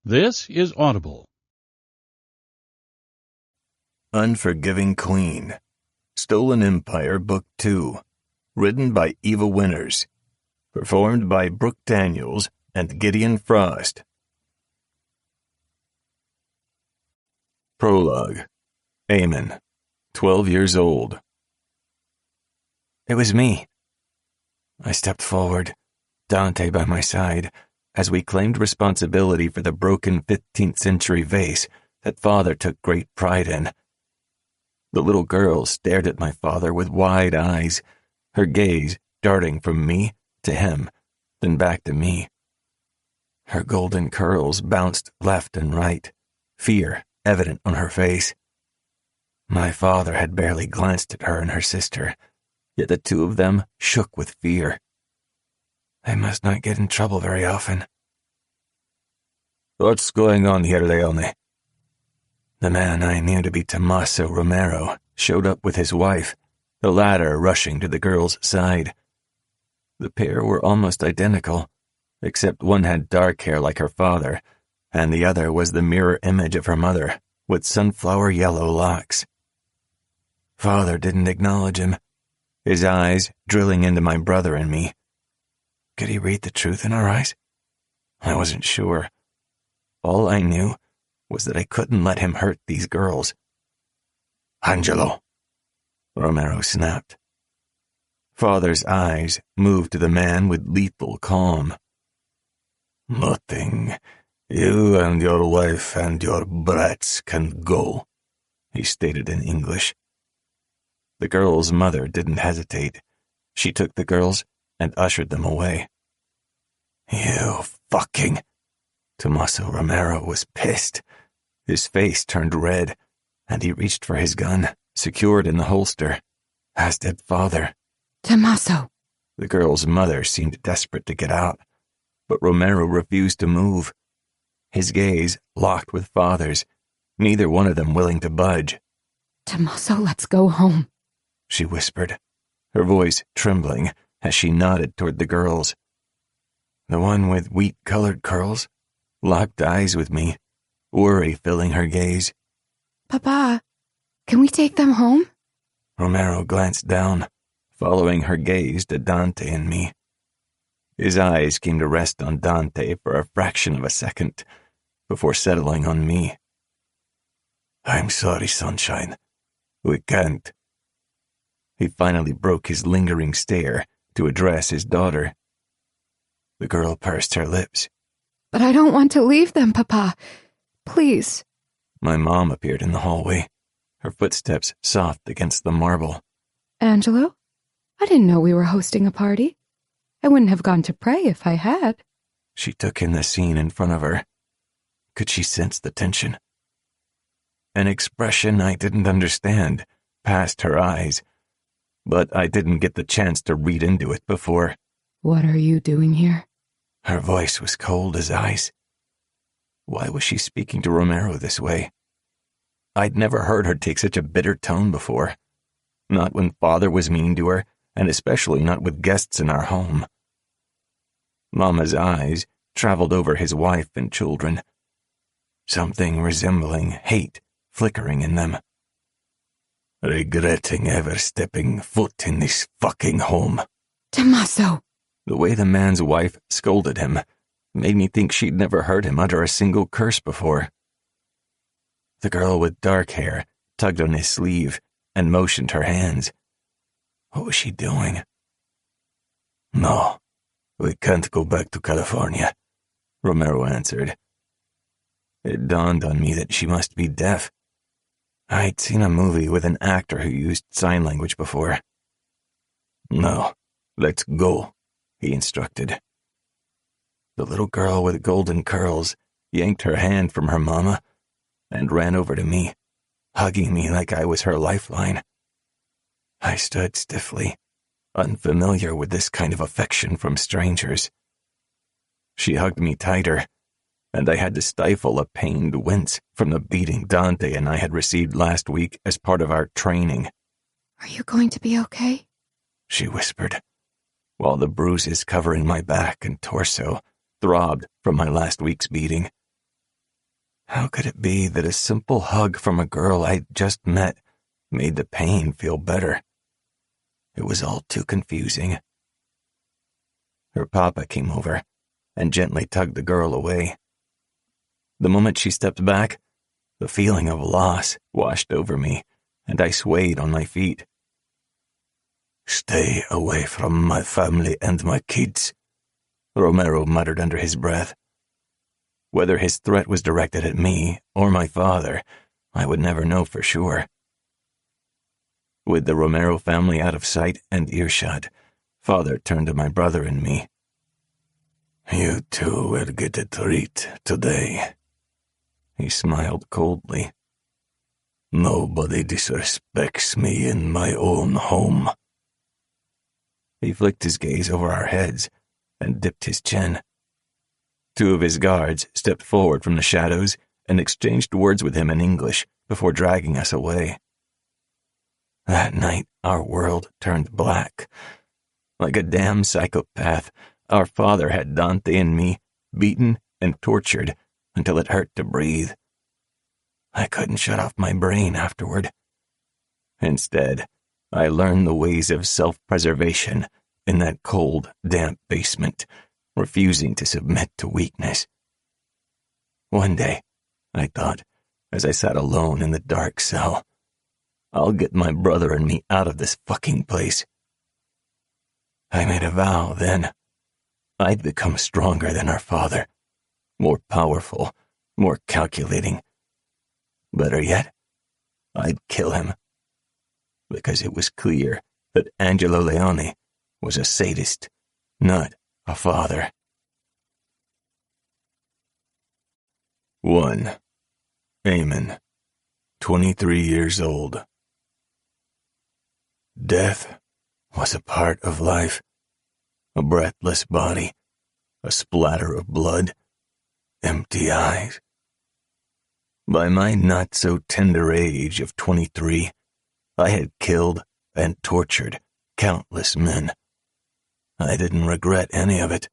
This is Audible. Unforgiving Queen. Stolen Empire Book 2. Written by Eva Winners. Performed by Brooke Daniels and Gideon Frost. Prologue. Eamon, 12 years old. It was me. I stepped forward, Dante by my side, as we claimed responsibility for the broken 15th century vase that Father took great pride in. The little girl stared at my father with wide eyes, her gaze darting from me to him, then back to me. Her golden curls bounced left and right, fear evident on her face. My father had barely glanced at her and her sister, yet the two of them shook with fear. They must not get in trouble very often. What's going on here, Leone? The man I knew to be Tommaso Romero showed up with his wife, the latter rushing to the girl's side. The pair were almost identical, except one had dark hair like her father, and the other was the mirror image of her mother, with sunflower yellow locks. Father didn't acknowledge him, his eyes drilling into my brother and me. Could he read the truth in our eyes? I wasn't sure. All I knew was that I couldn't let him hurt these girls. Angelo, Romero snapped. Father's eyes moved to the man with lethal calm. Nothing. You and your wife and your brats can go, he stated in English. The girl's mother didn't hesitate. She took the girls and ushered them away. You fucking... Tommaso Romero was pissed. His face turned red, and he reached for his gun, secured in the holster, as did Father. Tommaso! The girl's mother seemed desperate to get out, but Romero refused to move. His gaze locked with Father's, neither one of them willing to budge. Tommaso, let's go home, she whispered, her voice trembling as she nodded toward the girls. The one with wheat-colored curls locked eyes with me, worry filling her gaze. Papa, can we take them home? Romero glanced down, following her gaze to Dante and me. His eyes came to rest on Dante for a fraction of a second, before settling on me. I'm sorry, Sunshine. We can't. He finally broke his lingering stare to address his daughter. The girl pursed her lips. But I don't want to leave them, Papa. Please. My mom appeared in the hallway, her footsteps soft against the marble. Angelo? I didn't know we were hosting a party. I wouldn't have gone to pray if I had. She took in the scene in front of her. Could she sense the tension? An expression I didn't understand passed her eyes, but I didn't get the chance to read into it before. What are you doing here? Her voice was cold as ice. Why was she speaking to Romero this way? I'd never heard her take such a bitter tone before. Not when Father was mean to her, and especially not with guests in our home. Mama's eyes traveled over his wife and children, something resembling hate flickering in them. Regretting ever stepping foot in this fucking home. Tommaso! The way the man's wife scolded him made me think she'd never heard him utter a single curse before. The girl with dark hair tugged on his sleeve and motioned her hands. What was she doing? No, we can't go back to California, Romero answered. It dawned on me that she must be deaf. I'd seen a movie with an actor who used sign language before. No, let's go, he instructed. The little girl with golden curls yanked her hand from her mama and ran over to me, hugging me like I was her lifeline. I stood stiffly, unfamiliar with this kind of affection from strangers. She hugged me tighter, and I had to stifle a pained wince from the beating Dante and I had received last week as part of our training. Are you going to be okay? She whispered, while the bruises covering my back and torso throbbed from my last week's beating. How could it be that a simple hug from a girl I'd just met made the pain feel better? It was all too confusing. Her papa came over and gently tugged the girl away. The moment she stepped back, the feeling of loss washed over me, and I swayed on my feet. "Stay away from my family and my kids," Romero muttered under his breath. Whether his threat was directed at me or my father, I would never know for sure. With the Romero family out of sight and earshot, Father turned to my brother and me. "You two will get a treat today." He smiled coldly. "Nobody disrespects me in my own home." He flicked his gaze over our heads and dipped his chin. Two of his guards stepped forward from the shadows and exchanged words with him in English before dragging us away. That night, our world turned black. Like a damn psychopath, our father had Dante and me beaten and tortured until it hurt to breathe. I couldn't shut off my brain afterward. Instead, I learned the ways of self-preservation in that cold, damp basement, refusing to submit to weakness. One day, I thought, as I sat alone in the dark cell, I'll get my brother and me out of this fucking place. I made a vow then. I'd become stronger than our father, more powerful, more calculating. Better yet, I'd kill him. Because it was clear that Angelo Leone was a sadist, not a father. 1. Eamon, 23 years old. Death was a part of life. A breathless body, a splatter of blood, empty eyes. By my not-so-tender age of 23, I had killed and tortured countless men. I didn't regret any of it.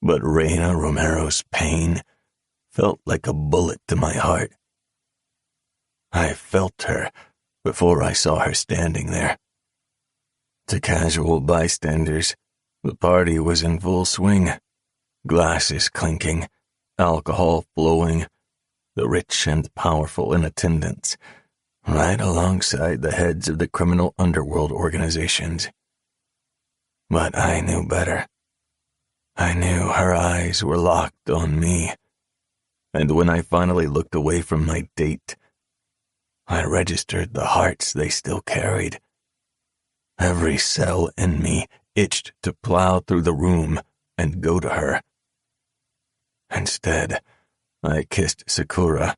But Reina Romero's pain felt like a bullet to my heart. I felt her before I saw her standing there. To casual bystanders, the party was in full swing. Glasses clinking, alcohol flowing, the rich and powerful in attendance, right alongside the heads of the criminal underworld organizations. But I knew better. I knew her eyes were locked on me, and when I finally looked away from my date, I registered the hearts they still carried. Every cell in me itched to plow through the room and go to her. Instead, I kissed Sakura,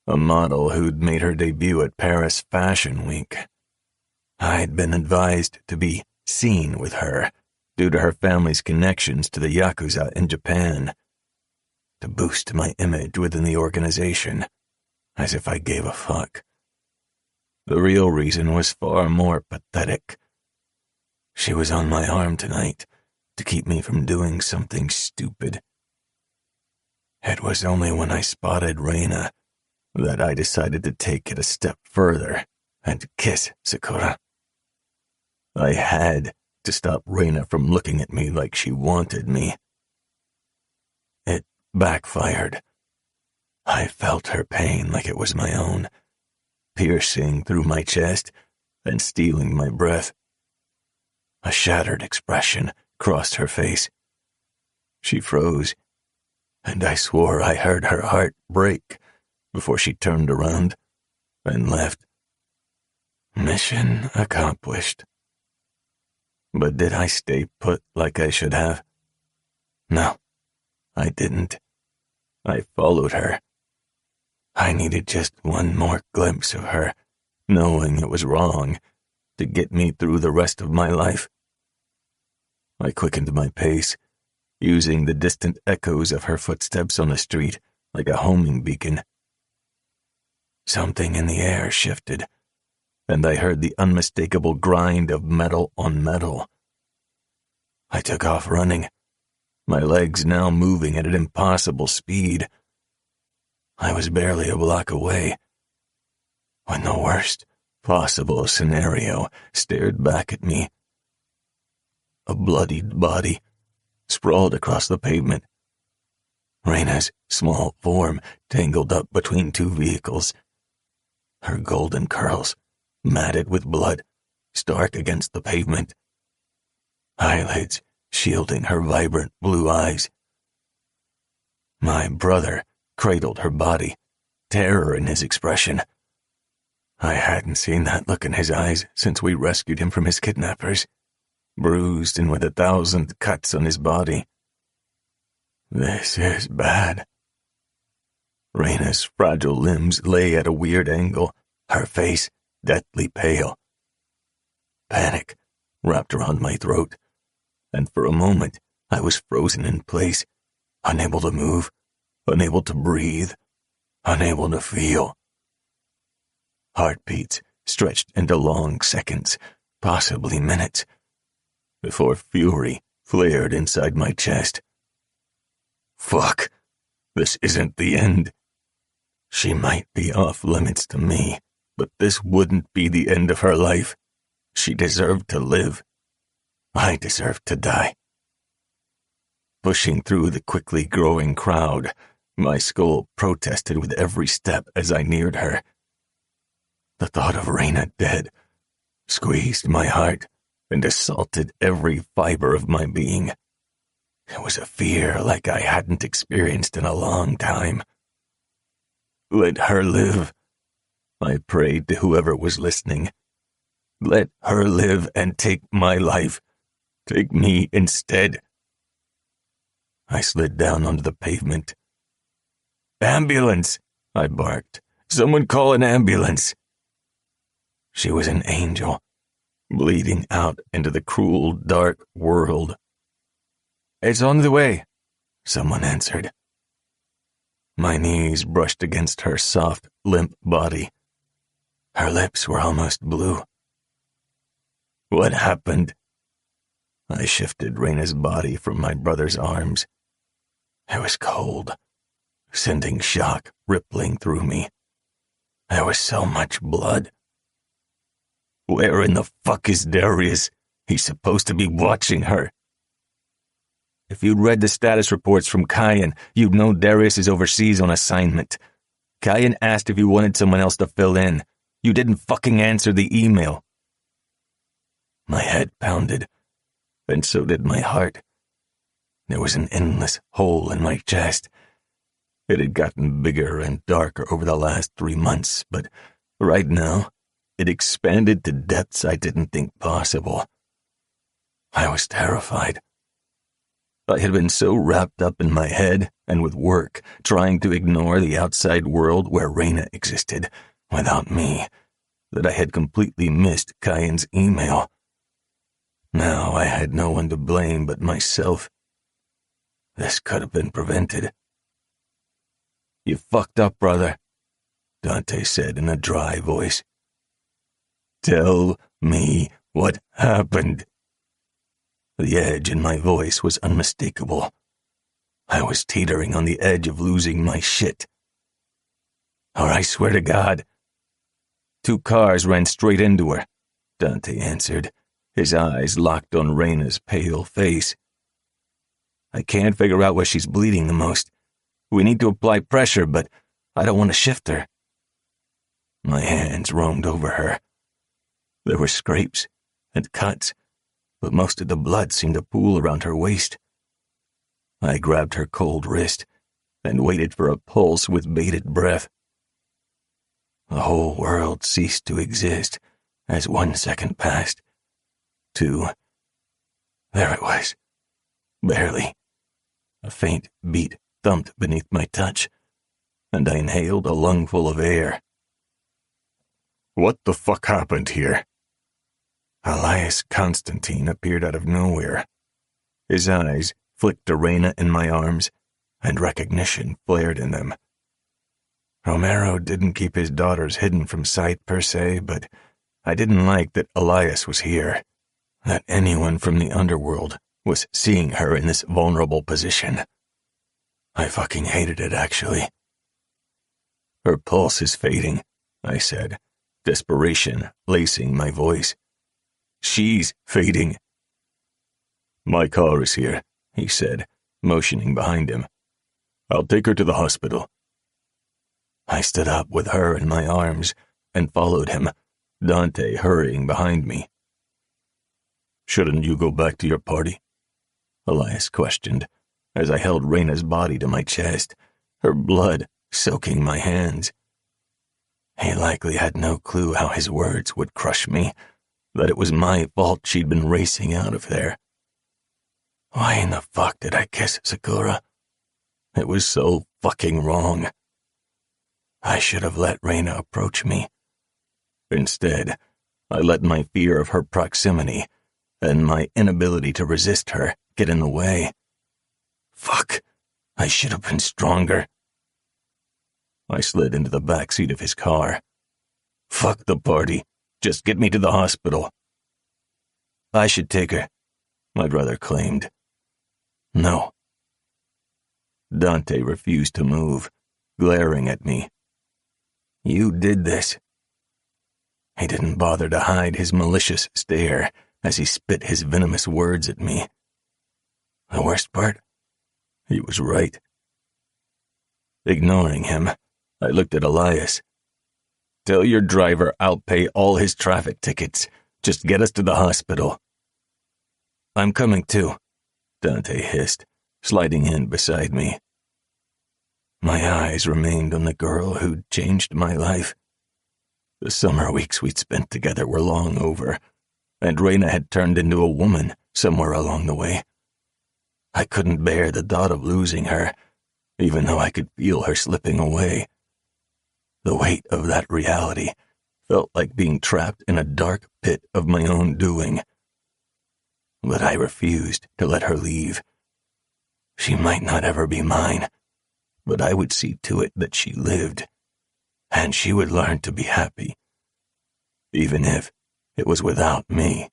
a model who'd made her debut at Paris Fashion Week. I'd been advised to be seen with her due to her family's connections to the Yakuza in Japan, to boost my image within the organization, as if I gave a fuck. The real reason was far more pathetic. She was on my arm tonight to keep me from doing something stupid. It was only when I spotted Reina that I decided to take it a step further and kiss Sakura. I had to stop Reina from looking at me like she wanted me. It backfired. I felt her pain like it was my own, piercing through my chest and stealing my breath. A shattered expression crossed her face. She froze, and I swore I heard her heart break before she turned around and left. Mission accomplished. But did I stay put like I should have? No, I didn't. I followed her. I needed just one more glimpse of her, knowing it was wrong, to get me through the rest of my life. I quickened my pace, using the distant echoes of her footsteps on the street like a homing beacon. Something in the air shifted, and I heard the unmistakable grind of metal on metal. I took off running, my legs now moving at an impossible speed. I was barely a block away when the worst possible scenario stared back at me. A bloodied body sprawled across the pavement. Reina's small form tangled up between two vehicles. Her golden curls, matted with blood, stark against the pavement. Eyelids shielding her vibrant blue eyes. My brother cradled her body, terror in his expression. I hadn't seen that look in his eyes since we rescued him from his kidnappers, bruised and with 1,000 cuts on his body. This is bad. Reina's fragile limbs lay at a weird angle, her face deathly pale. Panic wrapped around my throat, and for a moment I was frozen in place, unable to move, unable to breathe, unable to feel. Heartbeats stretched into long seconds, possibly minutes, before fury flared inside my chest. Fuck, this isn't the end. She might be off limits to me, but this wouldn't be the end of her life. She deserved to live. I deserved to die. Pushing through the quickly growing crowd, my skull protested with every step as I neared her. The thought of Reina dead squeezed my heart and assaulted every fiber of my being. It was a fear like I hadn't experienced in a long time. Let her live, I prayed to whoever was listening. Let her live and take my life. Take me instead. I slid down onto the pavement. Ambulance, I barked. Someone call an ambulance. She was an angel, bleeding out into the cruel, dark world. It's on the way, someone answered. My knees brushed against her soft, limp body. Her lips were almost blue. What happened? I shifted Reina's body from my brother's arms. It was cold, sending shock rippling through me. There was so much blood. Where in the fuck is Darius? He's supposed to be watching her. If you'd read the status reports from Kyan, you'd know Darius is overseas on assignment. Kyan asked if you wanted someone else to fill in. You didn't fucking answer the email. My head pounded, and so did my heart. There was an endless hole in my chest. It had gotten bigger and darker over the last 3 months, but right now, it expanded to depths I didn't think possible. I was terrified. I had been so wrapped up in my head and with work, trying to ignore the outside world where Reina existed, without me, that I had completely missed Kyan's email. Now I had no one to blame but myself. This could have been prevented. You fucked up, brother, Dante said in a dry voice. Tell me what happened. The edge in my voice was unmistakable. I was teetering on the edge of losing my shit. Or I swear to God. 2 cars ran straight into her, Dante answered, his eyes locked on Reina's pale face. I can't figure out where she's bleeding the most. We need to apply pressure, but I don't want to shift her. My hands roamed over her. There were scrapes and cuts, but most of the blood seemed to pool around her waist. I grabbed her cold wrist and waited for a pulse with bated breath. The whole world ceased to exist as 1 second passed. 2. There it was. Barely. A faint beat thumped beneath my touch, and I inhaled a lungful of air. What the fuck happened here? Elias Constantine appeared out of nowhere. His eyes flicked to Reina in my arms, and recognition flared in them. Romero didn't keep his daughters hidden from sight per se, but I didn't like that Elias was here, that anyone from the underworld was seeing her in this vulnerable position. I fucking hated it, actually. Her pulse is fading, I said, desperation lacing my voice. She's fading. My car is here, he said, motioning behind him. I'll take her to the hospital. I stood up with her in my arms and followed him, Dante hurrying behind me. Shouldn't you go back to your party? Elias questioned, as I held Reina's body to my chest, her blood soaking my hands. He likely had no clue how his words would crush me, that it was my fault she'd been racing out of there. Why in the fuck did I kiss Sakura? It was so fucking wrong. I should have let Reina approach me. Instead, I let my fear of her proximity and my inability to resist her get in the way. Fuck, I should have been stronger. I slid into the back seat of his car. Fuck the party. Just get me to the hospital. I should take her, my brother claimed. No. Dante refused to move, glaring at me. You did this. He didn't bother to hide his malicious stare as he spit his venomous words at me. The worst part? He was right. Ignoring him, I looked at Elias. Tell your driver I'll pay all his traffic tickets. Just get us to the hospital. I'm coming too, Dante hissed, sliding in beside me. My eyes remained on the girl who'd changed my life. The summer weeks we'd spent together were long over, and Reina had turned into a woman somewhere along the way. I couldn't bear the thought of losing her, even though I could feel her slipping away. The weight of that reality felt like being trapped in a dark pit of my own doing. But I refused to let her leave. She might not ever be mine, but I would see to it that she lived, and she would learn to be happy, even if it was without me.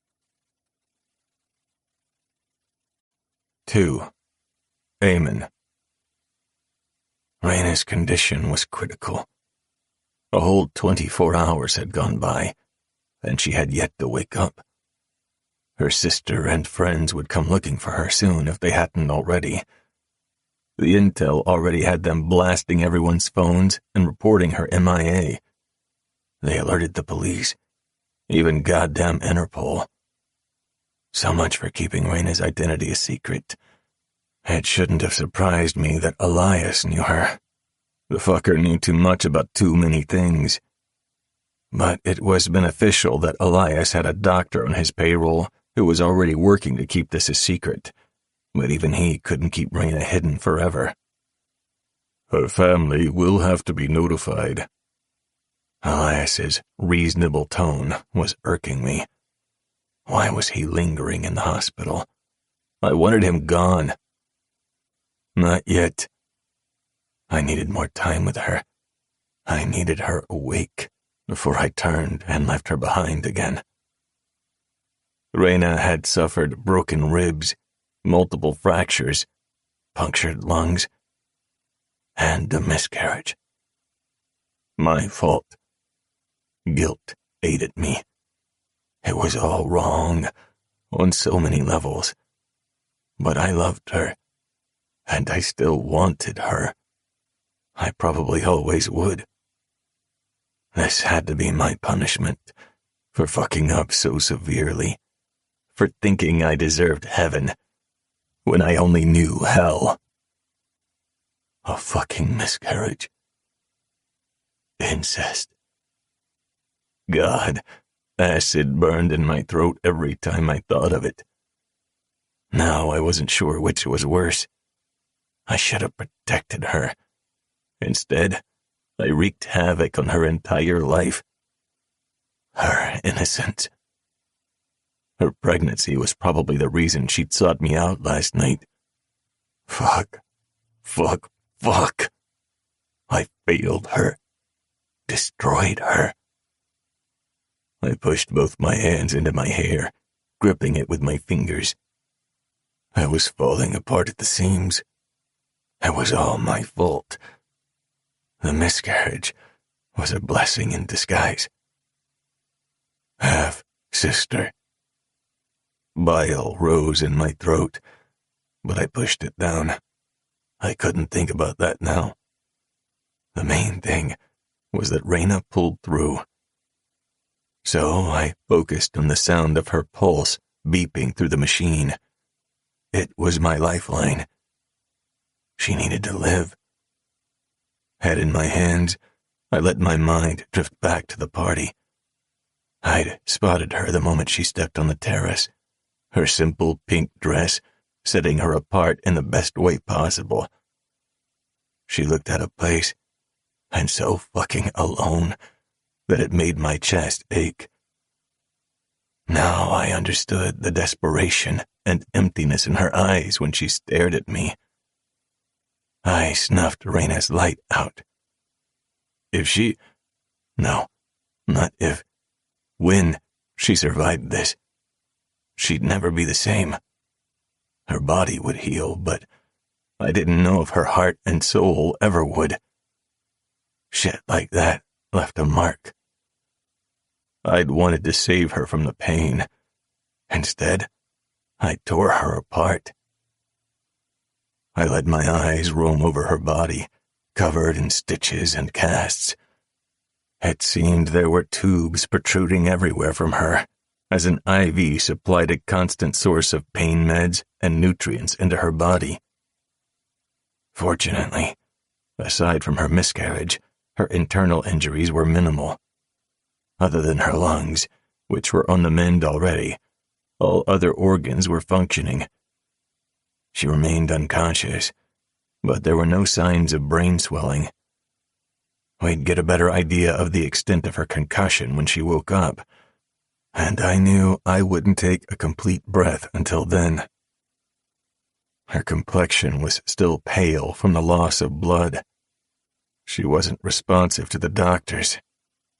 2. Eamon. Reina's condition was critical. A whole 24 hours had gone by, and she had yet to wake up. Her sister and friends would come looking for her soon if they hadn't already. The intel already had them blasting everyone's phones and reporting her MIA. They alerted the police, even goddamn Interpol. So much for keeping Reina's identity a secret. It shouldn't have surprised me that Elias knew her. The fucker knew too much about too many things. But it was beneficial that Elias had a doctor on his payroll who was already working to keep this a secret, but even he couldn't keep Reina hidden forever. Her family will have to be notified. Elias's reasonable tone was irking me. Why was he lingering in the hospital? I wanted him gone. Not yet. I needed more time with her. I needed her awake before I turned and left her behind again. Reina had suffered broken ribs, multiple fractures, punctured lungs, and a miscarriage. My fault. Guilt ate at me. It was all wrong on so many levels. But I loved her, and I still wanted her. I probably always would. This had to be my punishment for fucking up so severely, for thinking I deserved heaven when I only knew hell. A fucking miscarriage. Incest. God, acid burned in my throat every time I thought of it. Now I wasn't sure which was worse. I should have protected her. Instead, I wreaked havoc on her entire life. Her innocence. Her pregnancy was probably the reason she'd sought me out last night. Fuck. I failed her. Destroyed her. I pushed both my hands into my hair, gripping it with my fingers. I was falling apart at the seams. It was all my fault. The miscarriage was a blessing in disguise. Half-sister. Bile rose in my throat, but I pushed it down. I couldn't think about that now. The main thing was that Raina pulled through. So I focused on the sound of her pulse beeping through the machine. It was my lifeline. She needed to live. Head in my hands, I let my mind drift back to the party. I'd spotted her the moment she stepped on the terrace, her simple pink dress setting her apart in the best way possible. She looked out of place, and so fucking alone that it made my chest ache. Now I understood the desperation and emptiness in her eyes when she stared at me. I snuffed Raina's light out. When she survived this, she'd never be the same. Her body would heal, but I didn't know if her heart and soul ever would. Shit like that left a mark. I'd wanted to save her from the pain. Instead, I tore her apart. I let my eyes roam over her body, covered in stitches and casts. It seemed there were tubes protruding everywhere from her, as an IV supplied a constant source of pain meds and nutrients into her body. Fortunately, aside from her miscarriage, her internal injuries were minimal. Other than her lungs, which were on the mend already, all other organs were functioning. She remained unconscious, but there were no signs of brain swelling. We'd get a better idea of the extent of her concussion when she woke up, and I knew I wouldn't take a complete breath until then. Her complexion was still pale from the loss of blood. She wasn't responsive to the doctors,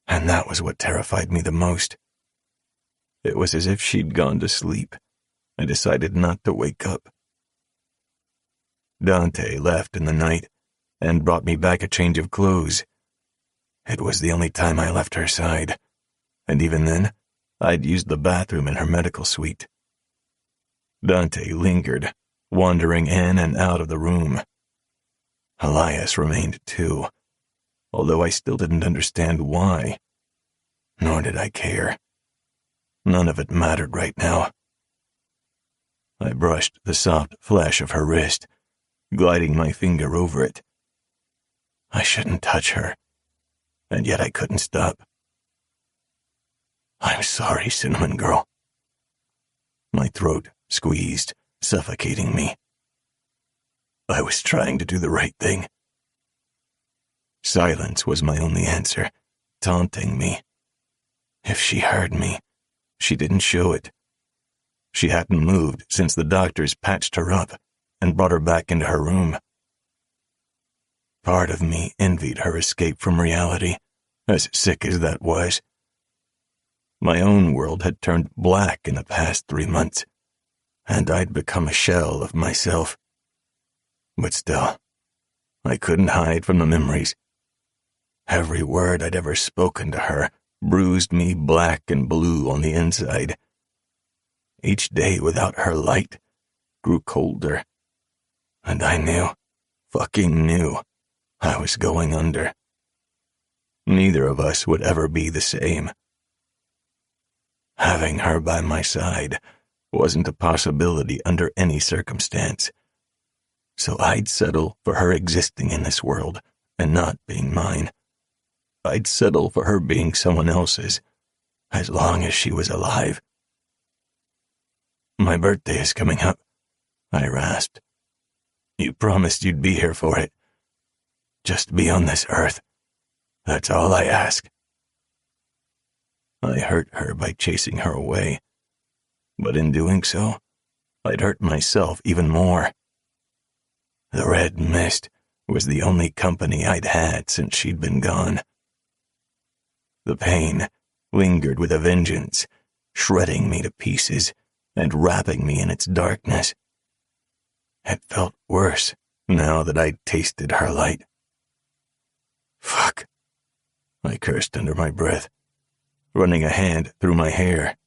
and that was what terrified me the most. It was as if she'd gone to sleep and decided not to wake up. Dante left in the night and brought me back a change of clothes. It was the only time I left her side, and even then, I'd used the bathroom in her medical suite. Dante lingered, wandering in and out of the room. Elias remained too, although I still didn't understand why. Nor did I care. None of it mattered right now. I brushed the soft flesh of her wrist, gliding my finger over it. I shouldn't touch her, and yet I couldn't stop. I'm sorry, Cinnamon Girl. My throat squeezed, suffocating me. I was trying to do the right thing. Silence was my only answer, taunting me. If she heard me, she didn't show it. She hadn't moved since the doctors patched her up and brought her back into her room. Part of me envied her escape from reality, as sick as that was. My own world had turned black in the past 3 months, and I'd become a shell of myself. But still, I couldn't hide from the memories. Every word I'd ever spoken to her bruised me black and blue on the inside. Each day without her light grew colder, and I knew, fucking knew, I was going under. Neither of us would ever be the same. Having her by my side wasn't a possibility under any circumstance, so I'd settle for her existing in this world and not being mine. I'd settle for her being someone else's, as long as she was alive. My birthday is coming up, I rasped. You promised you'd be here for it. Just be on this earth. That's all I ask. I hurt her by chasing her away, but in doing so, I'd hurt myself even more. The red mist was the only company I'd had since she'd been gone. The pain lingered with a vengeance, shredding me to pieces and wrapping me in its darkness. It felt worse now that I'd tasted her light. Fuck, I cursed under my breath, running a hand through my hair.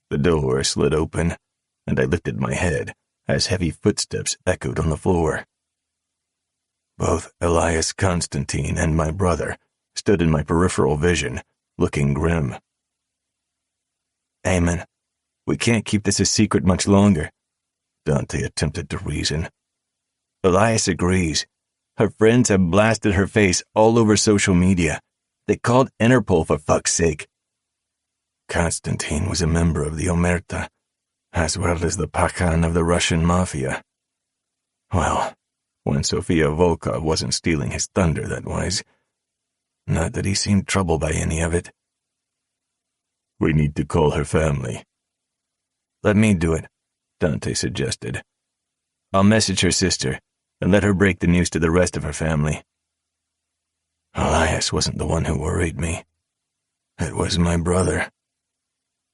The door slid open, and I lifted my head as heavy footsteps echoed on the floor. Both Elias Constantine and my brother stood in my peripheral vision, looking grim. Eamon, we can't keep this a secret much longer, Dante attempted to reason. Elias agrees. Her friends have blasted her face all over social media. They called Interpol for fuck's sake. Constantine was a member of the Omerta, as well as the Pakan of the Russian Mafia. Well, when Sofia Volkov wasn't stealing his thunder, that was. Not that he seemed troubled by any of it. We need to call her family. Let me do it, Dante suggested. I'll message her sister and let her break the news to the rest of her family. Elias wasn't the one who worried me. It was my brother.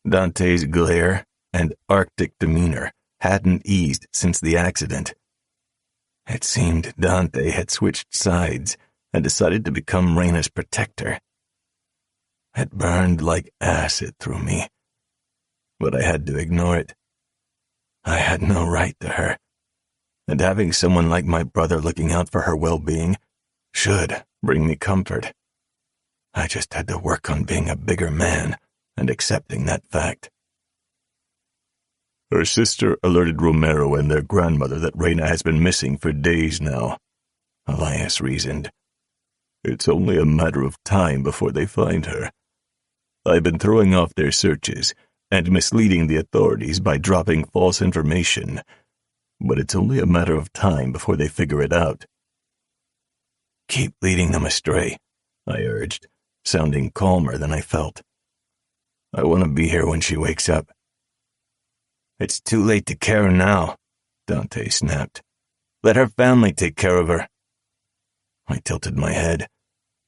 Dante's glare and Arctic demeanor hadn't eased since the accident. It seemed Dante had switched sides and decided to become Reina's protector. It burned like acid through me, but I had to ignore it. I had no right to her, and having someone like my brother looking out for her well-being should bring me comfort. I just had to work on being a bigger man and accepting that fact. Her sister alerted Romero and their grandmother that Reina has been missing for days now, Elias reasoned. It's only a matter of time before they find her. I've been throwing off their searches and misleading the authorities by dropping false information, but it's only a matter of time before they figure it out. Keep leading them astray, I urged, sounding calmer than I felt. I want to be here when she wakes up. It's too late to care now, Dante snapped. Let her family take care of her. I tilted my head,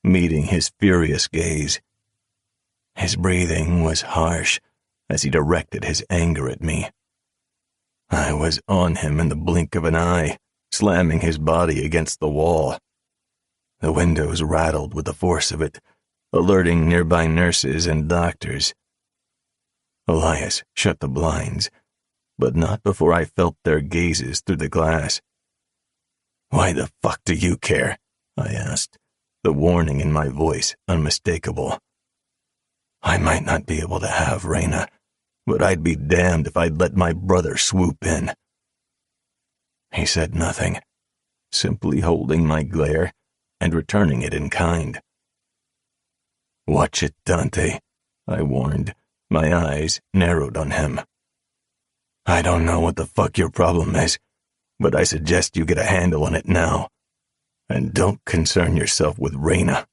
meeting his furious gaze. His breathing was harsh as he directed his anger at me. I was on him in the blink of an eye, slamming his body against the wall. The windows rattled with the force of it, alerting nearby nurses and doctors. Elias shut the blinds, but not before I felt their gazes through the glass. Why the fuck do you care? I asked, the warning in my voice unmistakable. I might not be able to have Reina, but I'd be damned if I'd let my brother swoop in. He said nothing, simply holding my glare and returning it in kind. Watch it, Dante, I warned, my eyes narrowed on him. I don't know what the fuck your problem is, but I suggest you get a handle on it now, and don't concern yourself with Reina.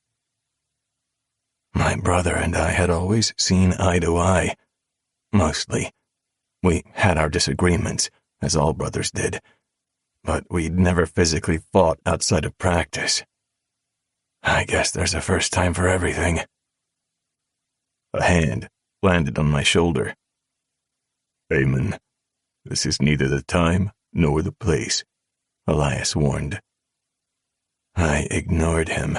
My brother and I had always seen eye to eye, mostly. We had our disagreements, as all brothers did, but we'd never physically fought outside of practice. I guess there's a first time for everything. A hand landed on my shoulder. Eamon, this is neither the time nor the place, Elias warned. I ignored him,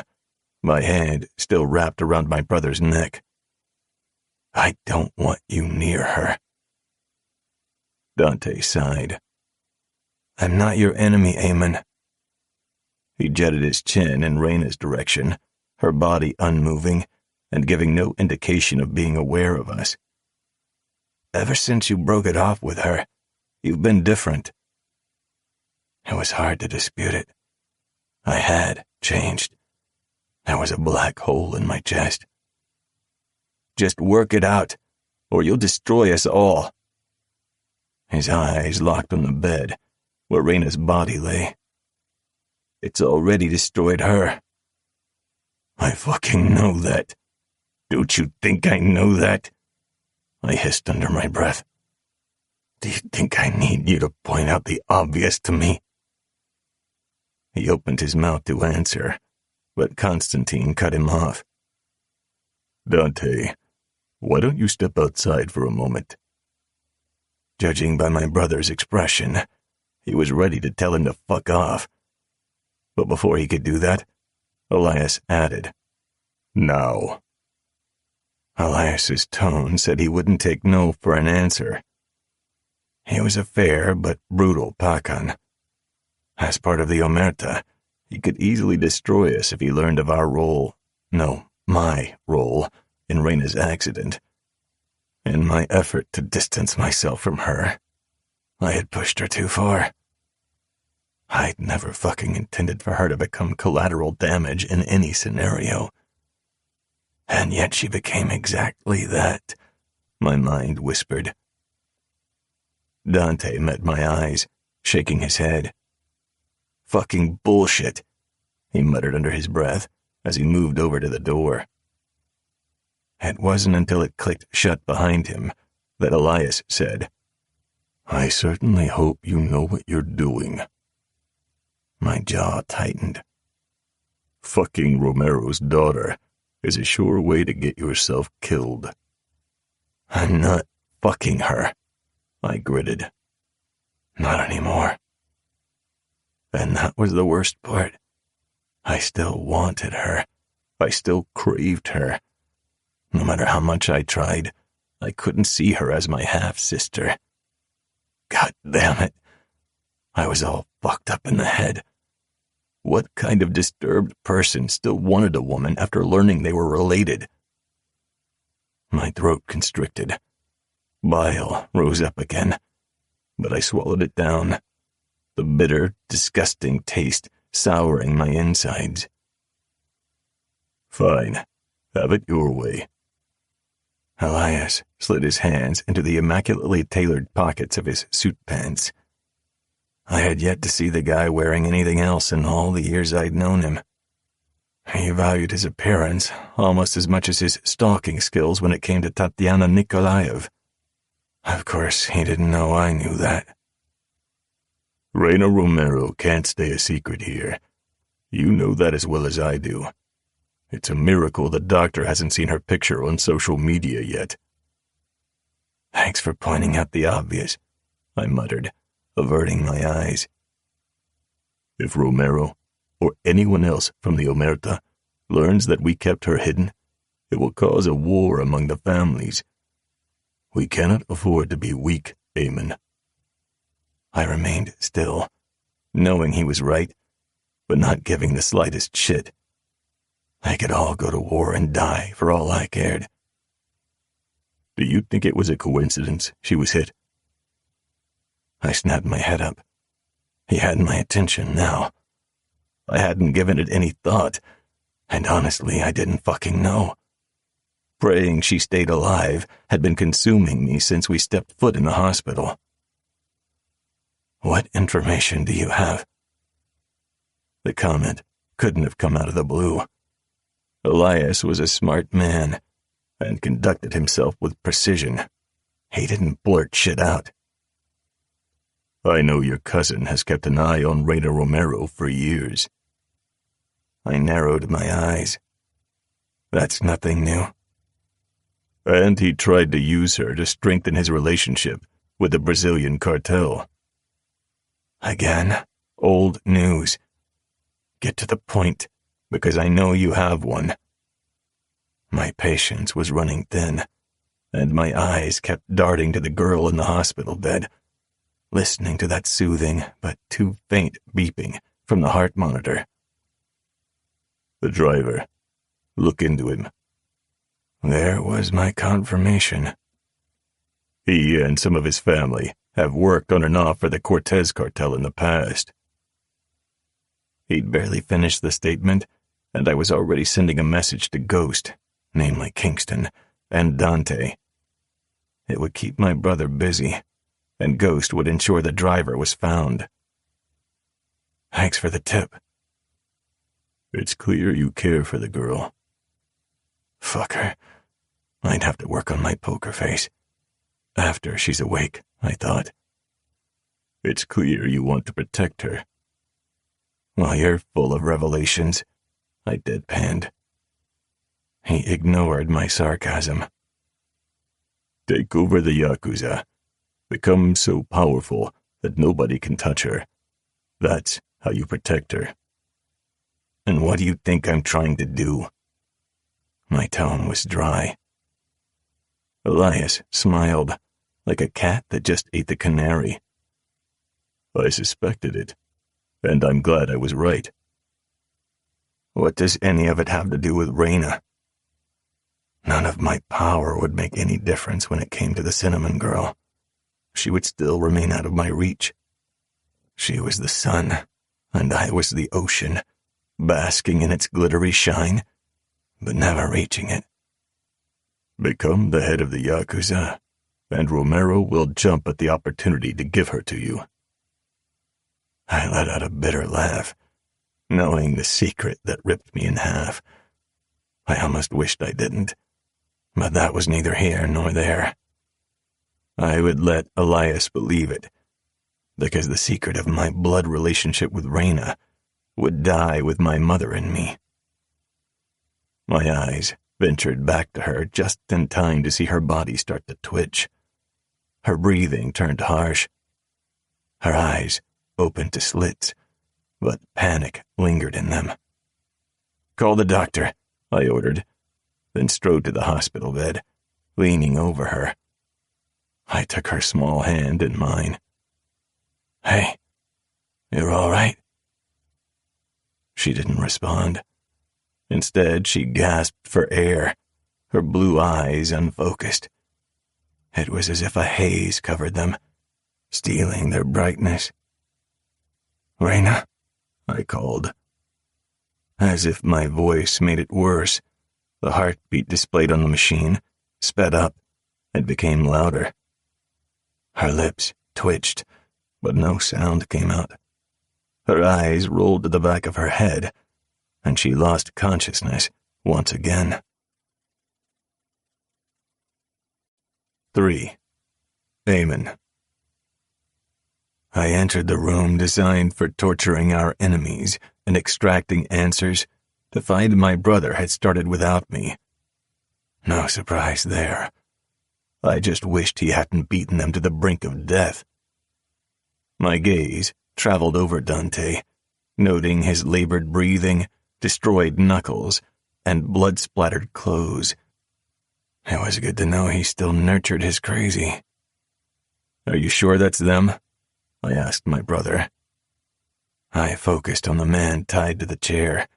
my hand still wrapped around my brother's neck. I don't want you near her. Dante sighed. I'm not your enemy, Eamon. He jetted his chin in Reina's direction, her body unmoving and giving no indication of being aware of us. Ever since you broke it off with her, you've been different. It was hard to dispute it. I had changed. There was a black hole in my chest. Just work it out, or you'll destroy us all. His eyes locked on the bed, where Reina's body lay. It's already destroyed her. I fucking know that. Don't you think I know that? I hissed under my breath. Do you think I need you to point out the obvious to me? He opened his mouth to answer, but Constantine cut him off. Dante, why don't you step outside for a moment? Judging by my brother's expression, he was ready to tell him to fuck off. But before he could do that, Elias added. Now. Elias's tone said he wouldn't take no for an answer. He was a fair but brutal Pakan. As part of the Omerta, he could easily destroy us if he learned of our role, no, my role, in Reina's accident. In my effort to distance myself from her, I had pushed her too far. I'd never fucking intended for her to become collateral damage in any scenario. And yet she became exactly that, my mind whispered. Dante met my eyes, shaking his head. Fucking bullshit, he muttered under his breath as he moved over to the door. It wasn't until it clicked shut behind him that Elias said, I certainly hope you know what you're doing. My jaw tightened. Fucking Romero's daughter is a sure way to get yourself killed. I'm not fucking her, I gritted. Not anymore. And that was the worst part. I still wanted her. I still craved her. No matter how much I tried, I couldn't see her as my half-sister. God damn it. I was all fucked up in the head. What kind of disturbed person still wanted a woman after learning they were related? My throat constricted. Bile rose up again, but I swallowed it down, the bitter, disgusting taste souring my insides. Fine, have it your way. Elias slid his hands into the immaculately tailored pockets of his suit pants. I had yet to see the guy wearing anything else in all the years I'd known him. He valued his appearance almost as much as his stalking skills when it came to Tatiana Nikolaev. Of course, he didn't know I knew that. Reina Romero can't stay a secret here. You know that as well as I do. It's a miracle the doctor hasn't seen her picture on social media yet. Thanks for pointing out the obvious, I muttered, averting my eyes. If Romero, or anyone else from the Omerta, learns that we kept her hidden, it will cause a war among the families. We cannot afford to be weak, Eamon. I remained still, knowing he was right, but not giving the slightest shit. They could all go to war and die for all I cared. Do you think it was a coincidence she was hit? I snapped my head up. He had my attention now. I hadn't given it any thought, and honestly, I didn't fucking know. Praying she stayed alive had been consuming me since we stepped foot in the hospital. What information do you have? The comment couldn't have come out of the blue. Elias was a smart man and conducted himself with precision. He didn't blurt shit out. I know your cousin has kept an eye on Reina Romero for years. I narrowed my eyes. That's nothing new. And he tried to use her to strengthen his relationship with the Brazilian cartel. Again, old news. Get to the point, because I know you have one. My patience was running thin, and my eyes kept darting to the girl in the hospital bed, listening to that soothing but too faint beeping from the heart monitor. The driver. Look into him. There was my confirmation. He and some of his family have worked on and off for the Cortez cartel in the past. He'd barely finished the statement, and I was already sending a message to Ghost, namely Kingston, and Dante. It would keep my brother busy, and Ghost would ensure the driver was found. Thanks for the tip. It's clear you care for the girl. Fucker. I'd have to work on my poker face. After she's awake, I thought. It's clear you want to protect her. Well, you're full of revelations, I deadpanned. He ignored my sarcasm. Take over the Yakuza. Become so powerful that nobody can touch her. That's how you protect her. And what do you think I'm trying to do?" My tone was dry. Elias smiled, like a cat that just ate the canary. "I suspected it, and I'm glad I was right." "What does any of it have to do with Raina?" None of my power would make any difference when it came to the cinnamon girl. She would still remain out of my reach. She was the sun, and I was the ocean, basking in its glittery shine, but never reaching it. "Become the head of the Yakuza, and Romero will jump at the opportunity to give her to you." I let out a bitter laugh, knowing the secret that ripped me in half. I almost wished I didn't, but that was neither here nor there. I would let Elias believe it, because the secret of my blood relationship with Raina would die with my mother and me. My eyes ventured back to her just in time to see her body start to twitch. Her breathing turned harsh. Her eyes opened to slits, but panic lingered in them. "Call the doctor," I ordered, then strode to the hospital bed, leaning over her. I took her small hand in mine. "Hey, you're all right?" She didn't respond. Instead, she gasped for air, her blue eyes unfocused. It was as if a haze covered them, stealing their brightness. "Raina," I called. As if my voice made it worse, the heartbeat displayed on the machine sped up and became louder. Her lips twitched, but no sound came out. Her eyes rolled to the back of her head, and she lost consciousness once again. 3. Eamon. I entered the room designed for torturing our enemies and extracting answers to find my brother had started without me. No surprise there. I just wished he hadn't beaten them to the brink of death. My gaze traveled over Dante, noting his labored breathing, destroyed knuckles, and blood-splattered clothes. It was good to know he still nurtured his crazy. "Are you sure that's them?" I asked my brother. I focused on the man tied to the chair,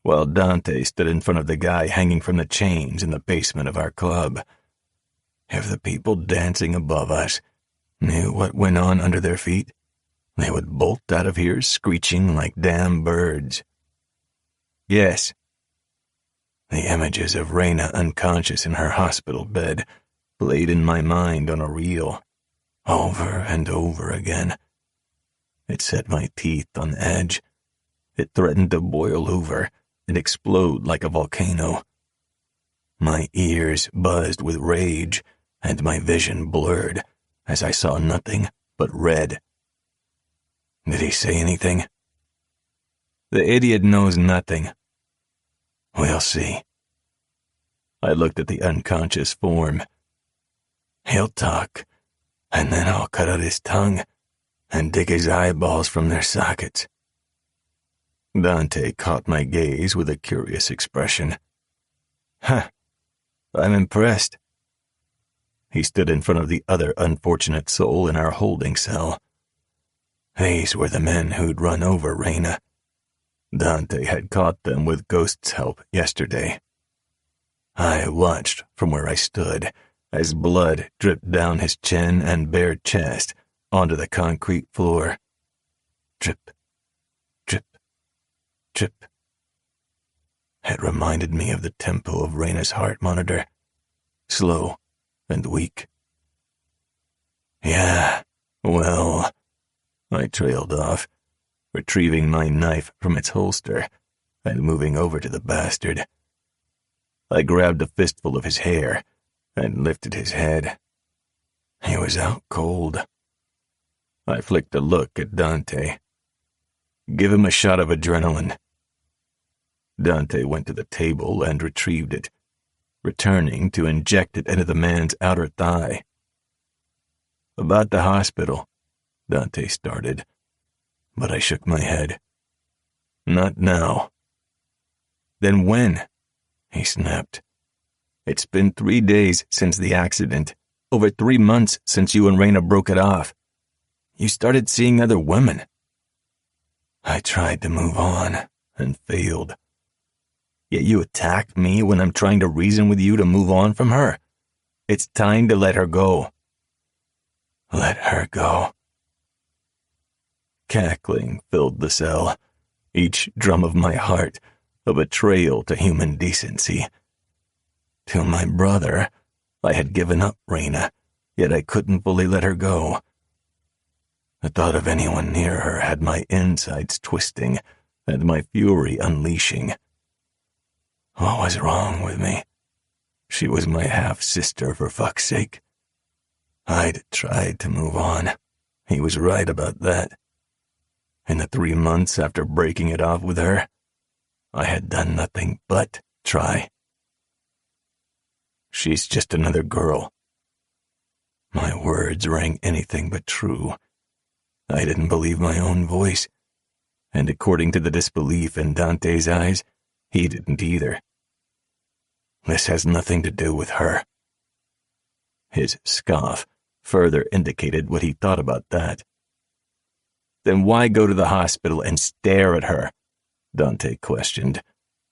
while Dante stood in front of the guy hanging from the chains in the basement of our club. If the people dancing above us knew what went on under their feet, they would bolt out of here screeching like damn birds. "Yes." The images of Raina unconscious in her hospital bed played in my mind on a reel, over and over again. It set my teeth on edge. It threatened to boil over and explode like a volcano. My ears buzzed with rage, and my vision blurred as I saw nothing but red. Did he say anything? "The idiot knows nothing." "We'll see." I looked at the unconscious form. "He'll talk, and then I'll cut out his tongue and dig his eyeballs from their sockets." Dante caught my gaze with a curious expression. "Huh, I'm impressed." He stood in front of the other unfortunate soul in our holding cell. These were the men who'd run over Raina. Dante had caught them with Ghost's help yesterday. I watched from where I stood as blood dripped down his chin and bare chest onto the concrete floor. Drip, drip, drip. It reminded me of the tempo of Raina's heart monitor, slow and weak. "Yeah, well," I trailed off, retrieving my knife from its holster and moving over to the bastard. I grabbed a fistful of his hair and lifted his head. He was out cold. I flicked a look at Dante. "Give him a shot of adrenaline." Dante went to the table and retrieved it, returning to inject it into the man's outer thigh. "About the hospital," Dante started, but I shook my head. "Not now. Then when? He snapped. It's been 3 days since the accident, over 3 months since you and Raina broke it off. You started seeing other women. I tried to move on and failed. Yet you attack me when I'm trying to reason with you to move on from her. It's time to let her go. Let her go. Cackling filled the cell, each drum of my heart a betrayal to human decency. To my brother, I had given up Raina, yet I couldn't fully let her go. The thought of anyone near her had my insides twisting and my fury unleashing. What was wrong with me? She was my half-sister, for fuck's sake. I'd tried to move on. He was right about that. In the 3 months after breaking it off with her, I had done nothing but try. She's just another girl. My words rang anything but true. I didn't believe my own voice, and according to the disbelief in Dante's eyes, he didn't either. This has nothing to do with her. His scoff further indicated what he thought about that. Then why go to the hospital and stare at her? Dante questioned,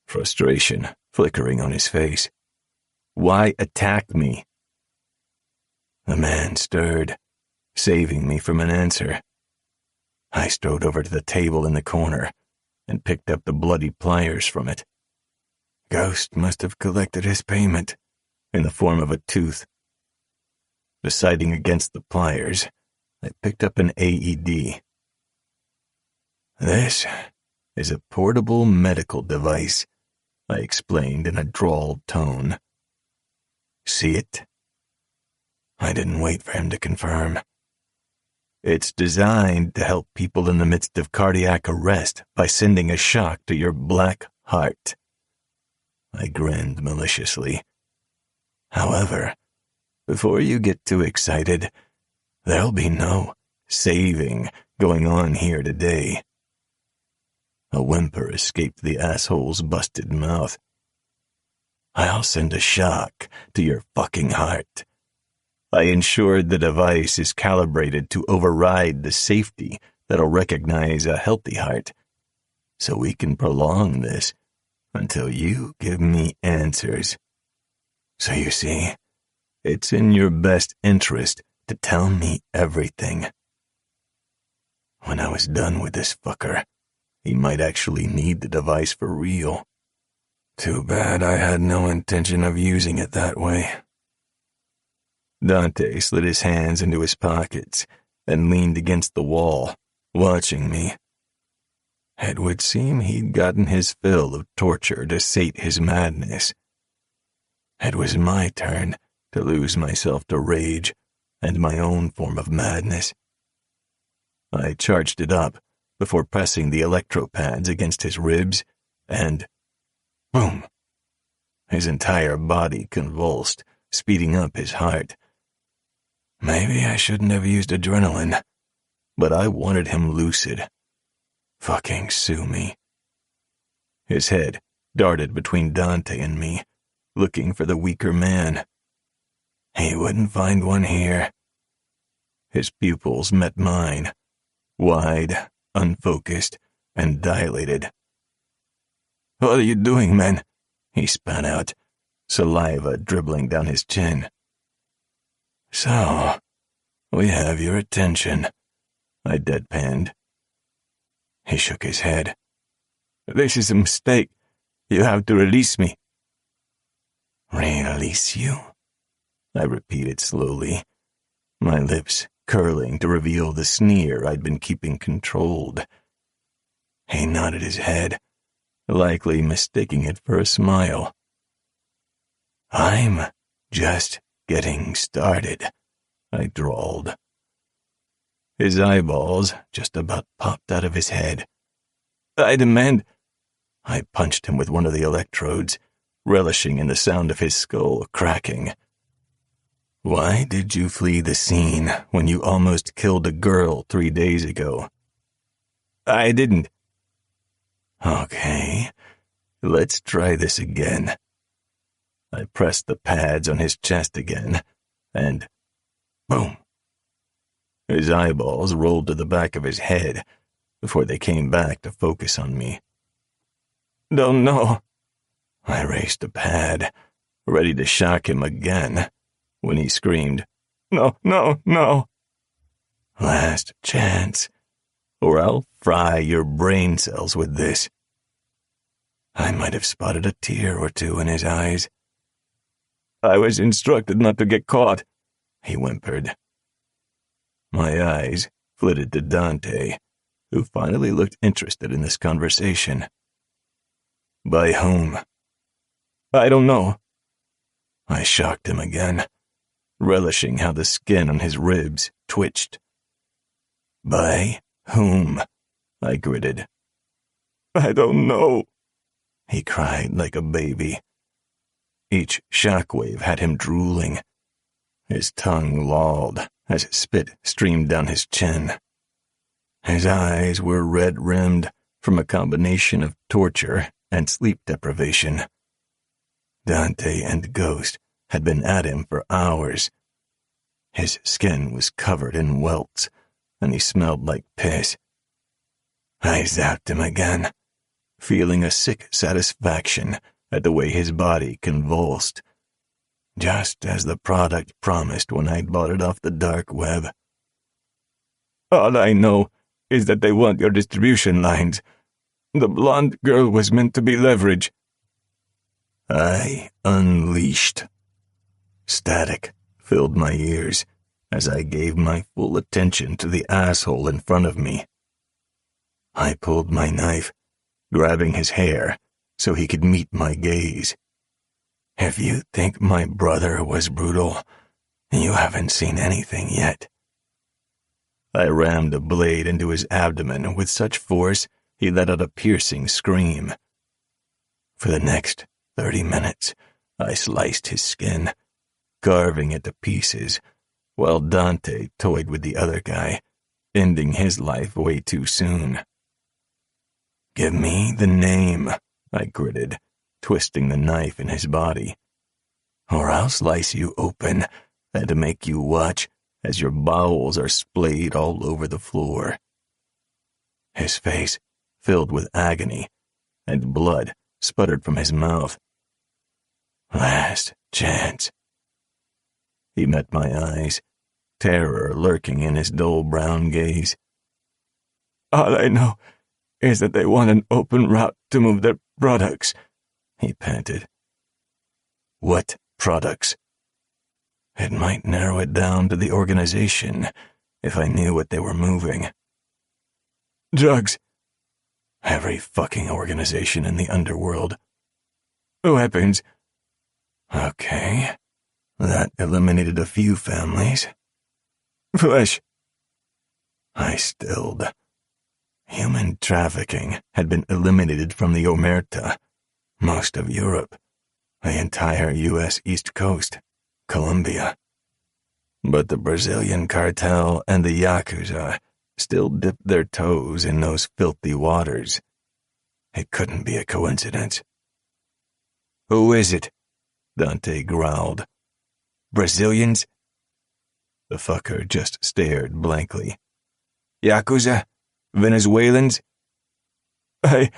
frustration flickering on his face. Why attack me? The man stirred, saving me from an answer. I strode over to the table in the corner and picked up the bloody pliers from it. Ghost must have collected his payment in the form of a tooth. Deciding against the pliers, I picked up an AED. This is a portable medical device, I explained in a drawled tone. See it? I didn't wait for him to confirm. It's designed to help people in the midst of cardiac arrest by sending a shock to your black heart. I grinned maliciously. However, before you get too excited, there'll be no saving going on here today. A whimper escaped the asshole's busted mouth. I'll send a shock to your fucking heart. I ensured the device is calibrated to override the safety that'll recognize a healthy heart, so we can prolong this until you give me answers. So you see, it's in your best interest to tell me everything. When I was done with this fucker, he might actually need the device for real. Too bad I had no intention of using it that way. Dante slid his hands into his pockets and leaned against the wall, watching me. It would seem he'd gotten his fill of torture to sate his madness. It was my turn to lose myself to rage and my own form of madness. I charged it up before pressing the electropads against his ribs, and boom! His entire body convulsed, speeding up his heart. Maybe I shouldn't have used adrenaline, but I wanted him lucid. Fucking sue me. His head darted between Dante and me, looking for the weaker man. He wouldn't find one here. His pupils met mine, wide, unfocused, and dilated. What are you doing, man? He spat out, saliva dribbling down his chin. So, we have your attention, I deadpanned. He shook his head. This is a mistake. You have to release me. Release you? I repeated slowly, my lips curling to reveal the sneer I'd been keeping controlled. He nodded his head, likely mistaking it for a smile. I'm just getting started, I drawled. His eyeballs just about popped out of his head. I demand... I punched him with one of the electrodes, relishing in the sound of his skull cracking. Why did you flee the scene when you almost killed a girl 3 days ago? I didn't. Okay, Let's try this again. I pressed the pads on his chest again, and boom. His eyeballs rolled to the back of his head before they came back to focus on me. Don't know. I raised a pad, ready to shock him again, when he screamed, No, no, no. Last chance, or I'll fry your brain cells with this. I might have spotted a tear or two in his eyes. I was instructed not to get caught, he whimpered. My eyes flitted to Dante, who finally looked interested in this conversation. By whom? I don't know. I shocked him again, relishing how the skin on his ribs twitched. By whom? I gritted. I don't know, he cried like a baby. Each shockwave had him drooling. His tongue lolled as spit streamed down his chin. His eyes were red-rimmed from a combination of torture and sleep deprivation. Dante and Ghost had been at him for hours. His skin was covered in welts, and he smelled like piss. I zapped him again, feeling a sick satisfaction at the way his body convulsed, just as the product promised when I'd bought it off the dark web. All I know is that they want your distribution lines. The blonde girl was meant to be leverage. I unleashed. Static filled my ears as I gave my full attention to the asshole in front of me. I pulled my knife, grabbing his hair so he could meet my gaze. If you think my brother was brutal, you haven't seen anything yet. I rammed a blade into his abdomen with such force he let out a piercing scream. For the next 30 minutes, I sliced his skin, carving it to pieces, while Dante toyed with the other guy, ending his life way too soon. Give me the name, I gritted, twisting the knife in his body. Or I'll slice you open and make you watch as your bowels are splayed all over the floor. His face filled with agony, and blood sputtered from his mouth. Last chance. He met my eyes, terror lurking in his dull brown gaze. All I know is that they want an open route to move their products, he panted. What products? It might narrow it down to the organization if I knew what they were moving. Drugs. Every fucking organization in the underworld. Weapons. Okay. That eliminated a few families. Flesh. I stilled. Human trafficking had been eliminated from the Omerta, most of Europe, the entire U.S. East Coast, Colombia. But the Brazilian cartel and the Yakuza still dipped their toes in those filthy waters. It couldn't be a coincidence. Who is it? Dante growled. Brazilians? The fucker just stared blankly. Yakuza? Venezuelans? I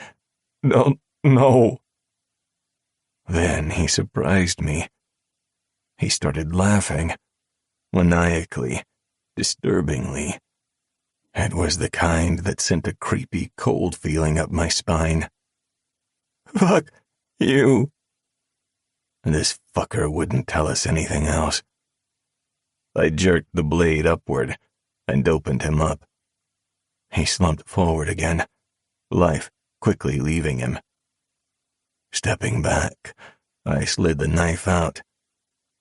don't know. Then he surprised me. He started laughing, maniacally, disturbingly. It was the kind that sent a creepy cold feeling up my spine. Fuck you. This fucker wouldn't tell us anything else. I jerked the blade upward and opened him up. He slumped forward again, life quickly leaving him. Stepping back, I slid the knife out,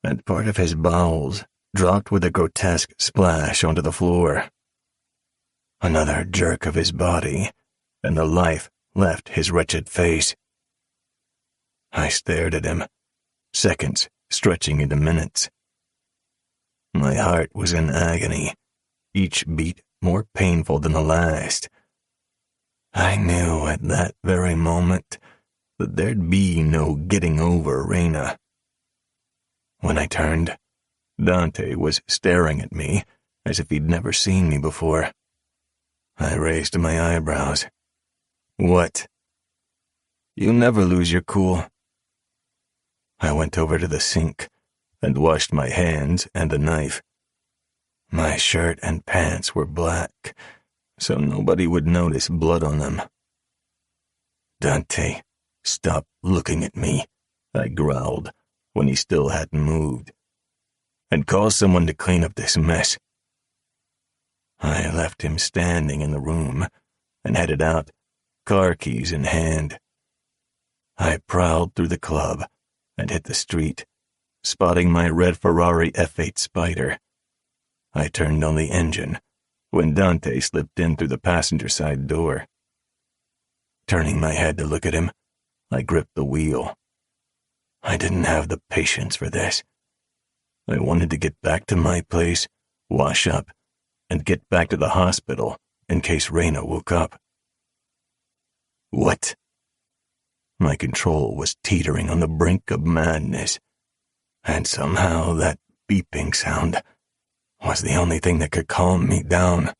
and part of his bowels dropped with a grotesque splash onto the floor. Another jerk of his body, and the life left his wretched face. I stared at him, seconds stretching into minutes. My heart was in agony, each beat more painful than the last. I knew at that very moment that there'd be no getting over Reyna. When I turned, Dante was staring at me as if he'd never seen me before. I raised my eyebrows. "What?" "You never lose your cool." I went over to the sink and washed my hands and the knife. My shirt and pants were black, so nobody would notice blood on them. "Dante, stop looking at me," I growled when he still hadn't moved. "And call someone to clean up this mess." I left him standing in the room and headed out, car keys in hand. I prowled through the club and hit the street, spotting my red Ferrari F8 Spider. I turned on the engine when Dante slipped in through the passenger side door. Turning my head to look at him, I gripped the wheel. I didn't have the patience for this. I wanted to get back to my place, wash up, and get back to the hospital in case Reyna woke up. What? My control was teetering on the brink of madness, and somehow that beeping sound was the only thing that could calm me down.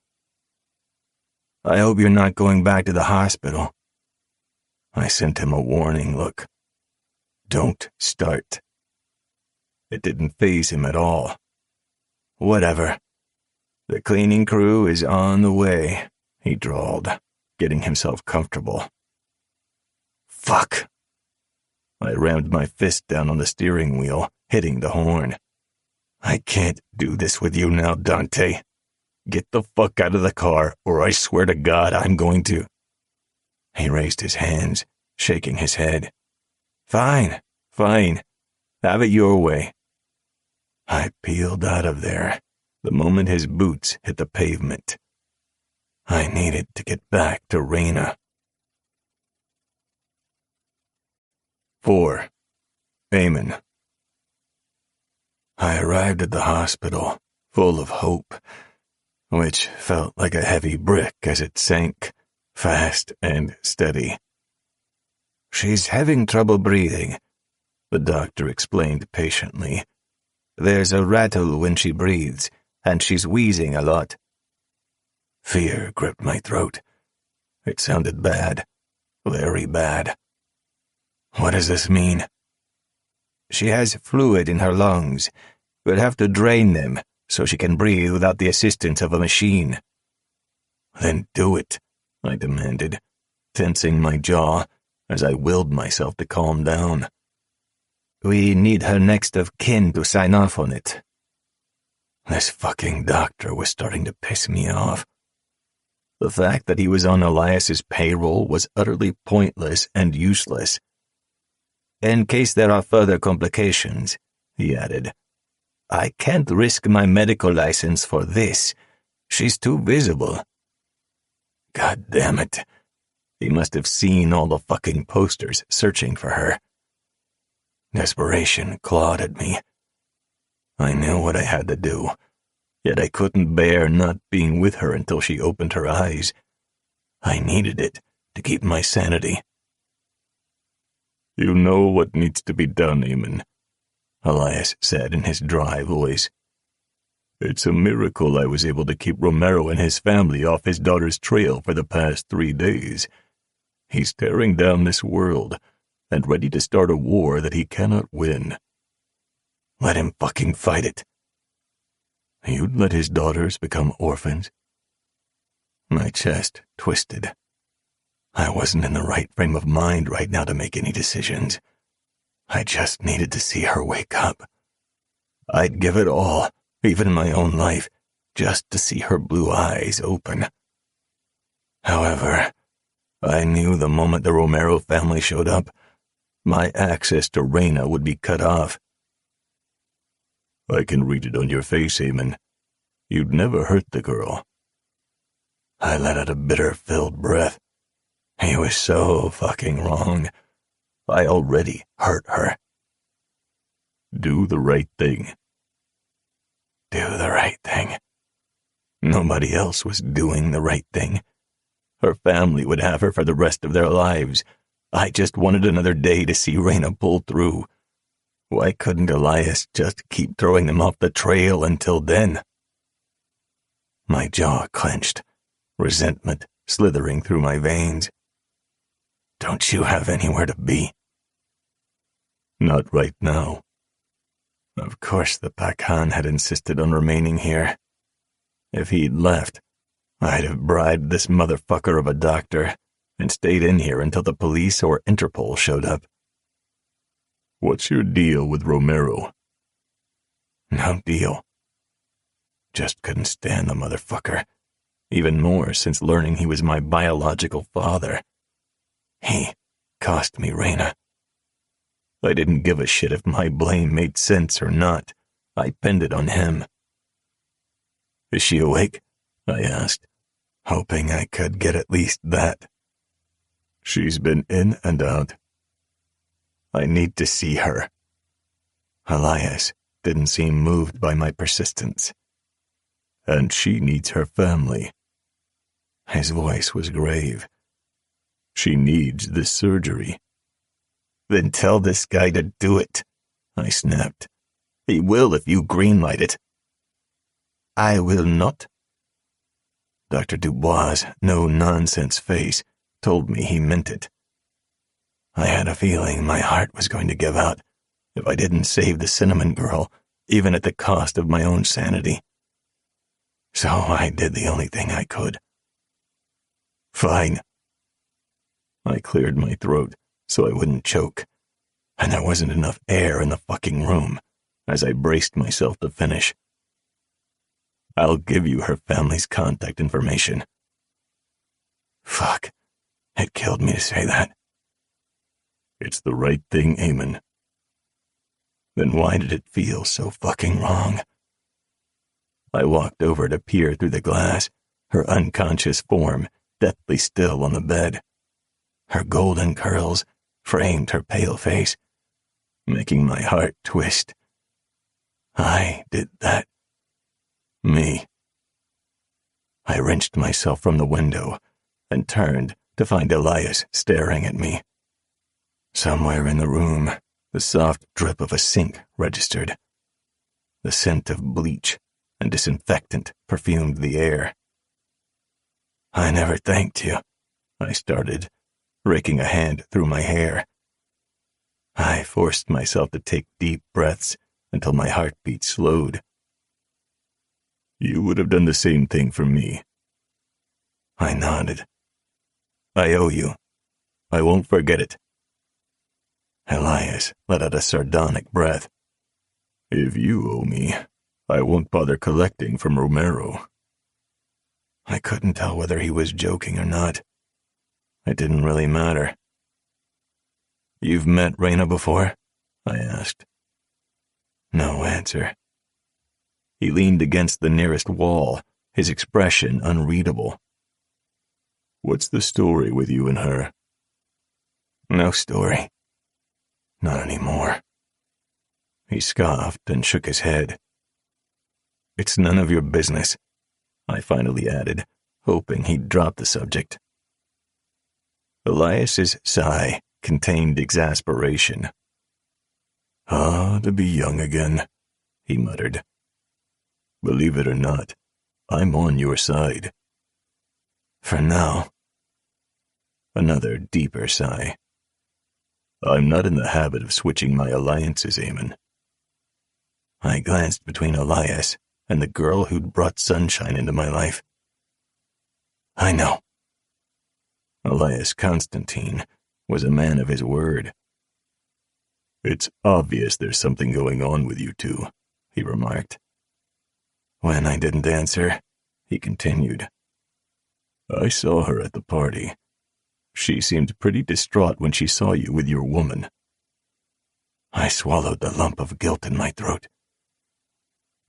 "I hope you're not going back to the hospital." I sent him a warning look. "Don't start." It didn't faze him at all. "Whatever. The cleaning crew is on the way," he drawled, getting himself comfortable. Fuck. I rammed my fist down on the steering wheel, hitting the horn. "I can't do this with you now, Dante. Get the fuck out of the car, or I swear to God I'm going to." He raised his hands, shaking his head. Fine. Have it your way." I peeled out of there the moment his boots hit the pavement. I needed to get back to Reyna. 4. Eamon. I arrived at the hospital, full of hope, which felt like a heavy brick as it sank, fast and steady. "She's having trouble breathing," the doctor explained patiently. "There's a rattle when she breathes, and she's wheezing a lot." Fear gripped my throat. It sounded bad, very bad. "What does this mean?" "She has fluid in her lungs. We'll have to drain them so she can breathe without the assistance of a machine." "Then do it," I demanded, tensing my jaw as I willed myself to calm down. "We need her next of kin to sign off on it." This fucking doctor was starting to piss me off. The fact that he was on Elias's payroll was utterly pointless and useless. "In case there are further complications," he added. "I can't risk my medical license for this. She's too visible." God damn it. He must have seen all the fucking posters searching for her. Desperation clawed at me. I knew what I had to do, yet I couldn't bear not being with her until she opened her eyes. I needed it to keep my sanity. "You know what needs to be done, Eamon," Elias said in his dry voice. "It's a miracle I was able to keep Romero and his family off his daughter's trail for the past 3 days. He's tearing down this world and ready to start a war that he cannot win. Let him fucking fight it." "You'd let his daughters become orphans?" My chest twisted. I wasn't in the right frame of mind right now to make any decisions. I just needed to see her wake up. I'd give it all, even my own life, just to see her blue eyes open. However, I knew the moment the Romero family showed up, my access to Reyna would be cut off. "I can read it on your face, Eamon. You'd never hurt the girl." I let out a bitter-filled breath. He was so fucking wrong. I already hurt her. "Do the right thing." Do the right thing. Nobody else was doing the right thing. Her family would have her for the rest of their lives, I just wanted another day to see Raina pull through. Why couldn't Elias just keep throwing them off the trail until then? My jaw clenched, resentment slithering through my veins. Don't you have anywhere to be? Not right now. Of course the Pakhan had insisted on remaining here. If he'd left, I'd have bribed this motherfucker of a doctor and stayed in here until the police or Interpol showed up. What's your deal with Romero? No deal. Just couldn't stand the motherfucker, even more since learning he was my biological father. He cost me Raina. I didn't give a shit if my blame made sense or not. I pinned it on him. Is she awake? I asked, hoping I could get at least that. She's been in and out. I need to see her. Elias didn't seem moved by my persistence. And she needs her family. His voice was grave. She needs this surgery. Then tell this guy to do it, I snapped. He will if you greenlight it. I will not. Dr. Dubois' no-nonsense face told me he meant it. I had a feeling my heart was going to give out if I didn't save the cinnamon girl, even at the cost of my own sanity. So I did the only thing I could. Fine. I cleared my throat so I wouldn't choke, and there wasn't enough air in the fucking room as I braced myself to finish. I'll give you her family's contact information. Fuck. It killed me to say that. It's the right thing, Eamon. Then why did it feel so fucking wrong? I walked over to peer through the glass, her unconscious form deathly still on the bed. Her golden curls framed her pale face, making my heart twist. I did that. Me. I wrenched myself from the window and turned to find Elias staring at me. Somewhere in the room, the soft drip of a sink registered. The scent of bleach and disinfectant perfumed the air. I never thanked you, I started, raking a hand through my hair. I forced myself to take deep breaths until my heartbeat slowed. You would have done the same thing for me. I nodded. I owe you. I won't forget it. Elias let out a sardonic breath. If you owe me, I won't bother collecting from Romero. I couldn't tell whether he was joking or not. It didn't really matter. You've met Raina before? I asked. No answer. He leaned against the nearest wall, his expression unreadable. What's the story with you and her? No story. Not anymore. He scoffed and shook his head. It's none of your business, I finally added, hoping he'd drop the subject. Elias's sigh contained exasperation. Ah, to be young again, he muttered. Believe it or not, I'm on your side. For now. Another deeper sigh. I'm not in the habit of switching my alliances, Eamon. I glanced between Elias and the girl who'd brought sunshine into my life. I know. Elias Constantine was a man of his word. It's obvious there's something going on with you two, he remarked. When I didn't answer, he continued. I saw her at the party. She seemed pretty distraught when she saw you with your woman. I swallowed the lump of guilt in my throat.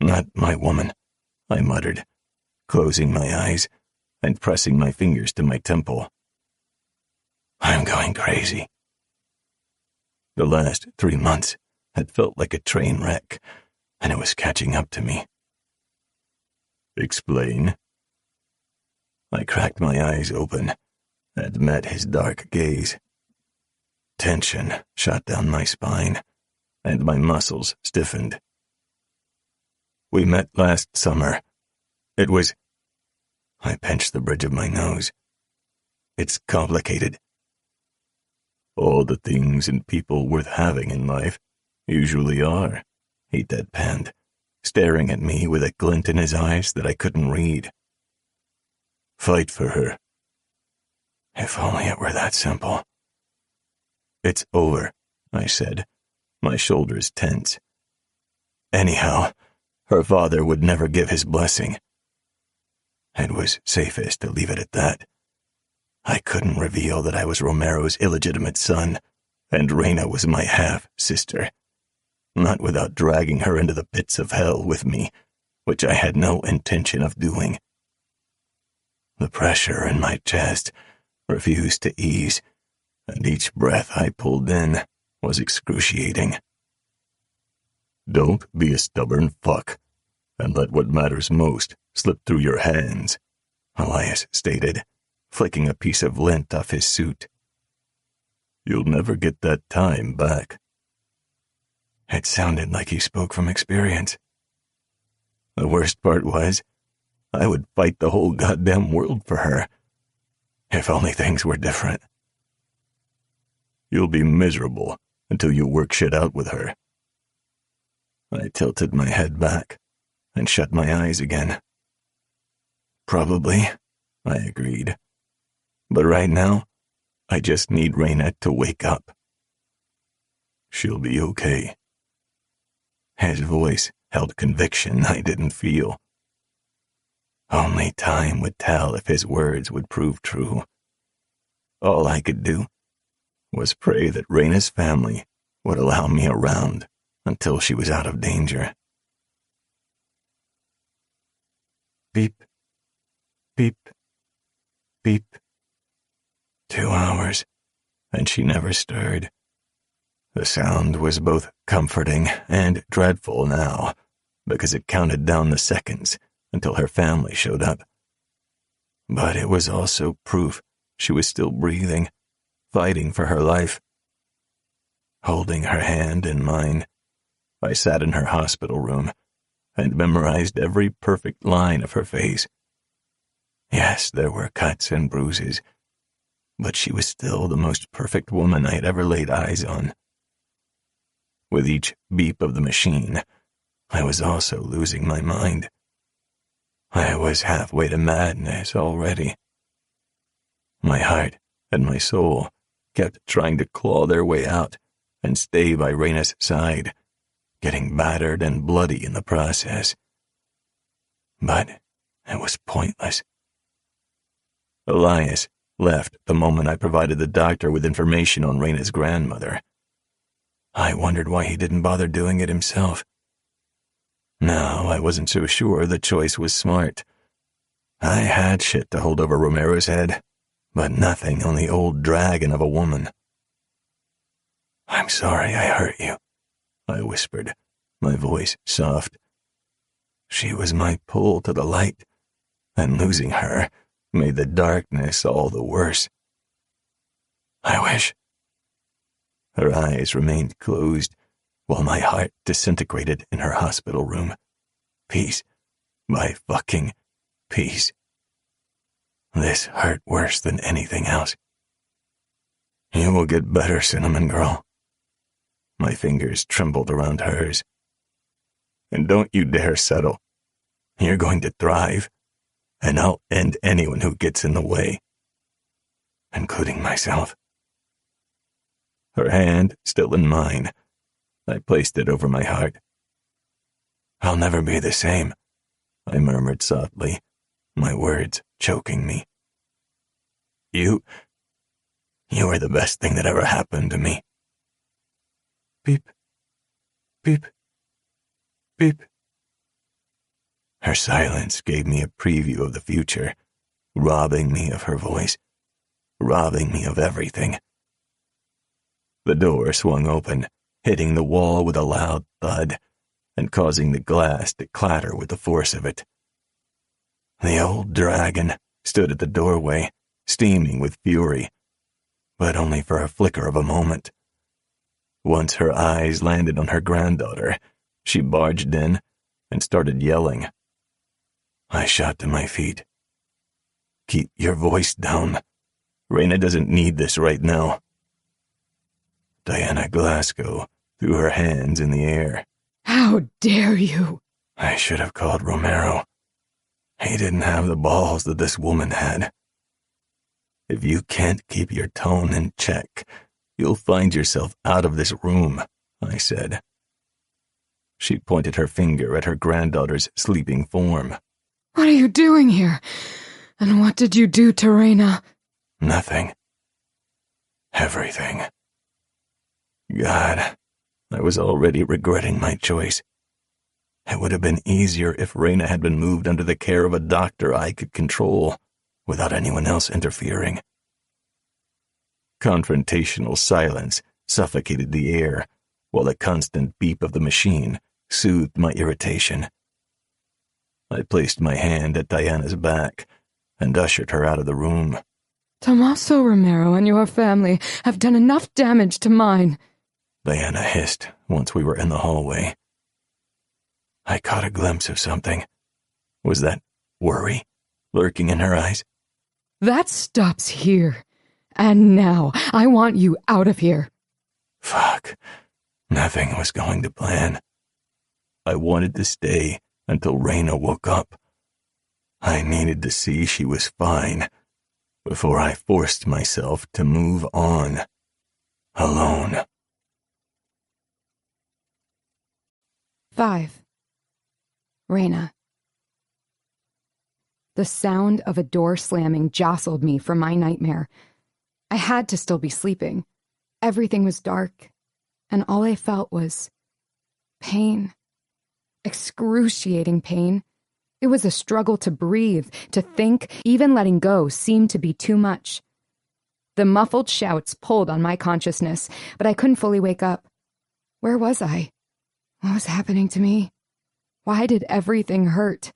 Not my woman, I muttered, closing my eyes and pressing my fingers to my temple. I'm going crazy. The last 3 months had felt like a train wreck, and it was catching up to me. Explain. I cracked my eyes open and met his dark gaze. tension shot down my spine, and my muscles stiffened. We met last summer. It was... I pinched the bridge of my nose. It's complicated. All the things and people worth having in life usually are, he deadpanned, staring at me with a glint in his eyes that I couldn't read. Fight for her. If only it were that simple. It's over, I said, my shoulders tense. Anyhow, her father would never give his blessing. It was safest to leave it at that. I couldn't reveal that I was Romero's illegitimate son, and Reina was my half-sister. Not without dragging her into the pits of hell with me, which I had no intention of doing. The pressure in my chest refused to ease, and each breath I pulled in was excruciating. Don't be a stubborn fuck, and let what matters most slip through your hands, Elias stated, flicking a piece of lint off his suit. You'll never get that time back. It sounded like he spoke from experience. The worst part was, I would fight the whole goddamn world for her. If only things were different. You'll be miserable until you work shit out with her. I tilted my head back and shut my eyes again. Probably, I agreed. But right now, I just need Reina to wake up. She'll be okay. His voice held conviction I didn't feel. Only time would tell if his words would prove true. All I could do was pray that Reina's family would allow me around until she was out of danger. Beep, beep, beep. 2 hours, and she never stirred. The sound was both comforting and dreadful now, because it counted down the seconds until her family showed up. But it was also proof she was still breathing, fighting for her life. Holding her hand in mine, I sat in her hospital room and memorized every perfect line of her face. Yes, there were cuts and bruises, but she was still the most perfect woman I had ever laid eyes on. With each beep of the machine, I was also losing my mind. I was halfway to madness already. My heart and my soul kept trying to claw their way out and stay by Reina's side, getting battered and bloody in the process. But it was pointless. Elias left the moment I provided the doctor with information on Reina's grandmother. I wondered why he didn't bother doing it himself. No, I wasn't so sure the choice was smart. I had shit to hold over Romero's head, but nothing on the old dragon of a woman. I'm sorry I hurt you, I whispered, my voice soft. She was my pull to the light, and losing her made the darkness all the worse. I wish. Her eyes remained closed, while my heart disintegrated in her hospital room. Peace. My fucking peace. This hurt worse than anything else. You will get better, Cinnamon Girl. My fingers trembled around hers. And don't you dare settle. You're going to thrive, and I'll end anyone who gets in the way, including myself. Her hand still in mine, I placed it over my heart. I'll never be the same, I murmured softly, my words choking me. You are the best thing that ever happened to me. Beep, beep, beep. Her silence gave me a preview of the future, robbing me of her voice, robbing me of everything. The door swung open, hitting the wall with a loud thud, and causing the glass to clatter with the force of it. The old dragon stood at the doorway, steaming with fury. but only for a flicker of a moment. Once her eyes landed on her granddaughter, she barged in and started yelling. I shot to my feet. Keep your voice down. Raina doesn't need this right now. Diana Glasgow threw her hands in the air. How dare you? I should have called Romero. He didn't have the balls that this woman had. If you can't keep your tone in check, you'll find yourself out of this room, I said. She pointed her finger at her granddaughter's sleeping form. What are you doing here? And what did you do to Raina? Nothing. Everything. God, I was already regretting my choice. It would have been easier if Raina had been moved under the care of a doctor I could control, without anyone else interfering. Confrontational silence suffocated the air, while the constant beep of the machine soothed my irritation. I placed my hand at Diana's back and ushered her out of the room. Tommaso Romero and your family have done enough damage to mine, Diana hissed once we were in the hallway. I caught a glimpse of something. Was that worry lurking in her eyes? That stops here. And now, I want you out of here. Fuck. Nothing was going to plan. I wanted to stay until Raina woke up. I needed to see she was fine before I forced myself to move on. Alone. 5. Raina. The sound of a door slamming jostled me from my nightmare. I had to still be sleeping. Everything was dark, and all I felt was pain. Excruciating pain. It was a struggle to breathe, to think. Even letting go seemed to be too much. The muffled shouts pulled on my consciousness, but I couldn't fully wake up. Where was I? What was happening to me? Why did everything hurt?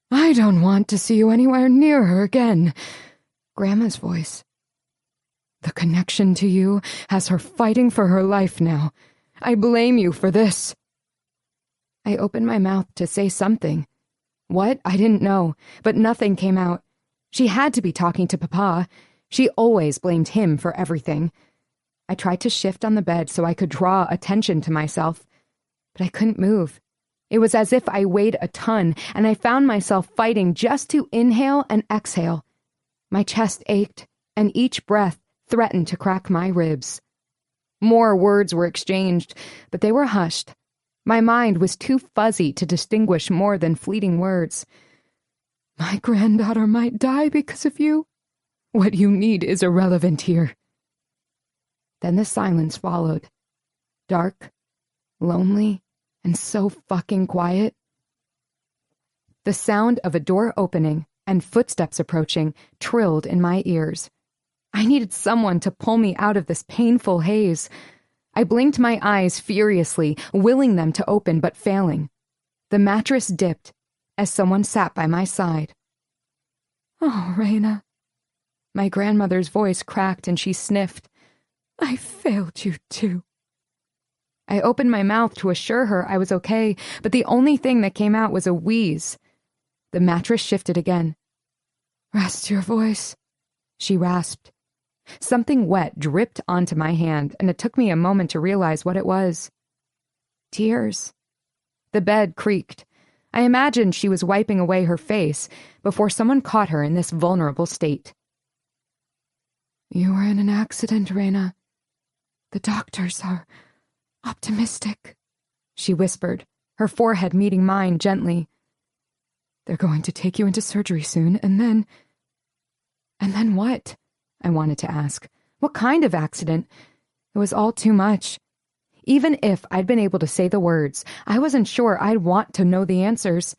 I don't want to see you anywhere near her again. Grandma's voice. The connection to you has her fighting for her life now. I blame you for this. I opened my mouth to say something. What? I didn't know, but nothing came out. She had to be talking to Papa. She always blamed him for everything. I tried to shift on the bed so I could draw attention to myself, but I couldn't move. It was as if I weighed a ton, and I found myself fighting just to inhale and exhale. My chest ached, and each breath threatened to crack my ribs. More words were exchanged, but they were hushed. My mind was too fuzzy to distinguish more than fleeting words. My granddaughter might die because of you. What you need is irrelevant here. Then the silence followed. Dark, lonely, and so fucking quiet. The sound of a door opening and footsteps approaching trilled in my ears. I needed someone to pull me out of this painful haze. I blinked my eyes furiously, willing them to open but failing. The mattress dipped as someone sat by my side. Oh, Raina. My grandmother's voice cracked and she sniffed. I failed you too. I opened my mouth to assure her I was okay, but the only thing that came out was a wheeze. The mattress shifted again. Rest your voice, she rasped. Something wet dripped onto my hand, and it took me a moment to realize what it was. Tears. The bed creaked. I imagined she was wiping away her face before someone caught her in this vulnerable state. You were in an accident, Raina. The doctors are optimistic, she whispered, her forehead meeting mine gently. They're going to take you into surgery soon, and then... And then what? I wanted to ask. What kind of accident? It was all too much. Even if I'd been able to say the words, I wasn't sure I'd want to know the answers.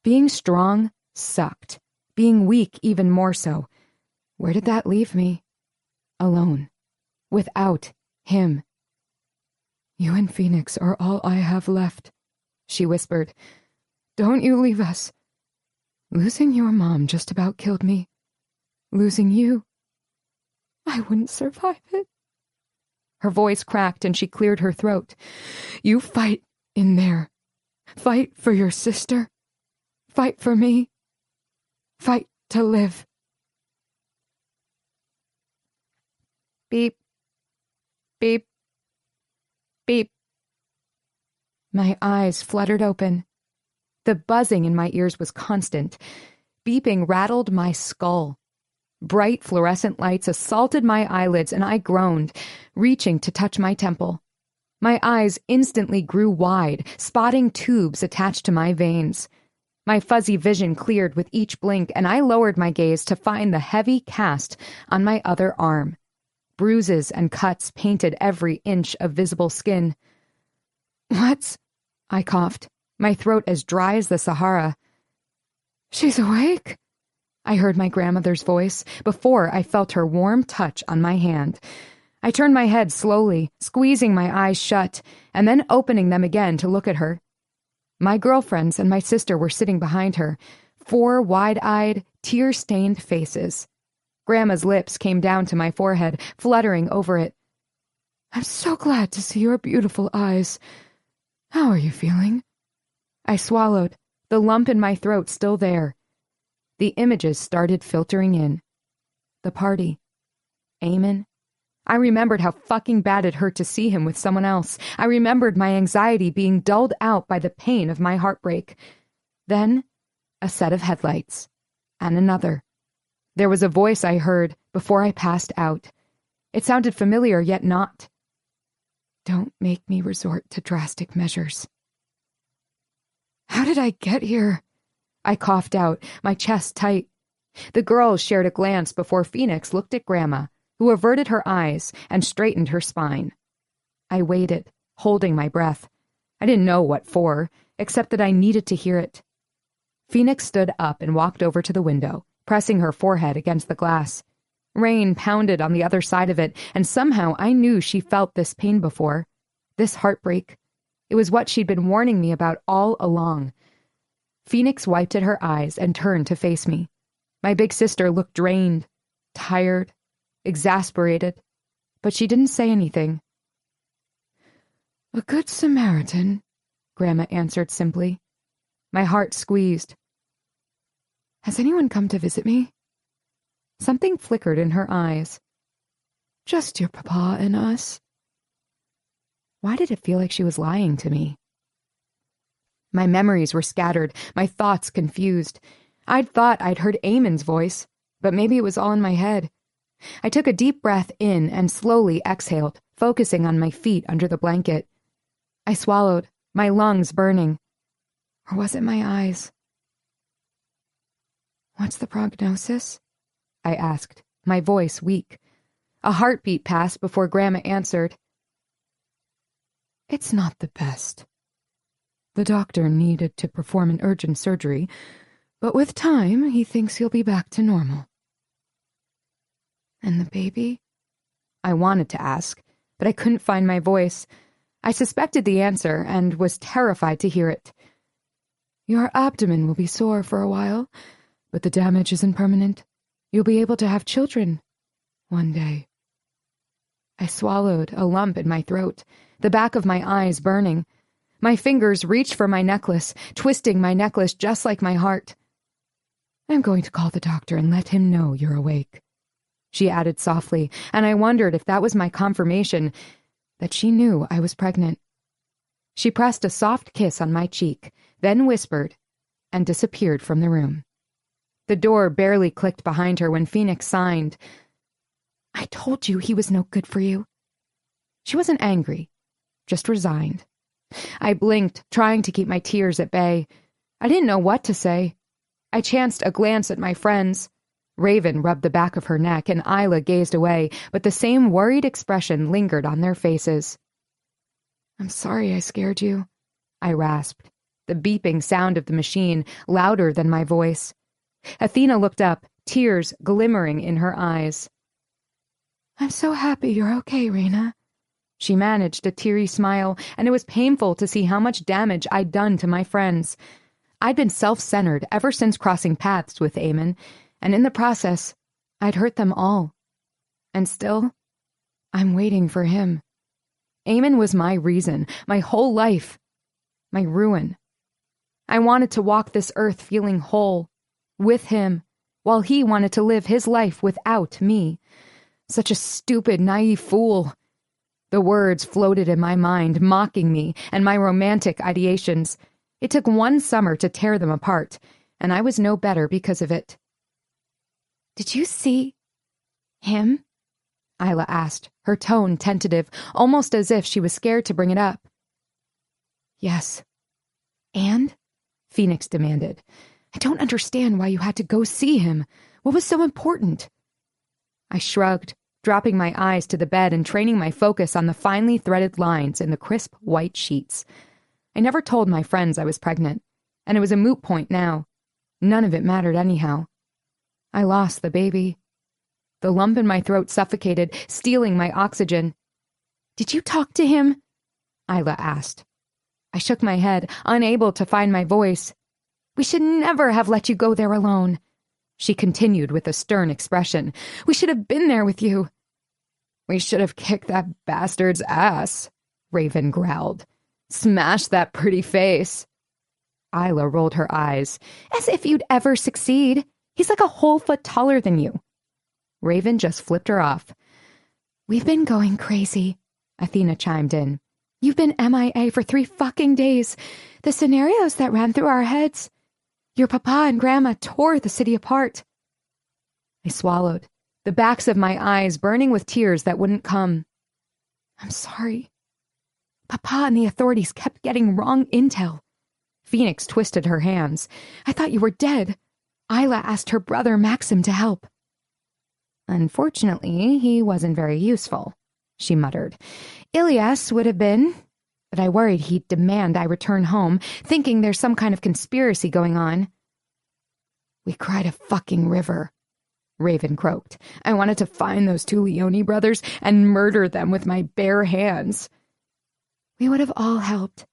Being strong sucked. Being weak even more so. Where did that leave me? Alone. Without him. You and Phoenix are all I have left, she whispered. Don't you leave us. Losing your mom just about killed me. Losing you. I wouldn't survive it. Her voice cracked and she cleared her throat. You fight in there. Fight for your sister. Fight for me. Fight to live. Beep. Beep. Beep. My eyes fluttered open. The buzzing in my ears was constant. Beeping rattled my skull. Bright fluorescent lights assaulted my eyelids and I groaned, reaching to touch my temple. My eyes instantly grew wide, spotting tubes attached to my veins. My fuzzy vision cleared with each blink, and I lowered my gaze to find the heavy cast on my other arm. Bruises and cuts painted every inch of visible skin. What? I coughed, my throat as dry as the Sahara. She's awake? I heard my grandmother's voice before I felt her warm touch on my hand. I turned my head slowly, squeezing my eyes shut, and then opening them again to look at her. My girlfriends and my sister were sitting behind her, 4 wide-eyed, tear-stained faces. Grandma's lips came down to my forehead, fluttering over it. I'm so glad to see your beautiful eyes. How are you feeling? I swallowed, the lump in my throat still there. The images started filtering in. The party. Eamon. I remembered how fucking bad it hurt to see him with someone else. I remembered my anxiety being dulled out by the pain of my heartbreak. Then, a set of headlights. And another. There was a voice I heard before I passed out. It sounded familiar, yet not. Don't make me resort to drastic measures. How did I get here? I coughed out, my chest tight. The girls shared a glance before Phoenix looked at Grandma, who averted her eyes and straightened her spine. I waited, holding my breath. I didn't know what for, except that I needed to hear it. Phoenix stood up and walked over to the window, pressing her forehead against the glass. Rain pounded on the other side of it, and somehow I knew she felt this pain before. This heartbreak. It was what she'd been warning me about all along. Phoenix wiped at her eyes and turned to face me. My big sister looked drained, tired, exasperated, but she didn't say anything. A good Samaritan, Grandma answered simply. My heart squeezed. Has anyone come to visit me? Something flickered in her eyes. Just your papa and us. Why did it feel like she was lying to me? My memories were scattered, my thoughts confused. I'd thought I'd heard Eamon's voice, but maybe it was all in my head. I took a deep breath in and slowly exhaled, focusing on my feet under the blanket. I swallowed, my lungs burning. Or was it my eyes? What's the prognosis? I asked, my voice weak. A heartbeat passed before Grandma answered. It's not the best. The doctor needed to perform an urgent surgery, but with time, he thinks he'll be back to normal. And the baby? I wanted to ask, but I couldn't find my voice. I suspected the answer and was terrified to hear it. Your abdomen will be sore for a while, but the damage isn't permanent. You'll be able to have children one day. I swallowed, a lump in my throat, the back of my eyes burning. My fingers reached for my necklace, twisting my necklace just like my heart. I'm going to call the doctor and let him know you're awake, she added softly, and I wondered if that was my confirmation that she knew I was pregnant. She pressed a soft kiss on my cheek, then whispered, and disappeared from the room. The door barely clicked behind her when Phoenix signed. I told you he was no good for you. She wasn't angry, just resigned. I blinked, trying to keep my tears at bay. I didn't know what to say. I chanced a glance at my friends. Raven rubbed the back of her neck, and Isla gazed away, but the same worried expression lingered on their faces. I'm sorry I scared you, I rasped, the beeping sound of the machine louder than my voice. Athena looked up, tears glimmering in her eyes. I'm so happy you're okay, Raina. She managed a teary smile, and it was painful to see how much damage I'd done to my friends. I'd been self-centered ever since crossing paths with Eamon, and in the process, I'd hurt them all. And still, I'm waiting for him. Eamon was my reason, my whole life, my ruin. I wanted to walk this earth feeling whole, with him, while he wanted to live his life without me. Such a stupid, naive fool. The words floated in my mind, mocking me and my romantic ideations. It took one summer to tear them apart, and I was no better because of it. "Did you see him?" Isla asked, her tone tentative, almost as if she was scared to bring it up. "Yes." "And?" Phoenix demanded. "I don't understand why you had to go see him. What was so important?" I shrugged, dropping my eyes to the bed and training my focus on the finely threaded lines in the crisp white sheets. I never told my friends I was pregnant, and it was a moot point now. None of it mattered anyhow. I lost the baby. The lump in my throat suffocated, stealing my oxygen. "Did you talk to him?" Isla asked. I shook my head, unable to find my voice. "We should never have let you go there alone," she continued with a stern expression. "We should have been there with you." "We should have kicked that bastard's ass," Raven growled. "Smash that pretty face." Isla rolled her eyes. "As if you'd ever succeed. He's like a whole foot taller than you." Raven just flipped her off. "We've been going crazy," Athena chimed in. "You've been MIA for 3 fucking days. The scenarios that ran through our heads. Your papa and grandma tore the city apart." I swallowed, the backs of my eyes burning with tears that wouldn't come. "I'm sorry. Papa and the authorities kept getting wrong intel." Phoenix twisted her hands. "I thought you were dead. Isla asked her brother Maxim to help." "Unfortunately, he wasn't very useful," she muttered. "Ilias would have been, but I worried he'd demand I return home, thinking there's some kind of conspiracy going on." "We cried a fucking river," Raven croaked. "I wanted to find those 2 Leone brothers and murder them with my bare hands." "We would have all helped,"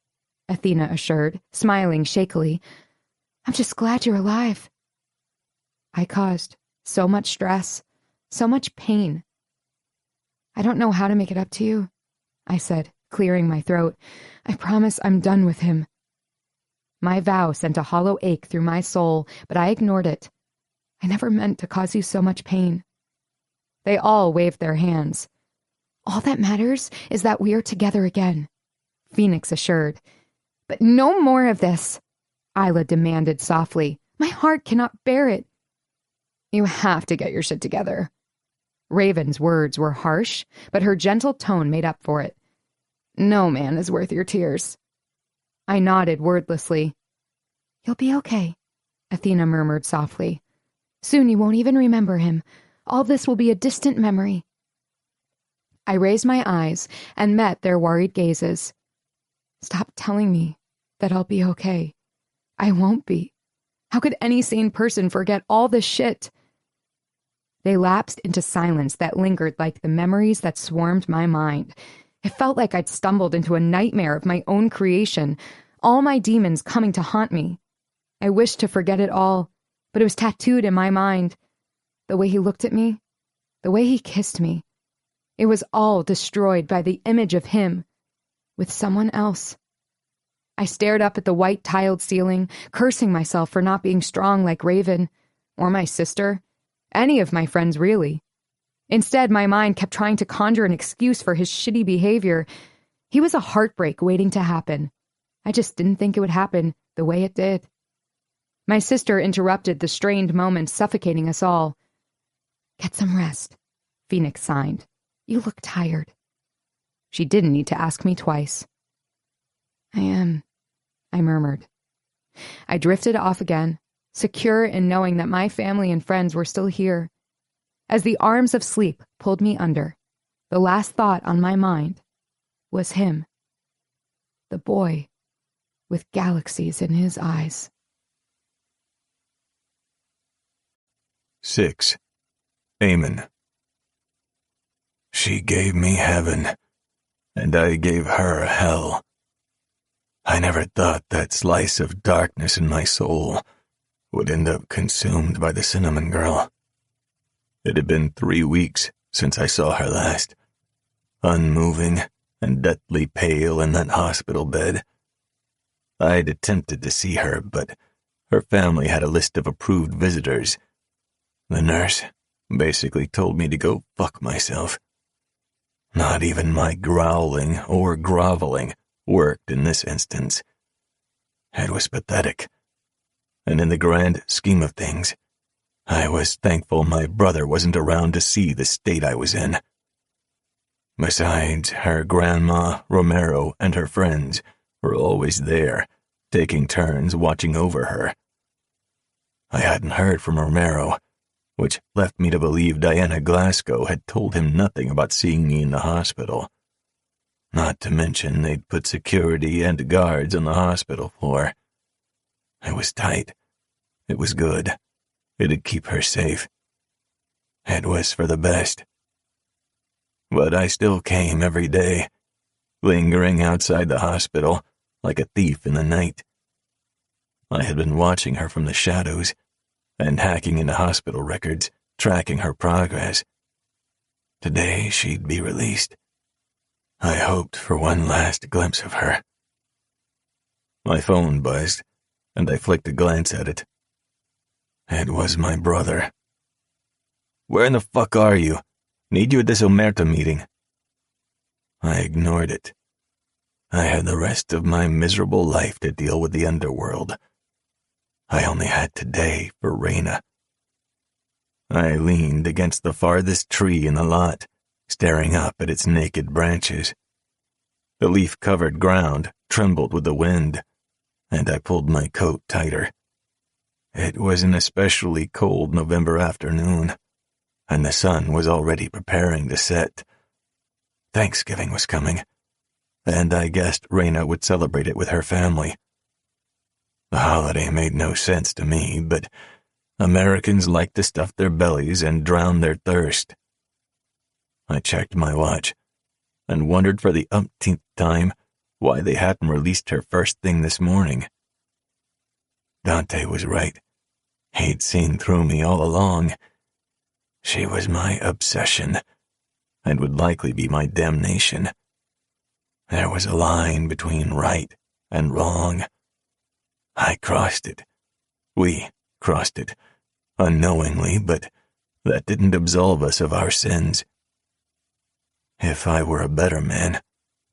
Athena assured, smiling shakily. "I'm just glad you're alive." I caused so much stress, so much pain. "I don't know how to make it up to you," I said, clearing my throat. "I promise I'm done with him." My vow sent a hollow ache through my soul, but I ignored it. "I never meant to cause you so much pain." They all waved their hands. "All that matters is that we are together again," Phoenix assured. "But no more of this," Isla demanded softly. "My heart cannot bear it." "You have to get your shit together." Raven's words were harsh, but her gentle tone made up for it. "No man is worth your tears." I nodded wordlessly. "You'll be okay," Athena murmured softly. "Soon you won't even remember him. All this will be a distant memory." I raised my eyes and met their worried gazes. "Stop telling me that I'll be okay. I won't be. How could any sane person forget all this shit?" They lapsed into silence that lingered like the memories that swarmed my mind. It felt like I'd stumbled into a nightmare of my own creation, all my demons coming to haunt me. I wished to forget it all, but it was tattooed in my mind. The way he looked at me, the way he kissed me. It was all destroyed by the image of him, with someone else. I stared up at the white tiled ceiling, cursing myself for not being strong like Raven, or my sister. Any of my friends, really. Instead, my mind kept trying to conjure an excuse for his shitty behavior. He was a heartbreak waiting to happen. I just didn't think it would happen the way it did. My sister interrupted the strained moments suffocating us all. "Get some rest," Phoenix signed. "You look tired." She didn't need to ask me twice. "I am," I murmured. I drifted off again, secure in knowing that my family and friends were still here. As the arms of sleep pulled me under, the last thought on my mind was him. The boy with galaxies in his eyes. 6. Eamon. She gave me heaven, and I gave her hell. I never thought that slice of darkness in my soul would end up consumed by the cinnamon girl. It had been 3 weeks since I saw her last, unmoving and deathly pale in that hospital bed. I'd attempted to see her, but her family had a list of approved visitors. The nurse basically told me to go fuck myself. Not even my growling or groveling worked in this instance. It was pathetic. And in the grand scheme of things, I was thankful my brother wasn't around to see the state I was in. Besides, her grandma, Romero, and her friends were always there, taking turns watching over her. I hadn't heard from Romero, which left me to believe Diana Glasgow had told him nothing about seeing me in the hospital. Not to mention they'd put security and guards on the hospital floor. It was tight. It was good. It'd keep her safe. It was for the best. But I still came every day, lingering outside the hospital like a thief in the night. I had been watching her from the shadows and hacking into hospital records, tracking her progress. Today she'd be released. I hoped for one last glimpse of her. My phone buzzed, and I flicked a glance at it. It was my brother. "Where in the fuck are you? Need you at this Omerta meeting." I ignored it. I had the rest of my miserable life to deal with the underworld. I only had today for Reyna. I leaned against the farthest tree in the lot, staring up at its naked branches. The leaf-covered ground trembled with the wind, and I pulled my coat tighter. It was an especially cold November afternoon, and the sun was already preparing to set. Thanksgiving was coming, and I guessed Reyna would celebrate it with her family. The holiday made no sense to me, but Americans like to stuff their bellies and drown their thirst. I checked my watch and wondered for the umpteenth time why they hadn't released her first thing this morning. Dante was right. He'd seen through me all along. She was my obsession, and would likely be my damnation. There was a line between right and wrong. I crossed it. We crossed it, unknowingly, but that didn't absolve us of our sins. If I were a better man,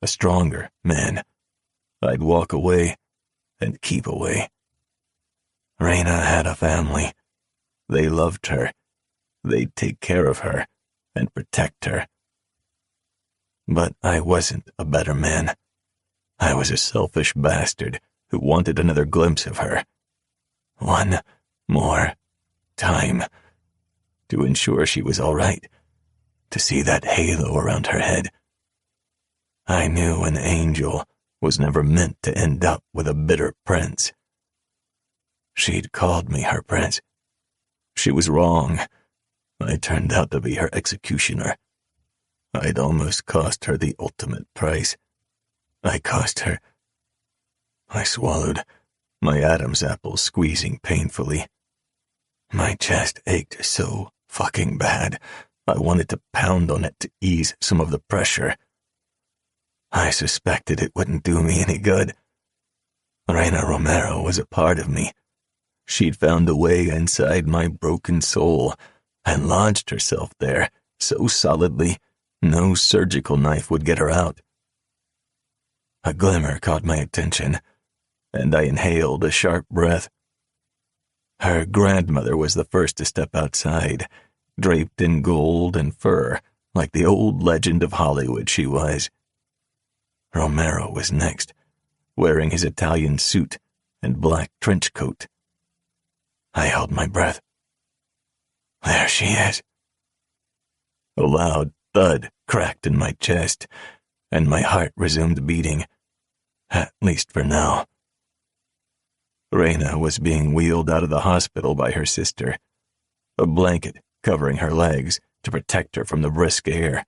a stronger man, I'd walk away and keep away. Reyna had a family. They loved her. They'd take care of her and protect her. But I wasn't a better man. I was a selfish bastard who wanted another glimpse of her. One more time. To ensure she was all right. To see that halo around her head. I knew an angel was never meant to end up with a bitter prince. She'd called me her prince. She was wrong. I turned out to be her executioner. I'd almost cost her the ultimate price. I cost her. I swallowed, my Adam's apple squeezing painfully. My chest ached so fucking bad, I wanted to pound on it to ease some of the pressure. I suspected it wouldn't do me any good. Reyna Romero was a part of me. She'd found a way inside my broken soul and lodged herself there so solidly no surgical knife would get her out. A glimmer caught my attention, and I inhaled a sharp breath. Her grandmother was the first to step outside, draped in gold and fur, like the old legend of Hollywood she was. Romero was next, wearing his Italian suit and black trench coat. I held my breath. There she is. A loud thud cracked in my chest, and my heart resumed beating, at least for now. Reyna was being wheeled out of the hospital by her sister, a blanket covering her legs to protect her from the brisk air.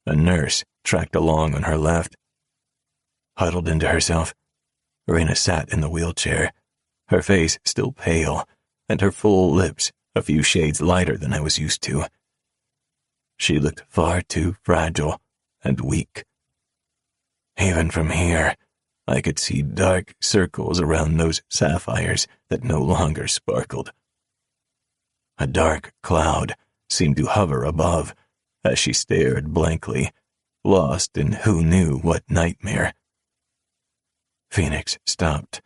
A nurse tracked along on her left. Huddled into herself, Reyna sat in the wheelchair, her face still pale, and her full lips a few shades lighter than I was used to. She looked far too fragile and weak. Even from here, I could see dark circles around those sapphires that no longer sparkled. A dark cloud seemed to hover above as she stared blankly, lost in who knew what nightmare. Phoenix stopped,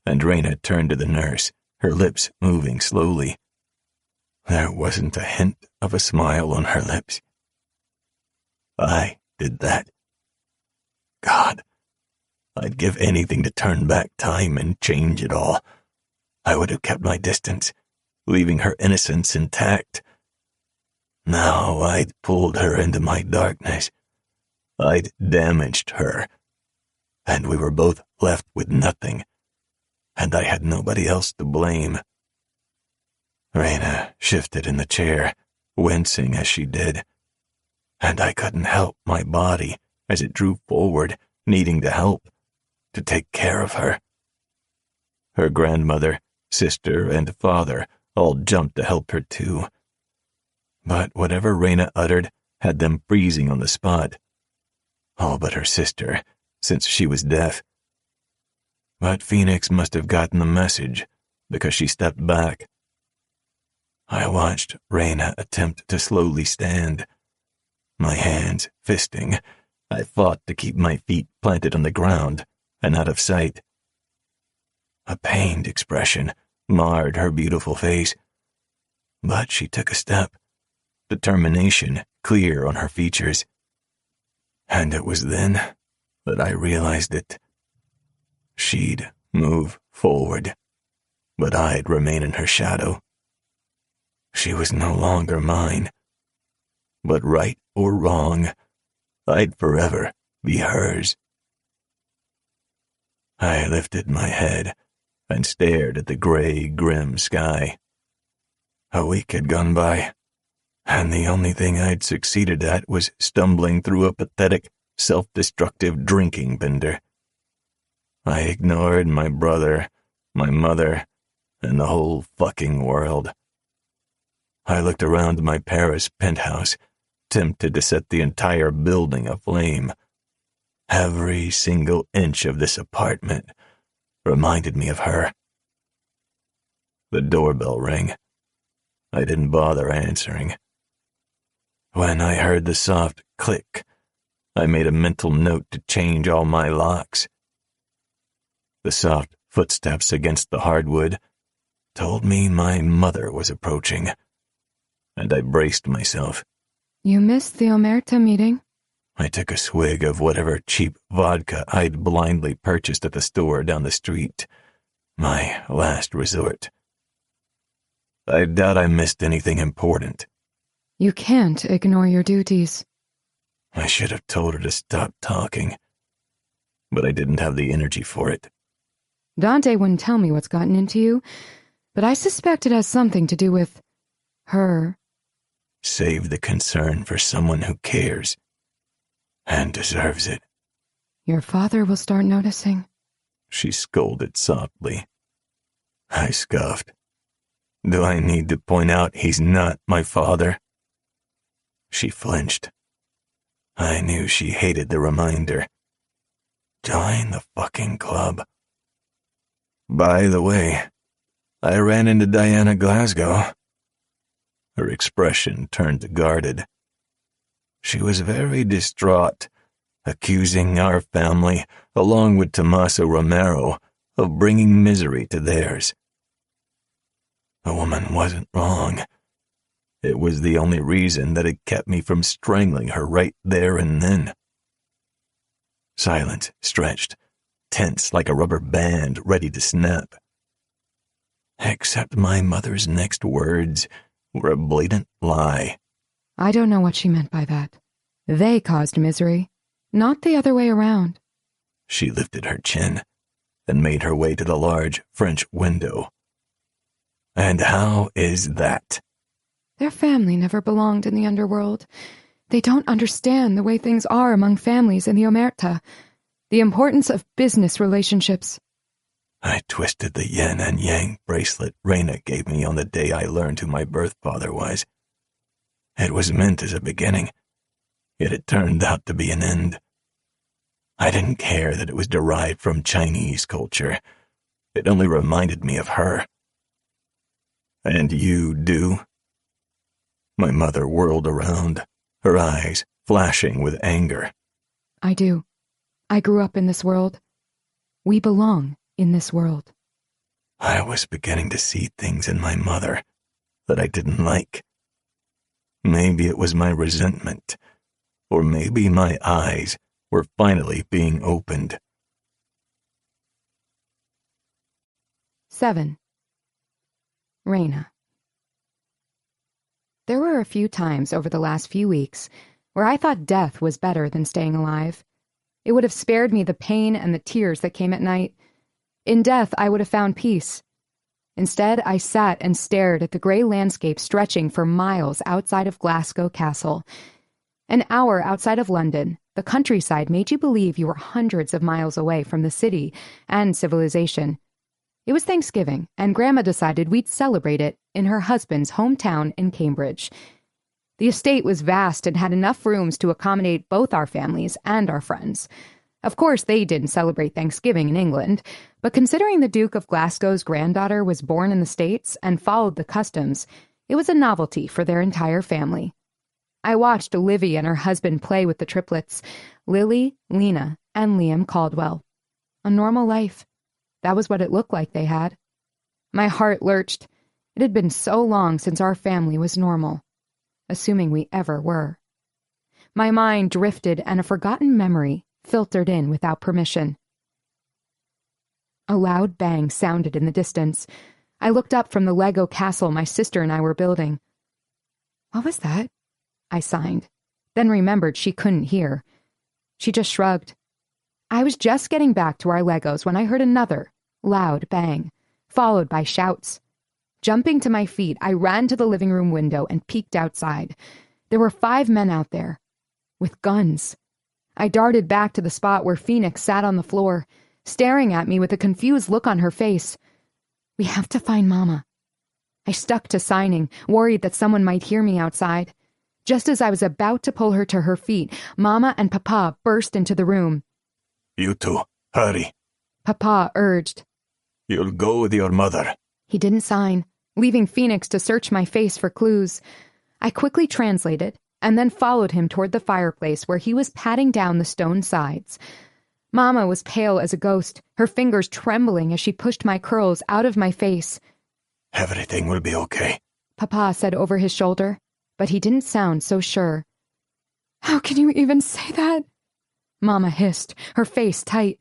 and Raina turned to the nurse, her lips moving slowly. There wasn't a hint of a smile on her lips. I did that. God, I'd give anything to turn back time and change it all. I would have kept my distance, leaving her innocence intact. Now I'd pulled her into my darkness. I'd damaged her. And we were both left with nothing. And I had nobody else to blame. Raina shifted in the chair, wincing as she did. And I couldn't help my body as it drew forward, needing to help, to take care of her. Her grandmother, sister, and father all jumped to help her too. But whatever Raina uttered had them freezing on the spot. All but her sister, since she was deaf. But Phoenix must have gotten the message, because she stepped back. I watched Raina attempt to slowly stand. My hands fisting, I fought to keep my feet planted on the ground and out of sight. A pained expression marred her beautiful face, but she took a step, determination clear on her features. And it was then that I realized it. She'd move forward, but I'd remain in her shadow. She was no longer mine, but right or wrong, I'd forever be hers. I lifted my head and stared at the gray, grim sky. A week had gone by, and the only thing I'd succeeded at was stumbling through a pathetic, self-destructive drinking bender. I ignored my brother, my mother, and the whole fucking world. I looked around my Paris penthouse, tempted to set the entire building aflame. Every single inch of this apartment reminded me of her. The doorbell rang. I didn't bother answering. When I heard the soft click, I made a mental note to change all my locks. The soft footsteps against the hardwood told me my mother was approaching, and I braced myself. You missed the Omerta meeting? I took a swig of whatever cheap vodka I'd blindly purchased at the store down the street, my last resort. I doubt I missed anything important. You can't ignore your duties. I should have told her to stop talking, but I didn't have the energy for it. Dante wouldn't tell me what's gotten into you, but I suspect it has something to do with her. Save the concern for someone who cares and deserves it. Your father will start noticing. She scolded softly. I scoffed. Do I need to point out he's not my father? She flinched. I knew she hated the reminder. Join the fucking club. By the way, I ran into Diana Glasgow. Her expression turned guarded. She was very distraught, accusing our family, along with Tommaso Romero, of bringing misery to theirs. The woman wasn't wrong. It was the only reason that it kept me from strangling her right there and then. Silence stretched, tense like a rubber band ready to snap. Except my mother's next words were a blatant lie. I don't know what she meant by that. They caused misery, not the other way around. She lifted her chin and made her way to the large French window. And how is that? Their family never belonged in the underworld. They don't understand the way things are among families in the Omerta, the importance of business relationships. I twisted the yin and yang bracelet Raina gave me on the day I learned who my birth father was. It was meant as a beginning, yet it turned out to be an end. I didn't care that it was derived from Chinese culture. It only reminded me of her. And you do? My mother whirled around, her eyes flashing with anger. I do. I grew up in this world. We belong in this world. I was beginning to see things in my mother that I didn't like. Maybe it was my resentment, or maybe my eyes were finally being opened. 7. Raina. There were a few times over the last few weeks where I thought death was better than staying alive. It would have spared me the pain and the tears that came at night. In death, I would have found peace. Instead, I sat and stared at the gray landscape stretching for miles outside of Glasgow Castle. An hour outside of London, the countryside made you believe you were hundreds of miles away from the city and civilization. It was Thanksgiving, and Grandma decided we'd celebrate it in her husband's hometown in Cambridge. The estate was vast and had enough rooms to accommodate both our families and our friends. Of course, they didn't celebrate Thanksgiving in England, but considering the Duke of Glasgow's granddaughter was born in the States and followed the customs, it was a novelty for their entire family. I watched Livy and her husband play with the triplets, Lily, Lena, and Liam Caldwell. A normal life. That was what it looked like they had. My heart lurched. It had been so long since our family was normal, assuming we ever were. My mind drifted and a forgotten memory filtered in without permission. A loud bang sounded in the distance. I looked up from the Lego castle my sister and I were building. What was that? I signed, then remembered she couldn't hear. She just shrugged. I was just getting back to our Legos when I heard another loud bang, followed by shouts. Jumping to my feet, I ran to the living room window and peeked outside. There were 5 men out there, with guns. I darted back to the spot where Phoenix sat on the floor, staring at me with a confused look on her face. We have to find Mama. I stuck to signing, worried that someone might hear me outside. Just as I was about to pull her to her feet, Mama and Papa burst into the room. You two, hurry. Papa urged. You'll go with your mother. He didn't sign, leaving Phoenix to search my face for clues. I quickly translated, and then followed him toward the fireplace where he was patting down the stone sides. Mama was pale as a ghost, her fingers trembling as she pushed my curls out of my face. Everything will be okay, Papa said over his shoulder, but he didn't sound so sure. How can you even say that? Mama hissed, her face tight.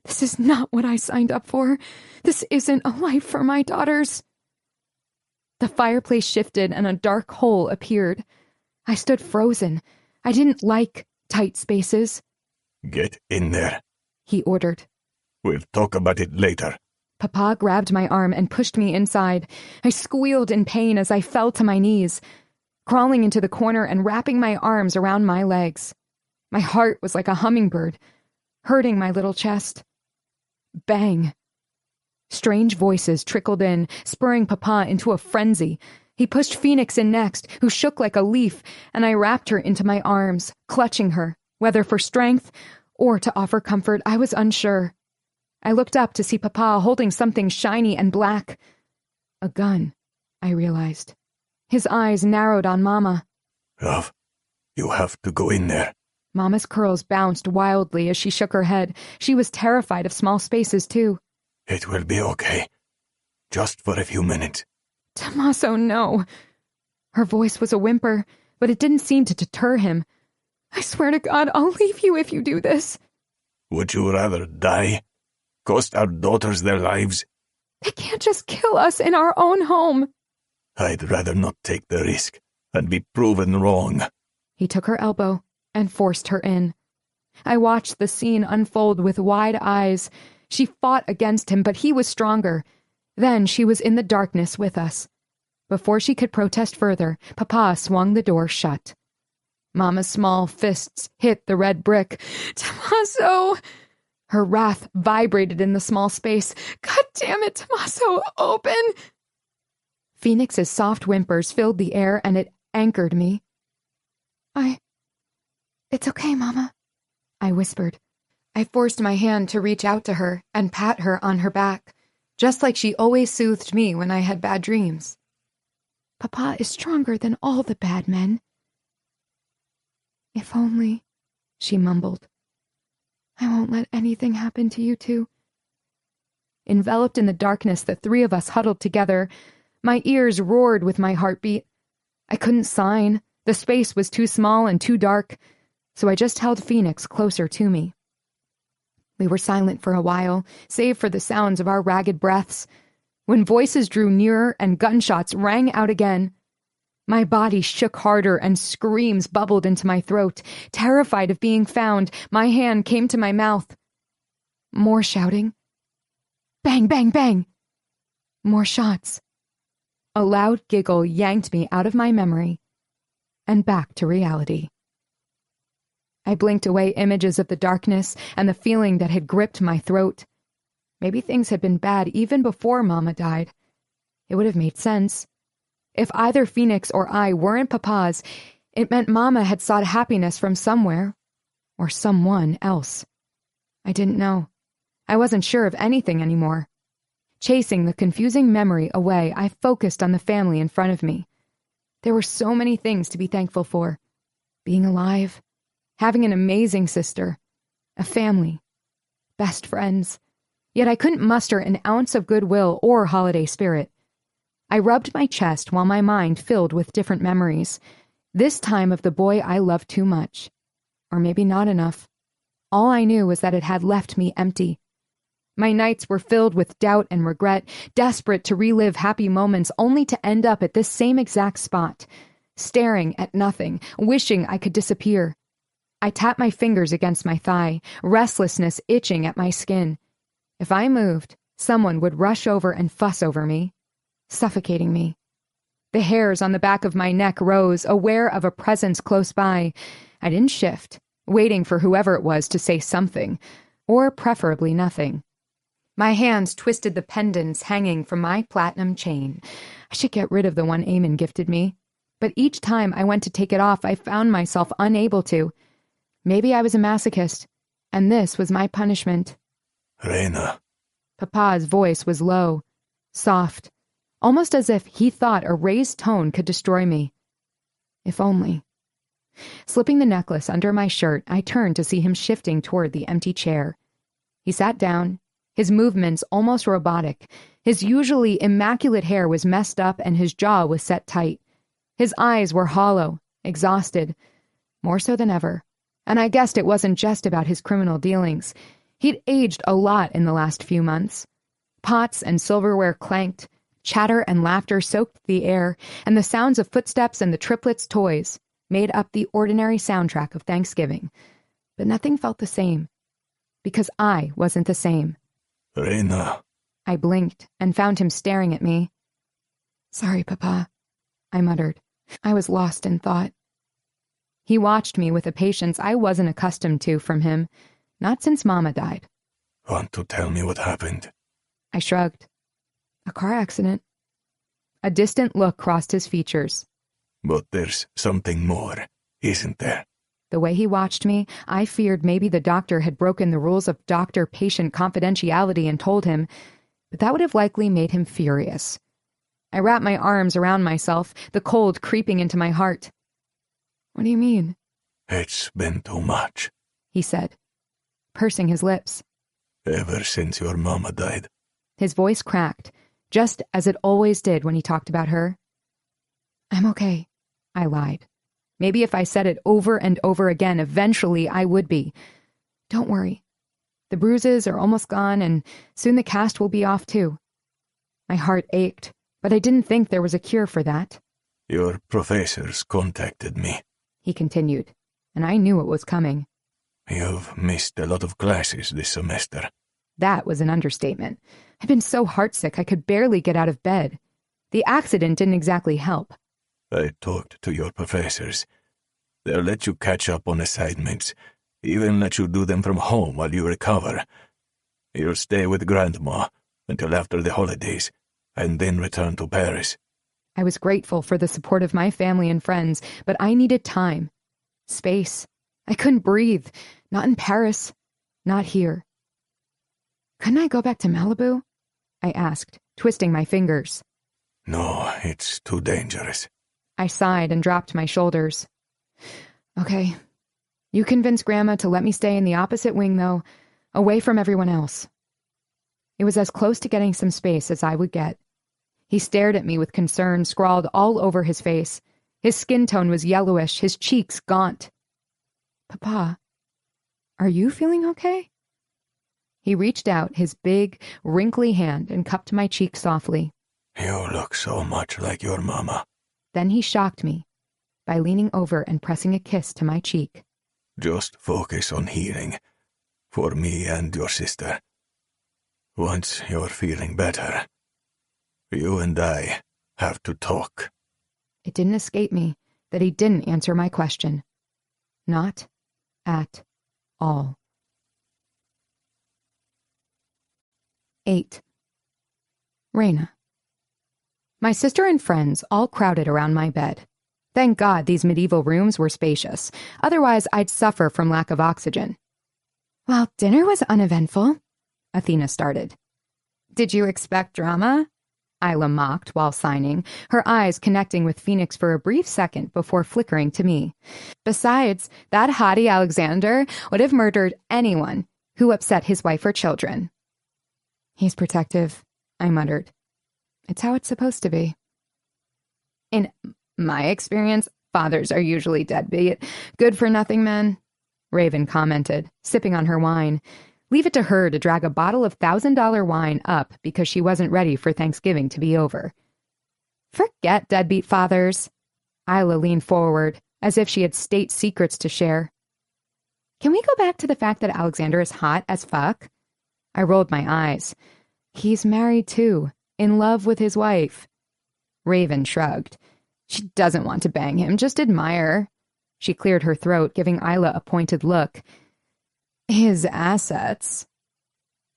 This is not what I signed up for. This isn't a life for my daughters. The fireplace shifted and a dark hole appeared. I stood frozen. I didn't like tight spaces. Get in there, he ordered. We'll talk about it later. Papa grabbed my arm and pushed me inside. I squealed in pain as I fell to my knees, crawling into the corner and wrapping my arms around my legs. My heart was like a hummingbird, hurting my little chest. Bang. Strange voices trickled in, spurring Papa into a frenzy. He pushed Phoenix in next, who shook like a leaf, and I wrapped her into my arms, clutching her, whether for strength or to offer comfort, I was unsure. I looked up to see Papa holding something shiny and black. A gun, I realized. His eyes narrowed on Mama. Love, you have to go in there. Mama's curls bounced wildly as she shook her head. She was terrified of small spaces, too. It will be okay. Just for a few minutes. Tommaso, no. Her voice was a whimper, but it didn't seem to deter him. I swear to God, I'll leave you if you do this. Would you rather die? Cost our daughters their lives? They can't just kill us in our own home. I'd rather not take the risk and be proven wrong. He took her elbow and forced her in. I watched the scene unfold with wide eyes. She fought against him, but he was stronger. Then she was in the darkness with us. Before she could protest further, Papa swung the door shut. Mama's small fists hit the red brick. Tommaso! Her wrath vibrated in the small space. God damn it, Tommaso, open! Phoenix's soft whimpers filled the air, and it anchored me. It's okay, Mama, I whispered. I forced my hand to reach out to her and pat her on her back, just like she always soothed me when I had bad dreams. Papa is stronger than all the bad men. If only, she mumbled. I won't let anything happen to you two. Enveloped in the darkness, the three of us huddled together. My ears roared with my heartbeat. I couldn't sign. The space was too small and too dark, so I just held Phoenix closer to me. We were silent for a while, save for the sounds of our ragged breaths. When voices drew nearer and gunshots rang out again, my body shook harder and screams bubbled into my throat. Terrified of being found, my hand came to my mouth. More shouting. Bang, bang, bang! More shots. A loud giggle yanked me out of my memory and back to reality. I blinked away images of the darkness and the feeling that had gripped my throat. Maybe things had been bad even before Mama died. It would have made sense. If either Phoenix or I weren't Papa's, it meant Mama had sought happiness from somewhere or someone else. I didn't know. I wasn't sure of anything anymore. Chasing the confusing memory away, I focused on the family in front of me. There were so many things to be thankful for. Being alive, having an amazing sister, a family, best friends. Yet I couldn't muster an ounce of goodwill or holiday spirit. I rubbed my chest while my mind filled with different memories. This time of the boy I loved too much. Or maybe not enough. All I knew was that it had left me empty. My nights were filled with doubt and regret, desperate to relive happy moments only to end up at this same exact spot, staring at nothing, wishing I could disappear. I tapped my fingers against my thigh, restlessness itching at my skin. If I moved, someone would rush over and fuss over me, suffocating me. The hairs on the back of my neck rose, aware of a presence close by. I didn't shift, waiting for whoever it was to say something, or preferably nothing. My hands twisted the pendants hanging from my platinum chain. I should get rid of the one Eamon gifted me. But each time I went to take it off, I found myself unable to. Maybe I was a masochist, and this was my punishment. Reina. Papa's voice was low, soft, almost as if he thought a raised tone could destroy me. If only. Slipping the necklace under my shirt, I turned to see him shifting toward the empty chair. He sat down, his movements almost robotic. His usually immaculate hair was messed up and his jaw was set tight. His eyes were hollow, exhausted, more so than ever. And I guessed it wasn't just about his criminal dealings. He'd aged a lot in the last few months. Pots and silverware clanked, chatter and laughter soaked the air, and the sounds of footsteps and the triplets' toys made up the ordinary soundtrack of Thanksgiving. But nothing felt the same, because I wasn't the same. Reina. I blinked and found him staring at me. Sorry, Papa, I muttered. I was lost in thought. He watched me with a patience I wasn't accustomed to from him, not since Mama died. Want to tell me what happened? I shrugged. A car accident. A distant look crossed his features. But there's something more, isn't there? The way he watched me, I feared maybe the doctor had broken the rules of doctor-patient confidentiality and told him, but that would have likely made him furious. I wrapped my arms around myself, the cold creeping into my heart. What do you mean? It's been too much, he said, pursing his lips. Ever since your mama died. His voice cracked, just as it always did when he talked about her. I'm okay, I lied. Maybe if I said it over and over again, eventually I would be. Don't worry. The bruises are almost gone, and soon the cast will be off too. My heart ached, but I didn't think there was a cure for that. Your professors contacted me, he continued, and I knew it was coming. You've missed a lot of classes this semester. That was an understatement. I'd been so heartsick I could barely get out of bed. The accident didn't exactly help. I talked to your professors. They'll let you catch up on assignments, even let you do them from home while you recover. You'll stay with Grandma until after the holidays, and then return to Paris. I was grateful for the support of my family and friends, but I needed time. Space. I couldn't breathe. Not in Paris. Not here. Couldn't I go back to Malibu? I asked, twisting my fingers. No, it's too dangerous. I sighed and dropped my shoulders. Okay. You convince Grandma to let me stay in the opposite wing, though, away from everyone else. It was as close to getting some space as I would get. He stared at me with concern scrawled all over his face. His skin tone was yellowish, his cheeks gaunt. Papa, are you feeling okay? He reached out his big, wrinkly hand and cupped my cheek softly. You look so much like your mama. Then he shocked me by leaning over and pressing a kiss to my cheek. Just focus on healing, for me and your sister. Once you're feeling better, you and I have to talk. It didn't escape me that he didn't answer my question. Not at all. 8. Raina. My sister and friends all crowded around my bed. Thank God these medieval rooms were spacious. Otherwise, I'd suffer from lack of oxygen. Well, dinner was uneventful, Athena started. Did you expect drama? Isla mocked while signing, her eyes connecting with Phoenix for a brief second before flickering to me. Besides, that hottie Alexander would have murdered anyone who upset his wife or children. He's protective, I muttered. It's how it's supposed to be. In my experience, fathers are usually deadbeat, good-for-nothing men, Raven commented, sipping on her wine. Leave it to her to drag a bottle of $1,000 wine up because she wasn't ready for Thanksgiving to be over. Forget deadbeat fathers. Isla leaned forward, as if she had state secrets to share. Can we go back to the fact that Alexander is hot as fuck? I rolled my eyes. He's married too, in love with his wife. Raven shrugged. She doesn't want to bang him, just admire. She cleared her throat, giving Isla a pointed look. His assets.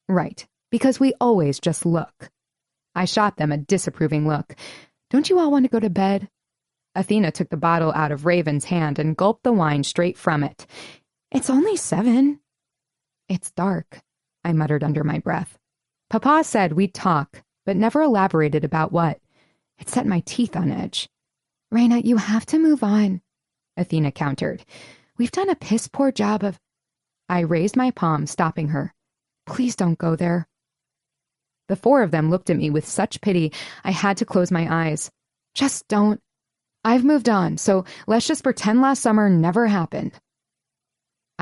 Right, because we always just look. I shot them a disapproving look. Don't you all want to go to bed? Athena took the bottle out of Raven's hand and gulped the wine straight from it. It's only 7. It's dark, I muttered under my breath. Papa said we'd talk, but never elaborated about what. It set my teeth on edge. Raina, you have to move on, Athena countered. We've done a piss-poor job of... I raised my palm, stopping her. Please don't go there. The 4 of them looked at me with such pity, I had to close my eyes. Just don't. I've moved on, so let's just pretend last summer never happened.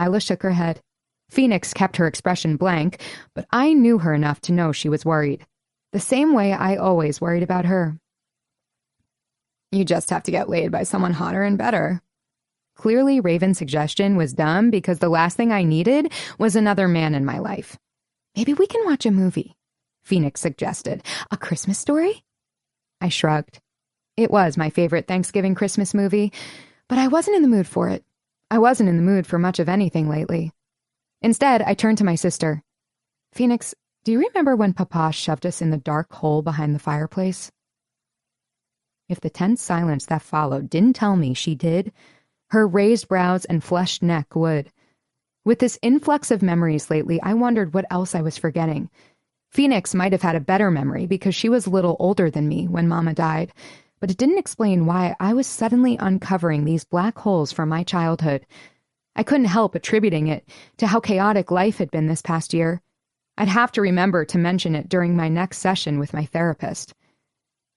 Isla shook her head. Phoenix kept her expression blank, but I knew her enough to know she was worried. The same way I always worried about her. You just have to get laid by someone hotter and better. Clearly, Raven's suggestion was dumb because the last thing I needed was another man in my life. Maybe we can watch a movie, Phoenix suggested. A Christmas Story? I shrugged. It was my favorite Thanksgiving Christmas movie, but I wasn't in the mood for it. I wasn't in the mood for much of anything lately. Instead, I turned to my sister. Phoenix, do you remember when Papa shoved us in the dark hole behind the fireplace? If the tense silence that followed didn't tell me she did, her raised brows and flushed neck would. With this influx of memories lately, I wondered what else I was forgetting. Phoenix might have had a better memory because she was a little older than me when Mama died, but it didn't explain why I was suddenly uncovering these black holes from my childhood. I couldn't help attributing it to how chaotic life had been this past year. I'd have to remember to mention it during my next session with my therapist.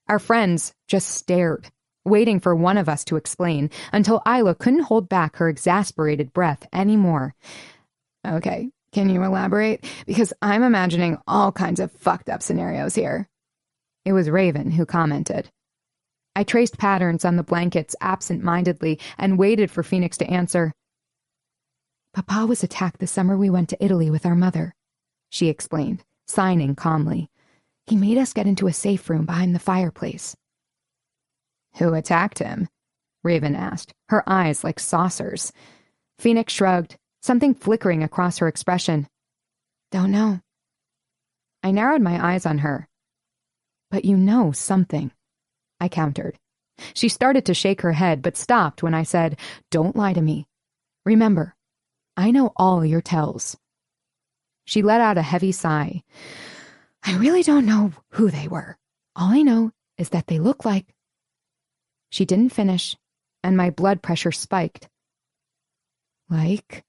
Our friends just stared, waiting for one of us to explain, until Isla couldn't hold back her exasperated breath anymore. Okay, can you elaborate? Because I'm imagining all kinds of fucked up scenarios here. It was Raven who commented. I traced patterns on the blankets absent-mindedly and waited for Phoenix to answer. Papa was attacked the summer we went to Italy with our mother, she explained, signing calmly. He made us get into a safe room behind the fireplace. Who attacked him? Raven asked, her eyes like saucers. Phoenix shrugged, something flickering across her expression. Don't know. I narrowed my eyes on her. But you know something, I countered. She started to shake her head, but stopped when I said, Don't lie to me. Remember, I know all your tells." She let out a heavy sigh. "I really don't know who they were. All I know is that they look like—" She didn't finish, and my blood pressure spiked. Like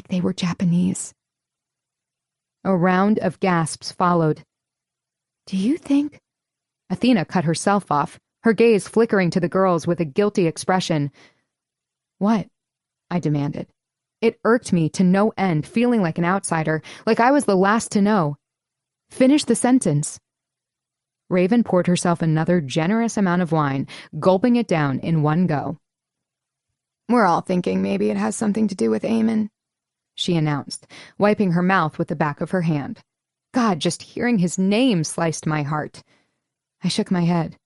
they were Japanese. A round of gasps followed. "Do you think—" Athena cut herself off, her gaze flickering to the girls with a guilty expression. "What?" I demanded. It irked me to no end, feeling like an outsider, like I was the last to know. "Finish the sentence." Raven poured herself another generous amount of wine, gulping it down in one go. "We're all thinking maybe it has something to do with Eamon," she announced, wiping her mouth with the back of her hand. God, just hearing his name sliced my heart. I shook my head.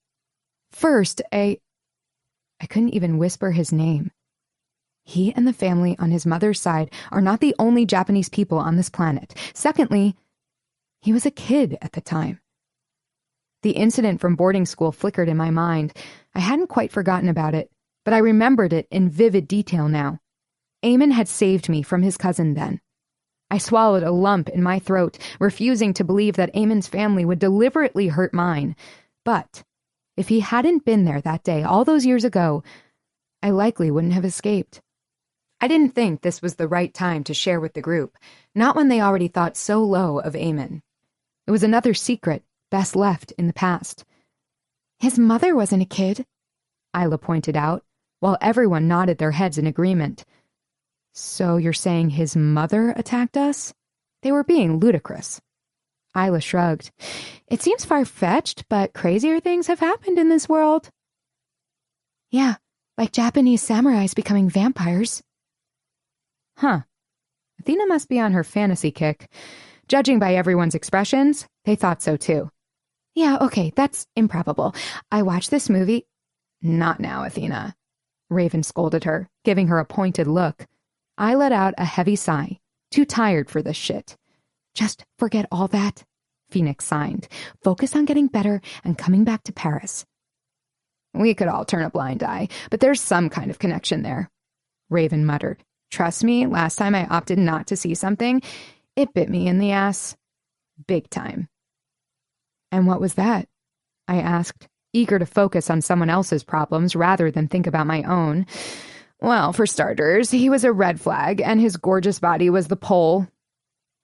First, I couldn't even whisper his name. He and the family on his mother's side are not the only Japanese people on this planet. Secondly, he was a kid at the time. The incident from boarding school flickered in my mind. I hadn't quite forgotten about it, but I remembered it in vivid detail now. Eamon had saved me from his cousin then. I swallowed a lump in my throat, refusing to believe that Eamon's family would deliberately hurt mine. But if he hadn't been there that day all those years ago, I likely wouldn't have escaped. I didn't think this was the right time to share with the group, not when they already thought so low of Eamon. It was another secret, best left in the past. "His mother wasn't a kid," Isla pointed out, while everyone nodded their heads in agreement. "So you're saying his mother attacked us?" They were being ludicrous. Isla shrugged. "It seems far-fetched, but crazier things have happened in this world." "Yeah, like Japanese samurais becoming vampires." Huh. Athena must be on her fantasy kick. Judging by everyone's expressions, they thought so too. "Yeah, okay, that's improbable. I watched this movie—" "Not now, Athena," Raven scolded her, giving her a pointed look. I let out a heavy sigh. Too tired for this shit. "Just forget all that," Phoenix signed. "Focus on getting better and coming back to Paris." "We could all turn a blind eye, but there's some kind of connection there," Raven muttered. "Trust me, last time I opted not to see something, it bit me in the ass. Big time." "And what was that?" I asked, eager to focus on someone else's problems rather than think about my own. "Well, for starters, he was a red flag, and his gorgeous body was the pole."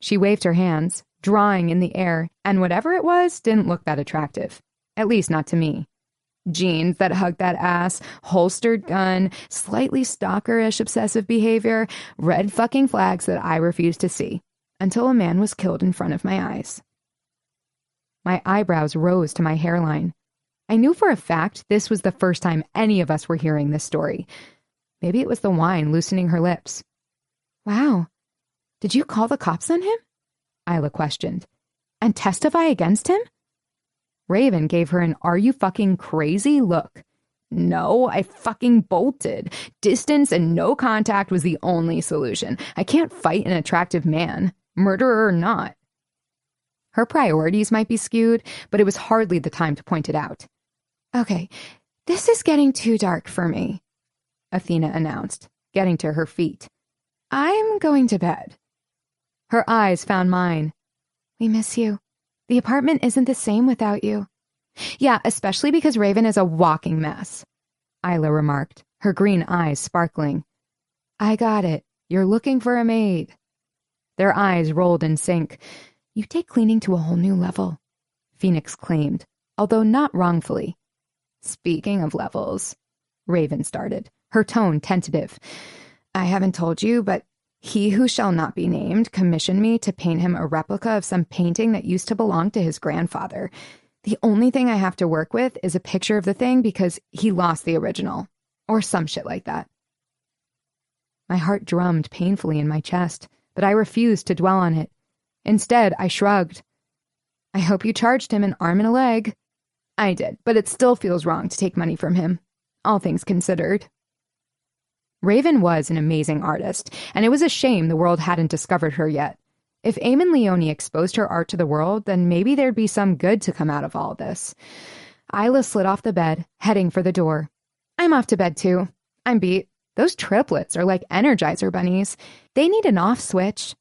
She waved her hands, drawing in the air, and whatever it was didn't look that attractive. At least not to me. Jeans that hugged that ass, holstered gun, slightly stalkerish obsessive behavior, red fucking flags that I refused to see, until a man was killed in front of my eyes. My eyebrows rose to my hairline. I knew for a fact this was the first time any of us were hearing this story. Maybe it was the wine loosening her lips. "Wow. Did you call the cops on him?" Isla questioned. "And testify against him?" Raven gave her an "are you fucking crazy" look. "No, I fucking bolted. Distance and no contact was the only solution. I can't fight an attractive man, murderer or not." Her priorities might be skewed, but it was hardly the time to point it out. "Okay, this is getting too dark for me," Athena announced, getting to her feet. "I'm going to bed." Her eyes found mine. "We miss you. The apartment isn't the same without you." "Yeah, especially because Raven is a walking mess," Isla remarked, her green eyes sparkling. "I got it. You're looking for a maid." Their eyes rolled in sync. "You take cleaning to a whole new level," Phoenix claimed, although not wrongfully. "Speaking of levels," Raven started, her tone tentative. "I haven't told you, but he who shall not be named commissioned me to paint him a replica of some painting that used to belong to his grandfather. The only thing I have to work with is a picture of the thing because he lost the original, or some shit like that." My heart drummed painfully in my chest, but I refused to dwell on it. Instead, I shrugged. "I hope you charged him an arm and a leg." "I did, but it still feels wrong to take money from him, all things considered." Raven was an amazing artist, and it was a shame the world hadn't discovered her yet. If Eamon Leone exposed her art to the world, then maybe there'd be some good to come out of all this. Isla slid off the bed, heading for the door. "I'm off to bed too. I'm beat. Those triplets are like Energizer bunnies. They need an off switch.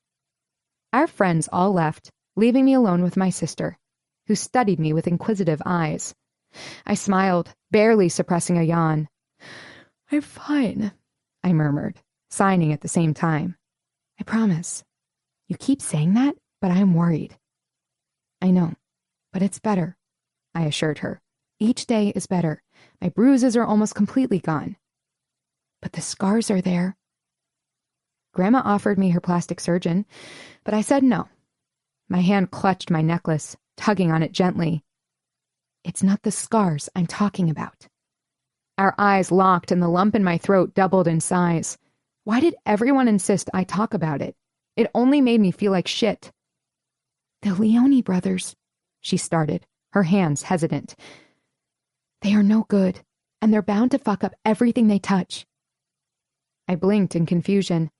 Our friends all left, leaving me alone with my sister, who studied me with inquisitive eyes. I smiled, barely suppressing a yawn. I'm fine, I murmured, signing at the same time. I promise. You keep saying that, but I'm worried. I know, but it's better, I assured her. Each day is better. My bruises are almost completely gone. But the scars are there. Grandma offered me her plastic surgeon, but I said no. My hand clutched my necklace, tugging on it gently. It's not the scars I'm talking about. Our eyes locked and the lump in my throat doubled in size. Why did everyone insist I talk about it? It only made me feel like shit. The Leone brothers, she started, her hands hesitant. They are no good, and they're bound to fuck up everything they touch. I blinked in confusion.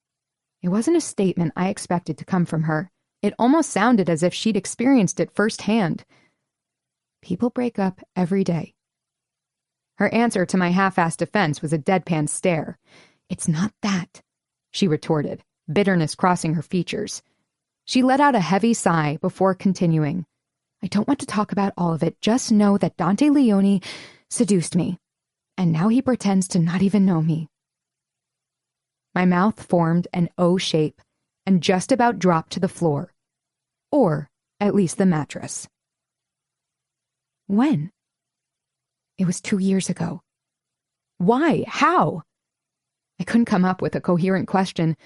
It wasn't a statement I expected to come from her. It almost sounded as if she'd experienced it firsthand. People break up every day. Her answer to my half-assed defense was a deadpan stare. It's not that, she retorted, bitterness crossing her features. She let out a heavy sigh before continuing. I don't want to talk about all of it. Just know that Dante Leone seduced me, and now he pretends to not even know me. My mouth formed an O shape and just about dropped to the floor, or at least the mattress. When? It was 2 years ago. Why? How? I couldn't come up with a coherent question.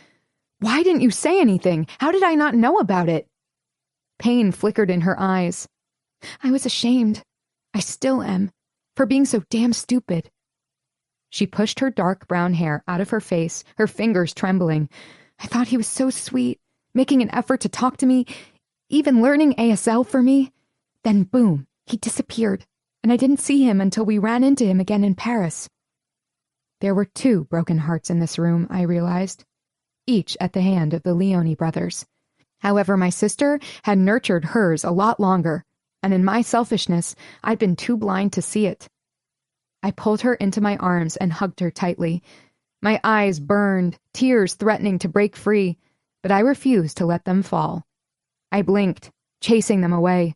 Why didn't you say anything? How did I not know about it? Pain flickered in her eyes. I was ashamed. I still am, for being so damn stupid. She pushed her dark brown hair out of her face, her fingers trembling. I thought he was so sweet, making an effort to talk to me, even learning ASL for me. Then boom, he disappeared, and I didn't see him until we ran into him again in Paris. There were 2 broken hearts in this room, I realized, each at the hand of the Leone brothers. However, my sister had nurtured hers a lot longer, and in my selfishness, I'd been too blind to see it. I pulled her into my arms and hugged her tightly. My eyes burned, tears threatening to break free, but I refused to let them fall. I blinked, chasing them away.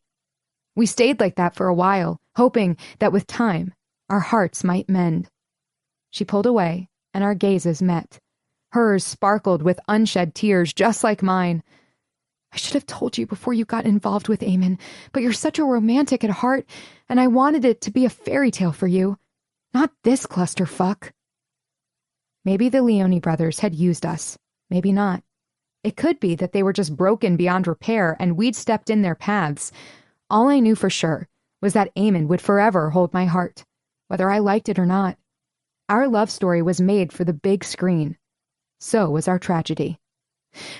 We stayed like that for a while, hoping that with time, our hearts might mend. She pulled away, and our gazes met. Hers sparkled with unshed tears, just like mine. I should have told you before you got involved with Eamon, but you're such a romantic at heart, and I wanted it to be a fairy tale for you. Not this clusterfuck. Maybe the Leone brothers had used us. Maybe not. It could be that they were just broken beyond repair and we'd stepped in their paths. All I knew for sure was that Eamon would forever hold my heart, whether I liked it or not. Our love story was made for the big screen. So was our tragedy.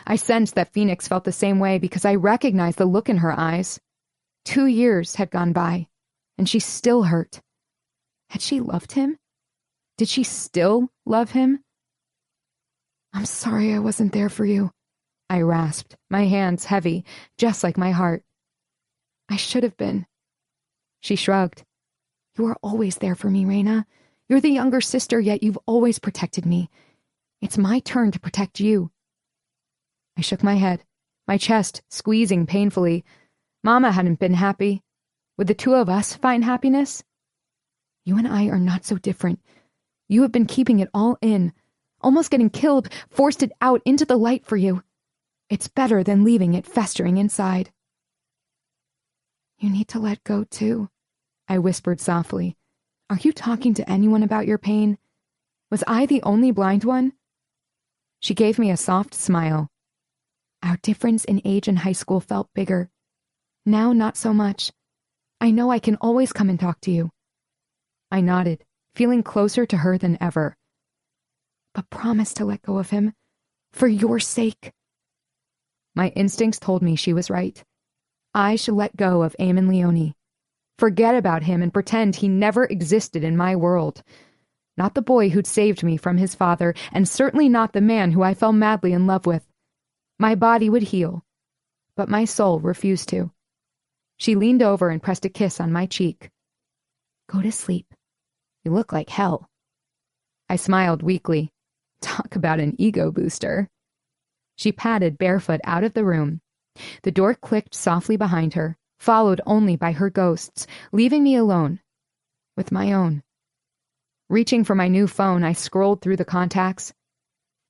I sensed that Phoenix felt the same way because I recognized the look in her eyes. 2 years had gone by, and she still hurt. Had she loved him? Did she still love him? I'm sorry I wasn't there for you, I rasped, my hands heavy, just like my heart. I should have been. She shrugged. You are always there for me, Reina. You're the younger sister, yet you've always protected me. It's my turn to protect you. I shook my head, my chest squeezing painfully. Mama hadn't been happy. Would the 2 of us find happiness? You and I are not so different. You have been keeping it all in, almost getting killed, forced it out into the light for you. It's better than leaving it festering inside. You need to let go, too, I whispered softly. Are you talking to anyone about your pain? Was I the only blind one? She gave me a soft smile. Our difference in age in high school felt bigger. Now, not so much. I know I can always come and talk to you. I nodded, feeling closer to her than ever. But promise to let go of him, for your sake. My instincts told me she was right. I should let go of Eamon Leone. Forget about him and pretend he never existed in my world. Not the boy who'd saved me from his father, and certainly not the man who I fell madly in love with. My body would heal, but my soul refused to. She leaned over and pressed a kiss on my cheek. Go to sleep. You look like hell. I smiled weakly. Talk about an ego booster. She padded barefoot out of the room. The door clicked softly behind her, followed only by her ghosts, leaving me alone with my own. Reaching for my new phone, I scrolled through the contacts,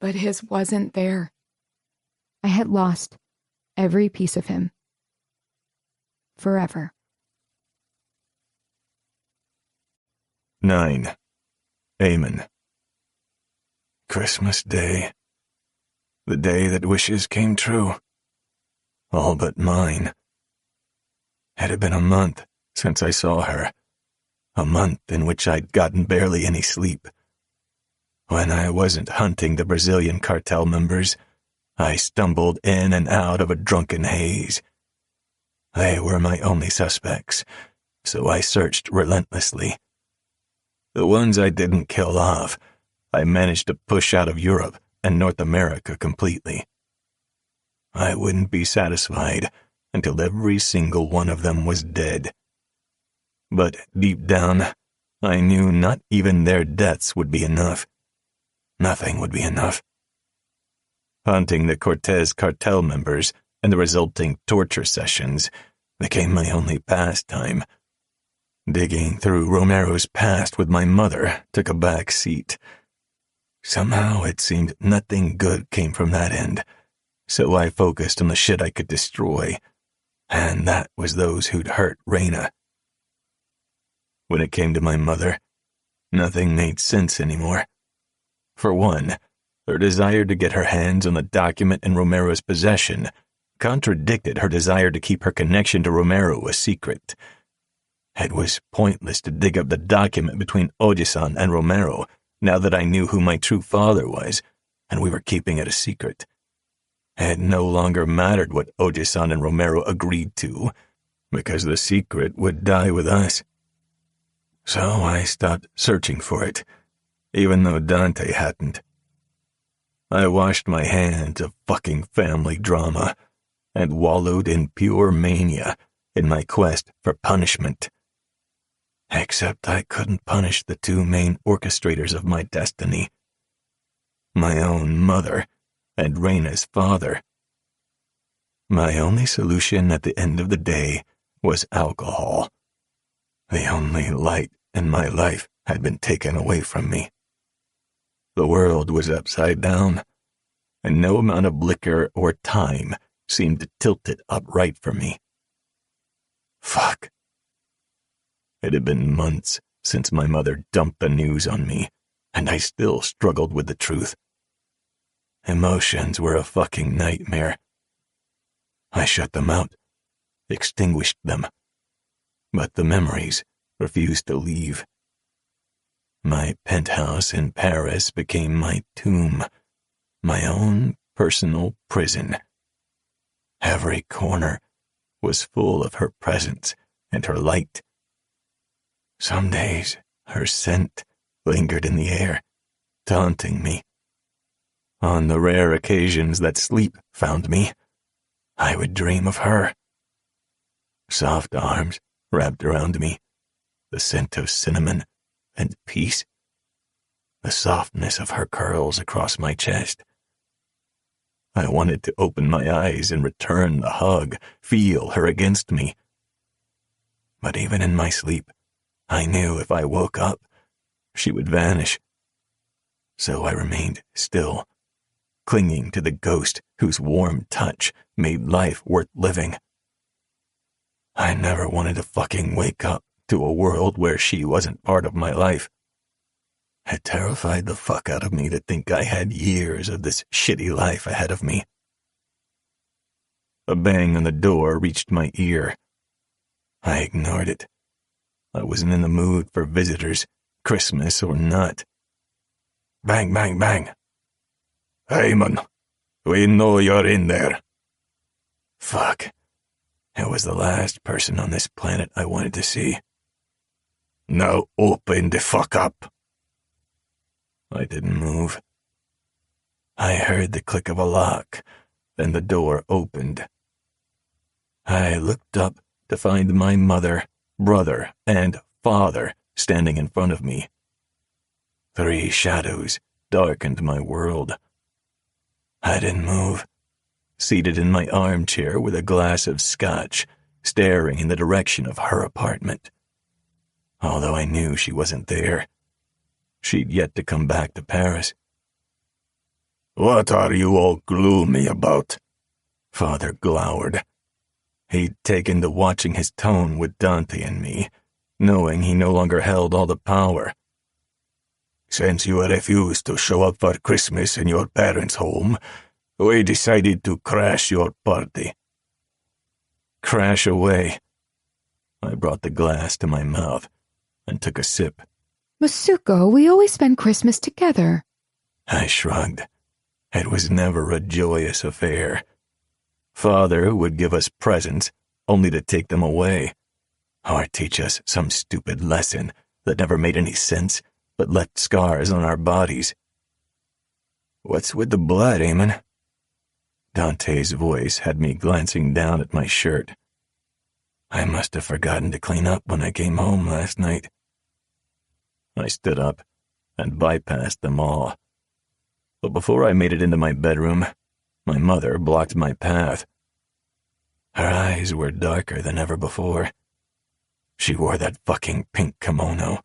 but his wasn't there. I had lost every piece of him. Forever. 9. Eamon. Christmas Day. The day that wishes came true. All but mine. It had been a month since I saw her. A month in which I'd gotten barely any sleep. When I wasn't hunting the Brazilian cartel members, I stumbled in and out of a drunken haze. They were my only suspects, so I searched relentlessly. The ones I didn't kill off, I managed to push out of Europe and North America completely. I wouldn't be satisfied until every single one of them was dead. But deep down, I knew not even their deaths would be enough. Nothing would be enough. Hunting the Cortez cartel members and the resulting torture sessions became my only pastime. Digging through Romero's past with my mother took a back seat. Somehow it seemed nothing good came from that end, so I focused on the shit I could destroy, and that was those who'd hurt Reina. When it came to my mother, nothing made sense anymore. For one, her desire to get her hands on the document in Romero's possession contradicted her desire to keep her connection to Romero a secret. It was pointless to dig up the document between Ojisan and Romero now that I knew who my true father was, and we were keeping it a secret. It no longer mattered what Ojisan and Romero agreed to, because the secret would die with us. So I stopped searching for it, even though Dante hadn't. I washed my hands of fucking family drama and wallowed in pure mania in my quest for punishment. Except I couldn't punish the two main orchestrators of my destiny. My own mother and Reina's father. My only solution at the end of the day was alcohol. The only light in my life had been taken away from me. The world was upside down, and no amount of liquor or time seemed to tilt it upright for me. Fuck. It had been months since my mother dumped the news on me, and I still struggled with the truth. Emotions were a fucking nightmare. I shut them out, extinguished them, but the memories refused to leave. My penthouse in Paris became my tomb, my own personal prison. Every corner was full of her presence and her light. Some days, her scent lingered in the air, taunting me. On the rare occasions that sleep found me, I would dream of her. Soft arms wrapped around me, the scent of cinnamon and peace, the softness of her curls across my chest. I wanted to open my eyes and return the hug, feel her against me. But even in my sleep, I knew if I woke up, she would vanish. So I remained still, clinging to the ghost whose warm touch made life worth living. I never wanted to fucking wake up to a world where she wasn't part of my life. It terrified the fuck out of me to think I had years of this shitty life ahead of me. A bang on the door reached my ear. I ignored it. I wasn't in the mood for visitors, Christmas or not. Bang, bang, bang. Eamon, we know you're in there. Fuck. It was the last person on this planet I wanted to see. Now open the fuck up. I didn't move. I heard the click of a lock, then the door opened. I looked up to find my mother, brother, and father standing in front of me. 3 shadows darkened my world. I didn't move, seated in my armchair with a glass of scotch, staring in the direction of her apartment. Although I knew she wasn't there. She'd yet to come back to Paris. "What are you all gloomy about?" Father glowered. He'd taken to watching his tone with Dante and me, knowing he no longer held all the power. "Since you refused to show up for Christmas in your parents' home, we decided to crash your party." Crash away. I brought the glass to my mouth and took a sip. Masuko, we always spend Christmas together. I shrugged. It was never a joyous affair. Father would give us presents only to take them away, or teach us some stupid lesson that never made any sense but left scars on our bodies. "What's with the blood, Eamon?" Dante's voice had me glancing down at my shirt. I must have forgotten to clean up when I came home last night. I stood up and bypassed them all. But before I made it into my bedroom, my mother blocked my path. Her eyes were darker than ever before. She wore that fucking pink kimono,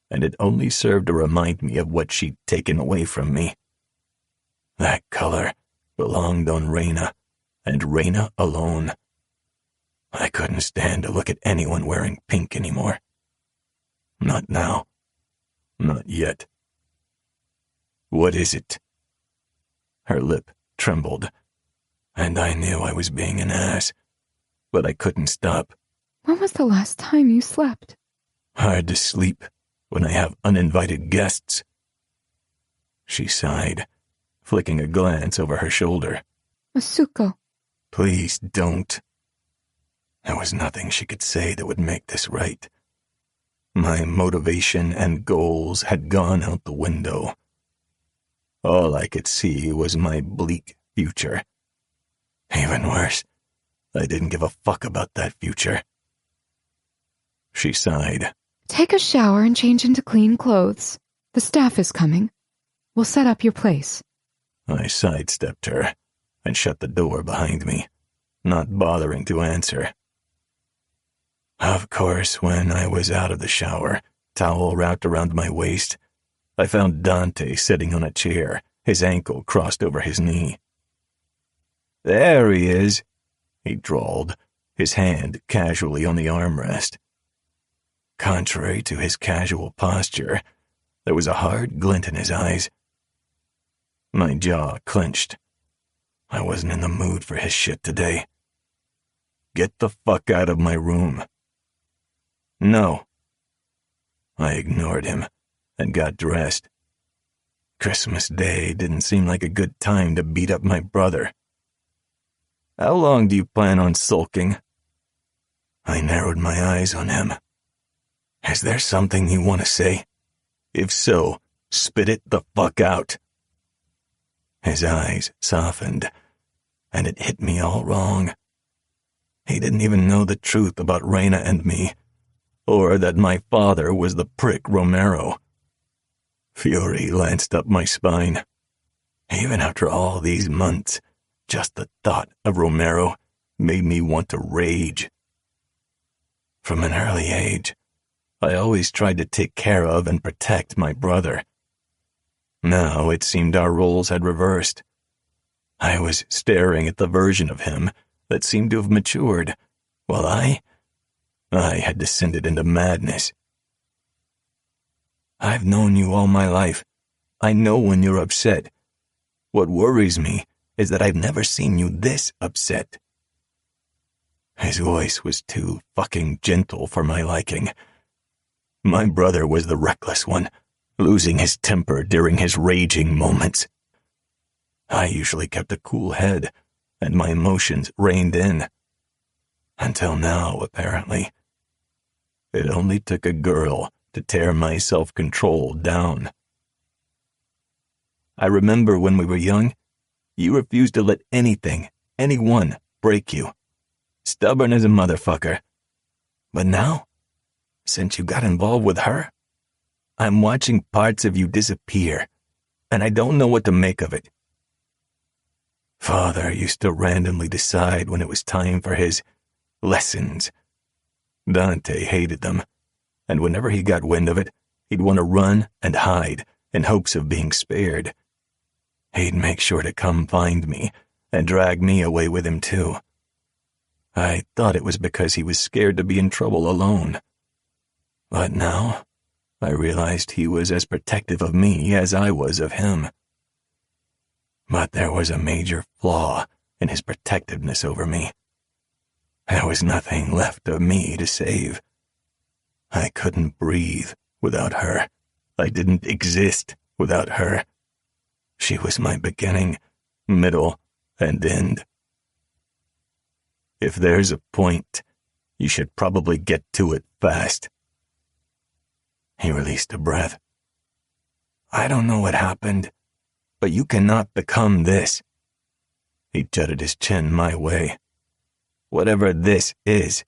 and it only served to remind me of what she'd taken away from me. That color belonged on Reina, and Reina alone. I couldn't stand to look at anyone wearing pink anymore. Not now. Not yet. "What is it?" Her lip trembled, and I knew I was being an ass, but I couldn't stop. When was the last time you slept? Hard to sleep when I have uninvited guests. She sighed, flicking a glance over her shoulder. Masuko. Please don't. There was nothing she could say that would make this right. My motivation and goals had gone out the window. All I could see was my bleak future. Even worse, I didn't give a fuck about that future. She sighed. Take a shower and change into clean clothes. The staff is coming. We'll set up your place. I sidestepped her and shut the door behind me, not bothering to answer. Of course, when I was out of the shower, towel wrapped around my waist, I found Dante sitting on a chair, his ankle crossed over his knee. "There he is," he drawled, his hand casually on the armrest. Contrary to his casual posture, there was a hard glint in his eyes. My jaw clenched. I wasn't in the mood for his shit today. "Get the fuck out of my room." "No." I ignored him and got dressed. Christmas Day didn't seem like a good time to beat up my brother. "How long do you plan on sulking?" I narrowed my eyes on him. "Is there something you want to say? If so, spit it the fuck out." His eyes softened, and it hit me all wrong. He didn't even know the truth about Reina and me, or that my father was the prick Romero. Fury lanced up my spine. Even after all these months, just the thought of Romero made me want to rage. From an early age, I always tried to take care of and protect my brother. Now it seemed our roles had reversed. I was staring at the version of him that seemed to have matured, while I had descended into madness. "I've known you all my life. I know when you're upset. What worries me is that I've never seen you this upset." His voice was too fucking gentle for my liking. My brother was the reckless one, losing his temper during his raging moments. I usually kept a cool head, and my emotions reined in. Until now, apparently. It only took a girl to tear my self-control down. "I remember when we were young, you refused to let anything, anyone, break you. Stubborn as a motherfucker. But now, since you got involved with her, I'm watching parts of you disappear, and I don't know what to make of it. Father used to randomly decide when it was time for his lessons. Dante hated them, and whenever he got wind of it, he'd want to run and hide in hopes of being spared. He'd make sure to come find me and drag me away with him too. I thought it was because he was scared to be in trouble alone. But now, I realized he was as protective of me as I was of him. But there was a major flaw in his protectiveness over me. There was nothing left of me to save. I couldn't breathe without her. I didn't exist without her. She was my beginning, middle, and end. If there's a point, you should probably get to it fast. He released a breath. I don't know what happened, but you cannot become this. He jutted his chin my way. Whatever this is,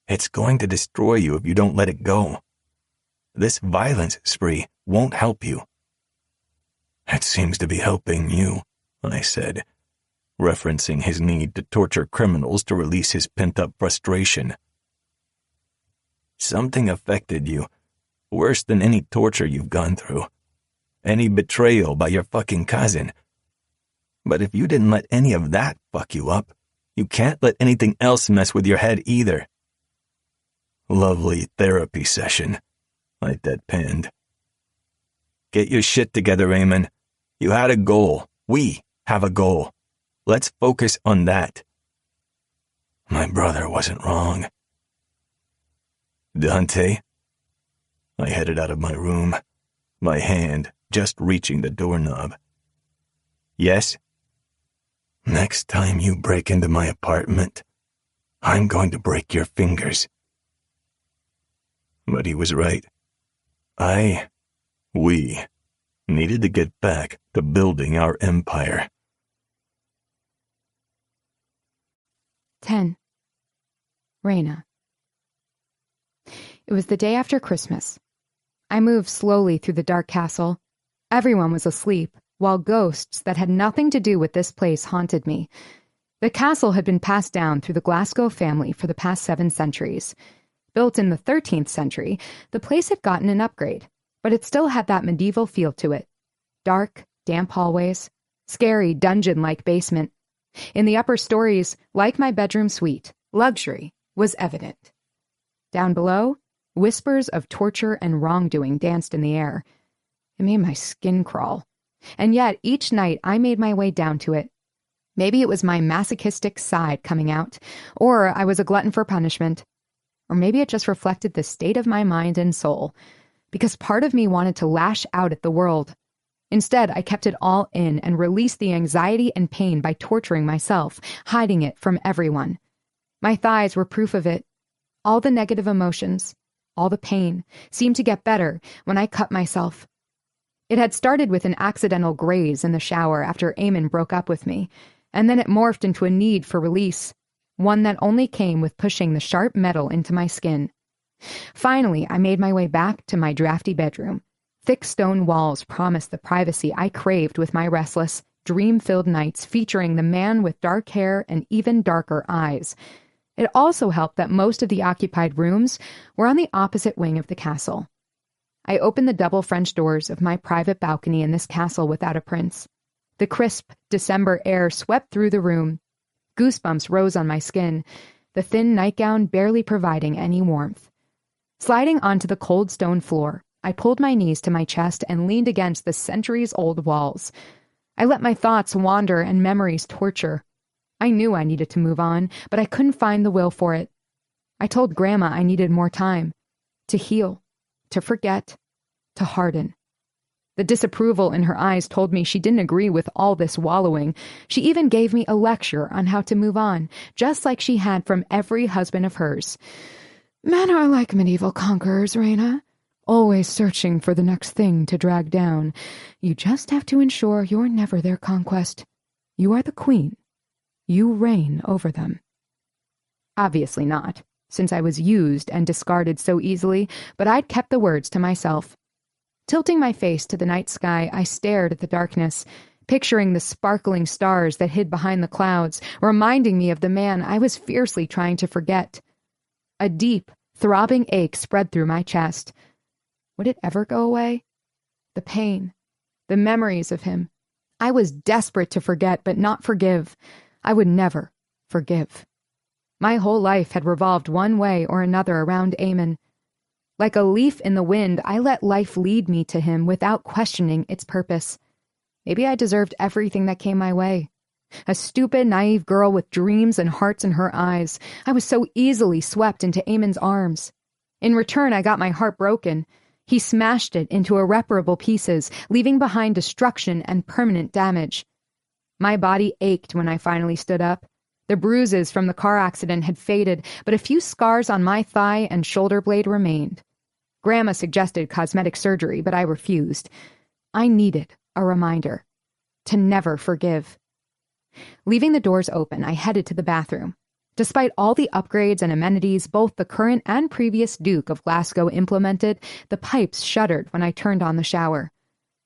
it's going to destroy you if you don't let it go. This violence spree won't help you. It seems to be helping you, I said, referencing his need to torture criminals to release his pent-up frustration. Something affected you, worse than any torture you've gone through. Any betrayal by your fucking cousin. But if you didn't let any of that fuck you up, you can't let anything else mess with your head either. Lovely therapy session, I deadpanned. Get your shit together, Eamon. You had a goal. We have a goal. Let's focus on that. My brother wasn't wrong. Dante? I headed out of my room, my hand just reaching the doorknob. Yes? Next time you break into my apartment, I'm going to break your fingers. But he was right. We needed to get back to building our empire. 10. Raina. It was the day after Christmas. I moved slowly through the dark castle. Everyone was asleep, while ghosts that had nothing to do with this place haunted me. The castle had been passed down through the Glasgow family for the past 7 centuries. Built in the 13th century, the place had gotten an upgrade, but it still had that medieval feel to it. Dark, damp hallways, scary dungeon-like basement. In the upper stories, like my bedroom suite, luxury was evident. Down below, whispers of torture and wrongdoing danced in the air. It made my skin crawl. And yet, each night I made my way down to it. Maybe it was my masochistic side coming out, or I was a glutton for punishment. Or maybe it just reflected the state of my mind and soul, because part of me wanted to lash out at the world. Instead, I kept it all in and released the anxiety and pain by torturing myself, hiding it from everyone. My thighs were proof of it. All the negative emotions, all the pain, seemed to get better when I cut myself. It had started with an accidental graze in the shower after Eamon broke up with me, and then it morphed into a need for release, one that only came with pushing the sharp metal into my skin. Finally, I made my way back to my drafty bedroom. Thick stone walls promised the privacy I craved with my restless, dream-filled nights featuring the man with dark hair and even darker eyes. It also helped that most of the occupied rooms were on the opposite wing of the castle. I opened the double French doors of my private balcony in this castle without a prince. The crisp December air swept through the room. Goosebumps rose on my skin, the thin nightgown barely providing any warmth. Sliding onto the cold stone floor, I pulled my knees to my chest and leaned against the centuries-old walls. I let my thoughts wander and memories torture. I knew I needed to move on, but I couldn't find the will for it. I told Grandma I needed more time to heal, to forget, to harden. The disapproval in her eyes told me she didn't agree with all this wallowing. She even gave me a lecture on how to move on, just like she had from every husband of hers. Men are like medieval conquerors, Raina, always searching for the next thing to drag down. You just have to ensure you're never their conquest. You are the queen. You reign over them. Obviously not, since I was used and discarded so easily, but I'd kept the words to myself. Tilting my face to the night sky, I stared at the darkness, picturing the sparkling stars that hid behind the clouds, reminding me of the man I was fiercely trying to forget. A deep, throbbing ache spread through my chest. Would it ever go away? The pain, the memories of him. I was desperate to forget, but not forgive. I would never forgive. My whole life had revolved one way or another around Eamon. Like a leaf in the wind, I let life lead me to him without questioning its purpose. Maybe I deserved everything that came my way. A stupid, naive girl with dreams and hearts in her eyes. I was so easily swept into Eamon's arms. In return, I got my heart broken. He smashed it into irreparable pieces, leaving behind destruction and permanent damage. My body ached when I finally stood up. The bruises from the car accident had faded, but a few scars on my thigh and shoulder blade remained. Grandma suggested cosmetic surgery, but I refused. I needed a reminder to never forgive. Leaving the doors open, I headed to the bathroom. Despite all the upgrades and amenities both the current and previous Duke of Glasgow implemented, the pipes shuddered when I turned on the shower.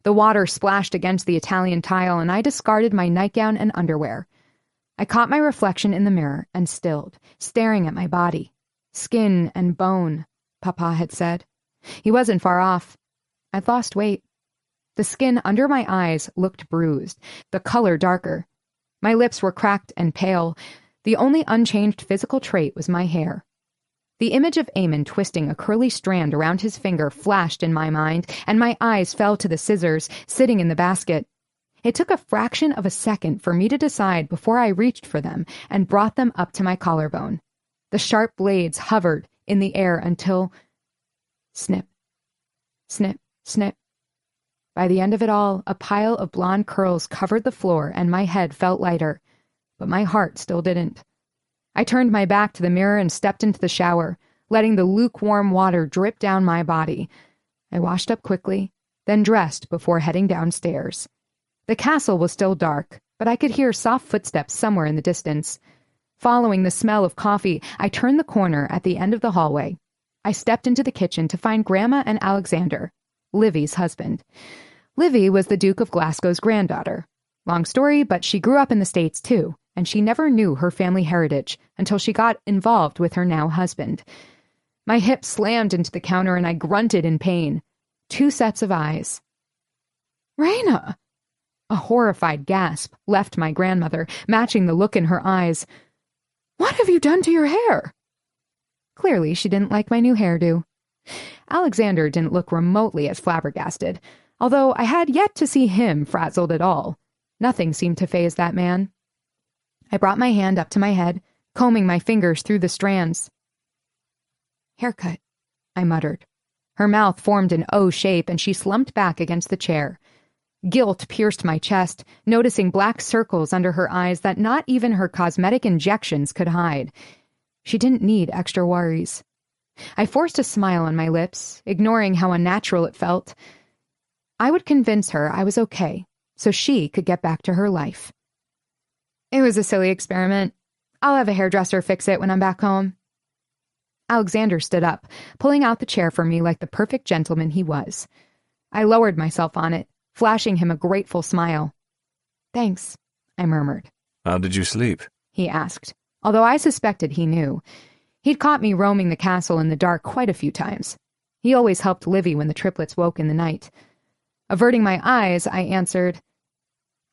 The water splashed against the Italian tile, and I discarded my nightgown and underwear. I caught my reflection in the mirror and stilled, staring at my body. Skin and bone, Papa had said. He wasn't far off. I'd lost weight. The skin under my eyes looked bruised, the color darker. My lips were cracked and pale. The only unchanged physical trait was my hair. The image of Eamon twisting a curly strand around his finger flashed in my mind, and my eyes fell to the scissors sitting in the basket. It took a fraction of a second for me to decide before I reached for them and brought them up to my collarbone. The sharp blades hovered in the air until... snip, snip, snip. By the end of it all, a pile of blonde curls covered the floor and my head felt lighter, but my heart still didn't. I turned my back to the mirror and stepped into the shower, letting the lukewarm water drip down my body. I washed up quickly, then dressed before heading downstairs. The castle was still dark, but I could hear soft footsteps somewhere in the distance. Following the smell of coffee, I turned the corner at the end of the hallway. I stepped into the kitchen to find Grandma and Alexander, Livy's husband. Livy was the Duke of Glasgow's granddaughter. Long story, but she grew up in the States too, and she never knew her family heritage until she got involved with her now husband. My hip slammed into the counter and I grunted in pain. 2 sets of eyes. "Raina!" A horrified gasp left my grandmother, matching the look in her eyes. "What have you done to your hair?" Clearly, she didn't like my new hairdo. Alexander didn't look remotely as flabbergasted, although I had yet to see him frazzled at all. Nothing seemed to faze that man. I brought my hand up to my head, combing my fingers through the strands. "Haircut," I muttered. Her mouth formed an O shape, and she slumped back against the chair. Guilt pierced my chest, noticing black circles under her eyes that not even her cosmetic injections could hide. She didn't need extra worries. I forced a smile on my lips, ignoring how unnatural it felt. I would convince her I was okay, so she could get back to her life. "It was a silly experiment. I'll have a hairdresser fix it when I'm back home." Alexander stood up, pulling out the chair for me like the perfect gentleman he was. I lowered myself on it, flashing him a grateful smile. "Thanks," I murmured. "How did you sleep?" he asked, although I suspected he knew. He'd caught me roaming the castle in the dark quite a few times. He always helped Livy when the triplets woke in the night. Averting my eyes, I answered,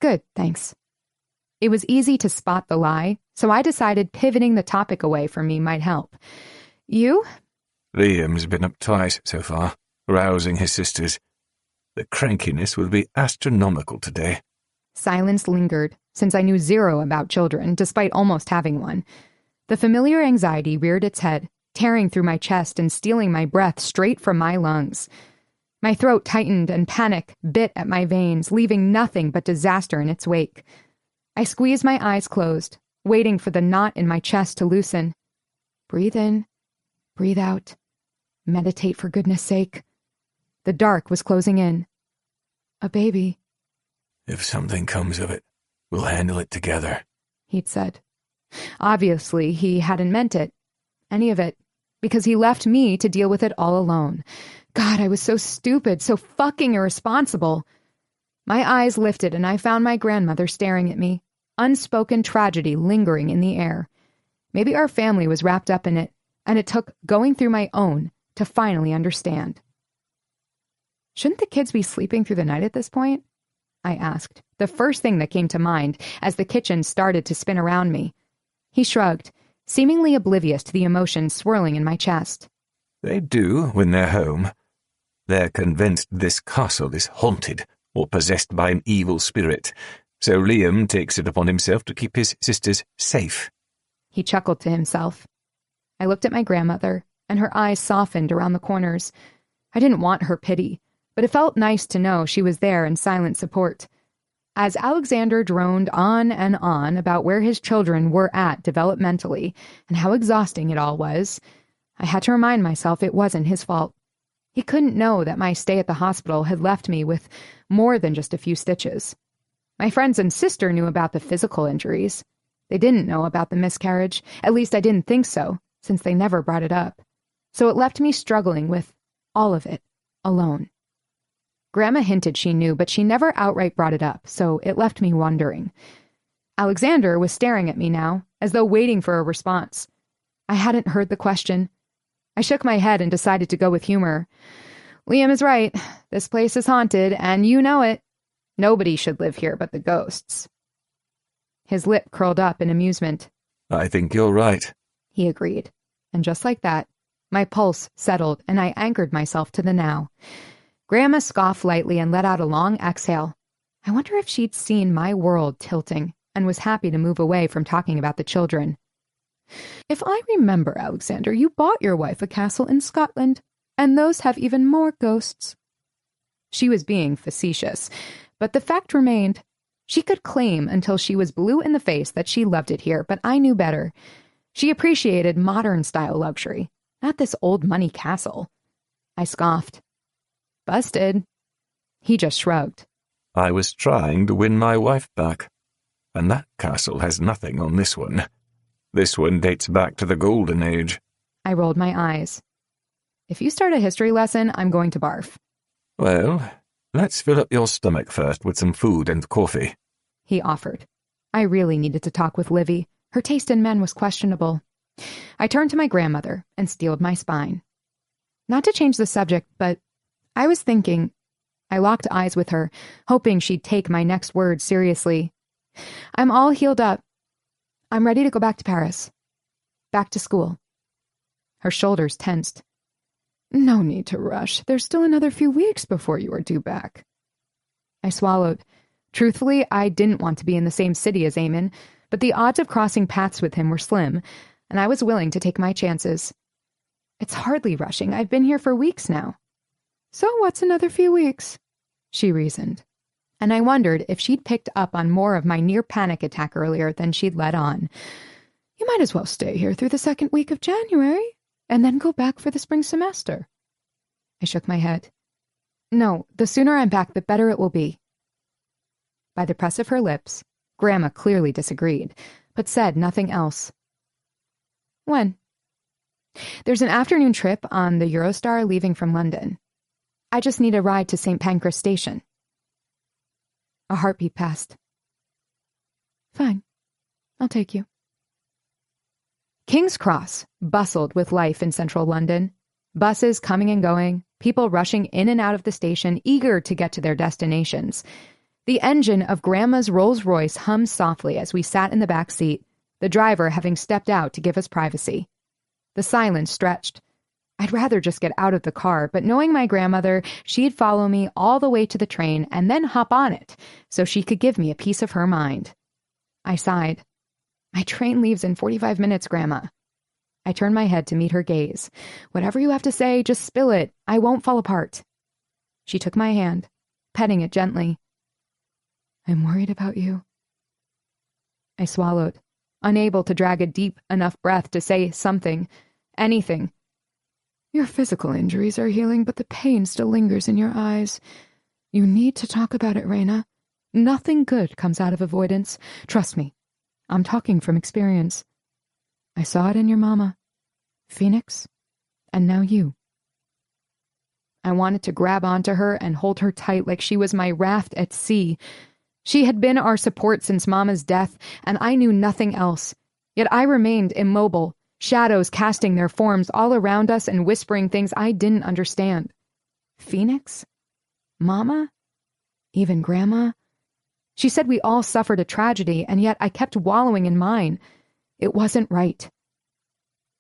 "Good, thanks." It was easy to spot the lie, so I decided pivoting the topic away from me might help. "You?" "Liam's been up twice so far, rousing his sisters. The crankiness will be astronomical today." Silence lingered, since I knew zero about children, despite almost having one. The familiar anxiety reared its head, tearing through my chest and stealing my breath straight from my lungs. My throat tightened and panic bit at my veins, leaving nothing but disaster in its wake. I squeezed my eyes closed, waiting for the knot in my chest to loosen. Breathe in, breathe out. Meditate for goodness sake. The dark was closing in. A baby. "If something comes of it, we'll handle it together," he'd said. Obviously, he hadn't meant it. Any of it. Because he left me to deal with it all alone. God, I was so stupid, so fucking irresponsible. My eyes lifted and I found my grandmother staring at me, unspoken tragedy lingering in the air. Maybe our family was wrapped up in it, and it took going through my own to finally understand. Shouldn't the kids be sleeping through the night at this point? I asked, the first thing that came to mind as the kitchen started to spin around me. He shrugged, seemingly oblivious to the emotion swirling in my chest. They do when they're home. They're convinced this castle is haunted or possessed by an evil spirit, so Liam takes it upon himself to keep his sisters safe. He chuckled to himself. I looked at my grandmother, and her eyes softened around the corners. I didn't want her pity, but it felt nice to know she was there in silent support. As Alexander droned on and on about where his children were at developmentally and how exhausting it all was, I had to remind myself it wasn't his fault. He couldn't know that my stay at the hospital had left me with more than just a few stitches. My friends and sister knew about the physical injuries. They didn't know about the miscarriage. At least I didn't think so, since they never brought it up. So it left me struggling with all of it, alone. Grandma hinted she knew, but she never outright brought it up, so it left me wondering. Alexander was staring at me now, as though waiting for a response. I hadn't heard the question. I shook my head and decided to go with humor. Liam is right. This place is haunted, and you know it. Nobody should live here but the ghosts. His lip curled up in amusement. I think you're right, he agreed. And just like that, my pulse settled and I anchored myself to the now. Grandma scoffed lightly and let out a long exhale. I wonder if she'd seen my world tilting and was happy to move away from talking about the children. If I remember, Alexander, you bought your wife a castle in Scotland, and those have even more ghosts. She was being facetious, but the fact remained. She could claim until she was blue in the face that she loved it here, but I knew better. She appreciated modern-style luxury, not this old money castle. I scoffed. Busted. He just shrugged. I was trying to win my wife back, and that castle has nothing on this one. This one dates back to the Golden Age. I rolled my eyes. If you start a history lesson, I'm going to barf. Well, let's fill up your stomach first with some food and coffee, he offered. I really needed to talk with Livy. Her taste in men was questionable. I turned to my grandmother and steeled my spine. Not to change the subject, but I was thinking. I locked eyes with her, hoping she'd take my next words seriously. I'm all healed up. I'm ready to go back to Paris. Back to school. Her shoulders tensed. No need to rush. There's still another few weeks before you are due back. I swallowed. Truthfully, I didn't want to be in the same city as Eamon, but the odds of crossing paths with him were slim, and I was willing to take my chances. It's hardly rushing. I've been here for weeks now. So what's another few weeks? She reasoned. And I wondered if she'd picked up on more of my near-panic attack earlier than she'd let on. You might as well stay here through the second week of January, and then go back for the spring semester. I shook my head. No, the sooner I'm back, the better it will be. By the press of her lips, Grandma clearly disagreed, but said nothing else. When? There's an afternoon trip on the Eurostar leaving from London. I just need a ride to St. Pancras Station. A heartbeat passed. Fine. I'll take you. King's Cross bustled with life in central London. Buses coming and going, people rushing in and out of the station, eager to get to their destinations. The engine of Grandma's Rolls-Royce hummed softly as we sat in the back seat, the driver having stepped out to give us privacy. The silence stretched. I'd rather just get out of the car, but knowing my grandmother, she'd follow me all the way to the train and then hop on it so she could give me a piece of her mind. I sighed. My train leaves in 45 minutes, Grandma. I turned my head to meet her gaze. Whatever you have to say, just spill it. I won't fall apart. She took my hand, petting it gently. I'm worried about you. I swallowed, unable to drag a deep enough breath to say something, anything. Your physical injuries are healing, but the pain still lingers in your eyes. You need to talk about it, Raina. Nothing good comes out of avoidance. Trust me. I'm talking from experience. I saw it in your mama, Phoenix, and now you. I wanted to grab onto her and hold her tight like she was my raft at sea. She had been our support since Mama's death, and I knew nothing else. Yet I remained immobile, shadows casting their forms all around us and whispering things I didn't understand. Phoenix? Mama? Even Grandma? She said we all suffered a tragedy, and yet I kept wallowing in mine. It wasn't right.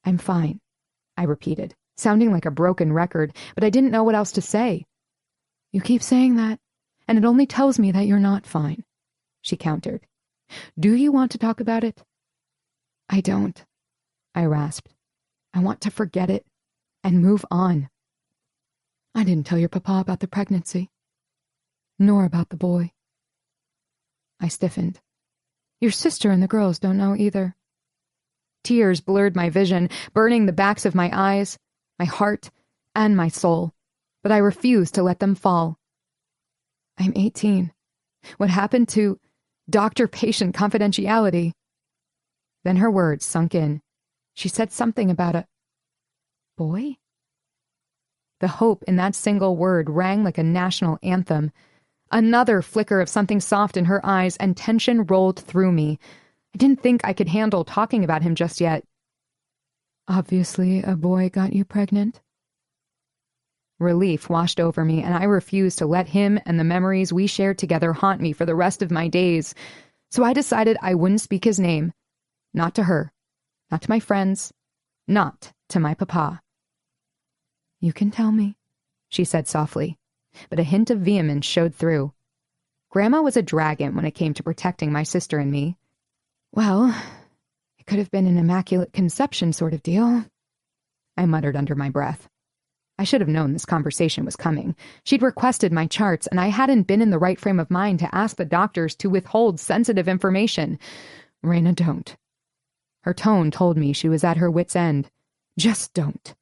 I'm fine, I repeated, sounding like a broken record, but I didn't know what else to say. You keep saying that, and it only tells me that you're not fine, she countered. Do you want to talk about it? I don't, I rasped. I want to forget it and move on. I didn't tell your papa about the pregnancy, nor about the boy. I stiffened. Your sister and the girls don't know either. Tears blurred my vision, burning the backs of my eyes, my heart, and my soul, but I refused to let them fall. I'm 18. What happened to doctor-patient confidentiality? Then her words sunk in. She said something about a boy? The hope in that single word rang like a national anthem. Another flicker of something soft in her eyes, and tension rolled through me. I didn't think I could handle talking about him just yet. Obviously, a boy got you pregnant. Relief washed over me, and I refused to let him and the memories we shared together haunt me for the rest of my days. So I decided I wouldn't speak his name. Not to her. Not to my friends. Not to my papa. You can tell me, she said softly, but a hint of vehemence showed through. Grandma was a dragon when it came to protecting my sister and me. Well, it could have been an immaculate conception sort of deal, I muttered under my breath. I should have known this conversation was coming. She'd requested my charts, and I hadn't been in the right frame of mind to ask the doctors to withhold sensitive information. Raina, don't. Her tone told me she was at her wit's end. Just don't.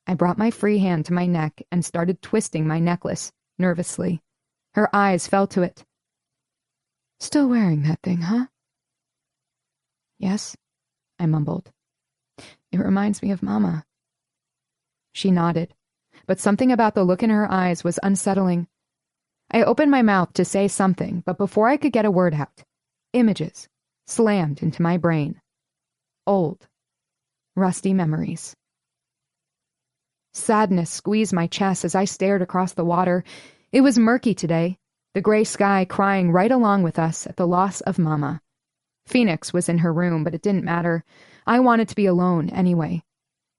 I brought my free hand to my neck and started twisting my necklace, nervously. Her eyes fell to it. Still wearing that thing, huh? Yes, I mumbled. It reminds me of Mama. She nodded, but something about the look in her eyes was unsettling. I opened my mouth to say something, but before I could get a word out, images slammed into my brain. Old, rusty memories. Sadness squeezed my chest as I stared across the water. It was murky today, the gray sky crying right along with us at the loss of Mama. Phoenix was in her room, but it didn't matter. I wanted to be alone anyway.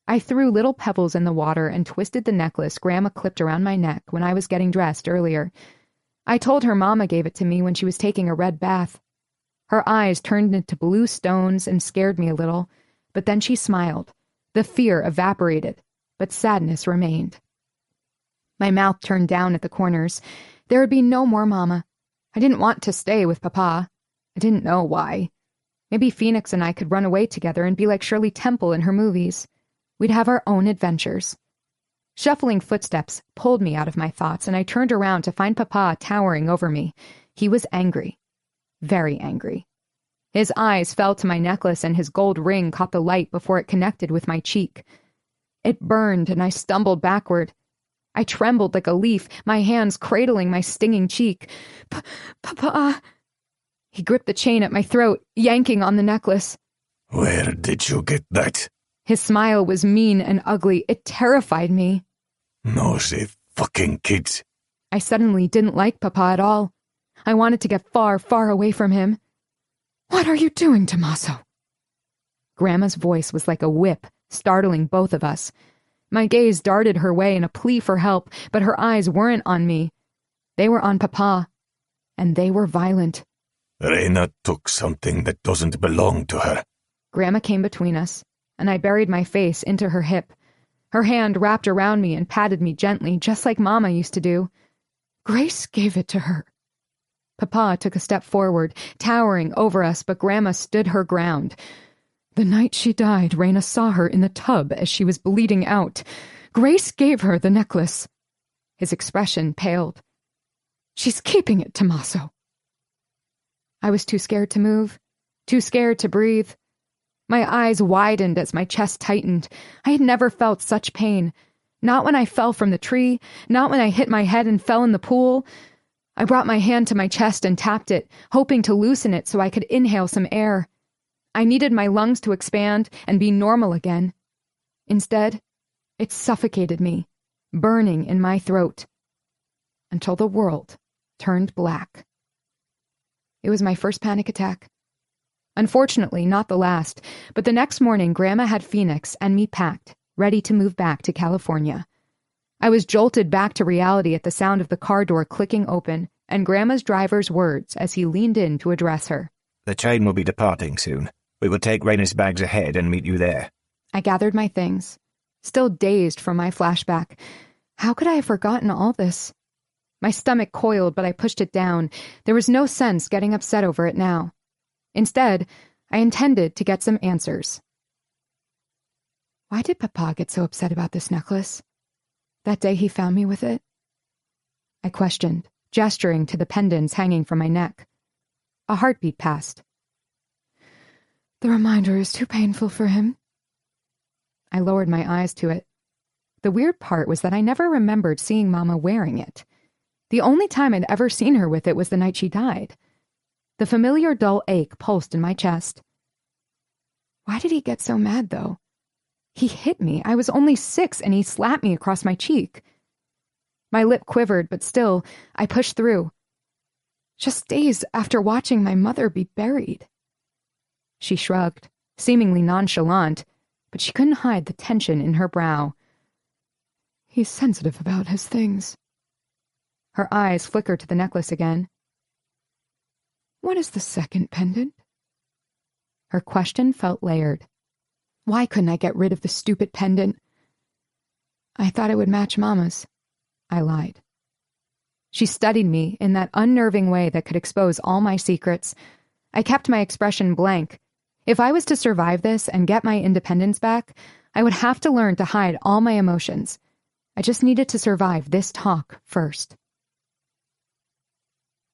I threw little pebbles in the water and twisted the necklace Grandma clipped around my neck when I was getting dressed earlier. I told her Mama gave it to me when she was taking a red bath. Her eyes turned into blue stones and scared me a little, but then she smiled. The fear evaporated, but sadness remained. My mouth turned down at the corners. There would be no more Mama. I didn't want to stay with Papa. I didn't know why. Maybe Phoenix and I could run away together and be like Shirley Temple in her movies. We'd have our own adventures. Shuffling footsteps pulled me out of my thoughts, and I turned around to find Papa towering over me. He was angry. Very angry. His eyes fell to my necklace, and his gold ring caught the light before it connected with my cheek. It burned, and I stumbled backward. I trembled like a leaf, my hands cradling my stinging cheek. Papa! He gripped the chain at my throat, yanking on the necklace. Where did you get that? His smile was mean and ugly. It terrified me. Nosy fucking kids. I suddenly didn't like Papa at all. I wanted to get far, far away from him. What are you doing, Tommaso? Grandma's voice was like a whip, startling both of us. My gaze darted her way in a plea for help, but her eyes weren't on me. They were on Papa, and they were violent. Raina took something that doesn't belong to her. Grandma came between us, and I buried my face into her hip. Her hand wrapped around me and patted me gently, just like Mama used to do. Grace gave it to her. Papa took a step forward, towering over us, but Grandma stood her ground. The night she died, Raina saw her in the tub as she was bleeding out. Grace gave her the necklace. His expression paled. She's keeping it, Tommaso. I was too scared to move, too scared to breathe. My eyes widened as my chest tightened. I had never felt such pain. Not when I fell from the tree, not when I hit my head and fell in the pool. I brought my hand to my chest and tapped it, hoping to loosen it so I could inhale some air. I needed my lungs to expand and be normal again. Instead, it suffocated me, burning in my throat, until the world turned black. It was my first panic attack. Unfortunately, not the last, but the next morning Grandma had Phoenix and me packed, ready to move back to California. I was jolted back to reality at the sound of the car door clicking open and Grandma's driver's words as he leaned in to address her. "The train will be departing soon. We will take Raina's bags ahead and meet you there." I gathered my things, still dazed from my flashback. How could I have forgotten all this? My stomach coiled, but I pushed it down. There was no sense getting upset over it now. Instead, I intended to get some answers. Why did Papa get so upset about this necklace? That day he found me with it? I questioned, gesturing to the pendants hanging from my neck. A heartbeat passed. The reminder is too painful for him. I lowered my eyes to it. The weird part was that I never remembered seeing Mama wearing it. The only time I'd ever seen her with it was the night she died. The familiar dull ache pulsed in my chest. Why did he get so mad, though? He hit me. I was only 6, and he slapped me across my cheek. My lip quivered, but still, I pushed through. Just days after watching my mother be buried. She shrugged, seemingly nonchalant, but she couldn't hide the tension in her brow. He's sensitive about his things. Her eyes flickered to the necklace again. What is the second pendant? Her question felt layered. Why couldn't I get rid of the stupid pendant? I thought it would match Mama's. I lied. She studied me in that unnerving way that could expose all my secrets. I kept my expression blank. If I was to survive this and get my independence back, I would have to learn to hide all my emotions. I just needed to survive this talk first.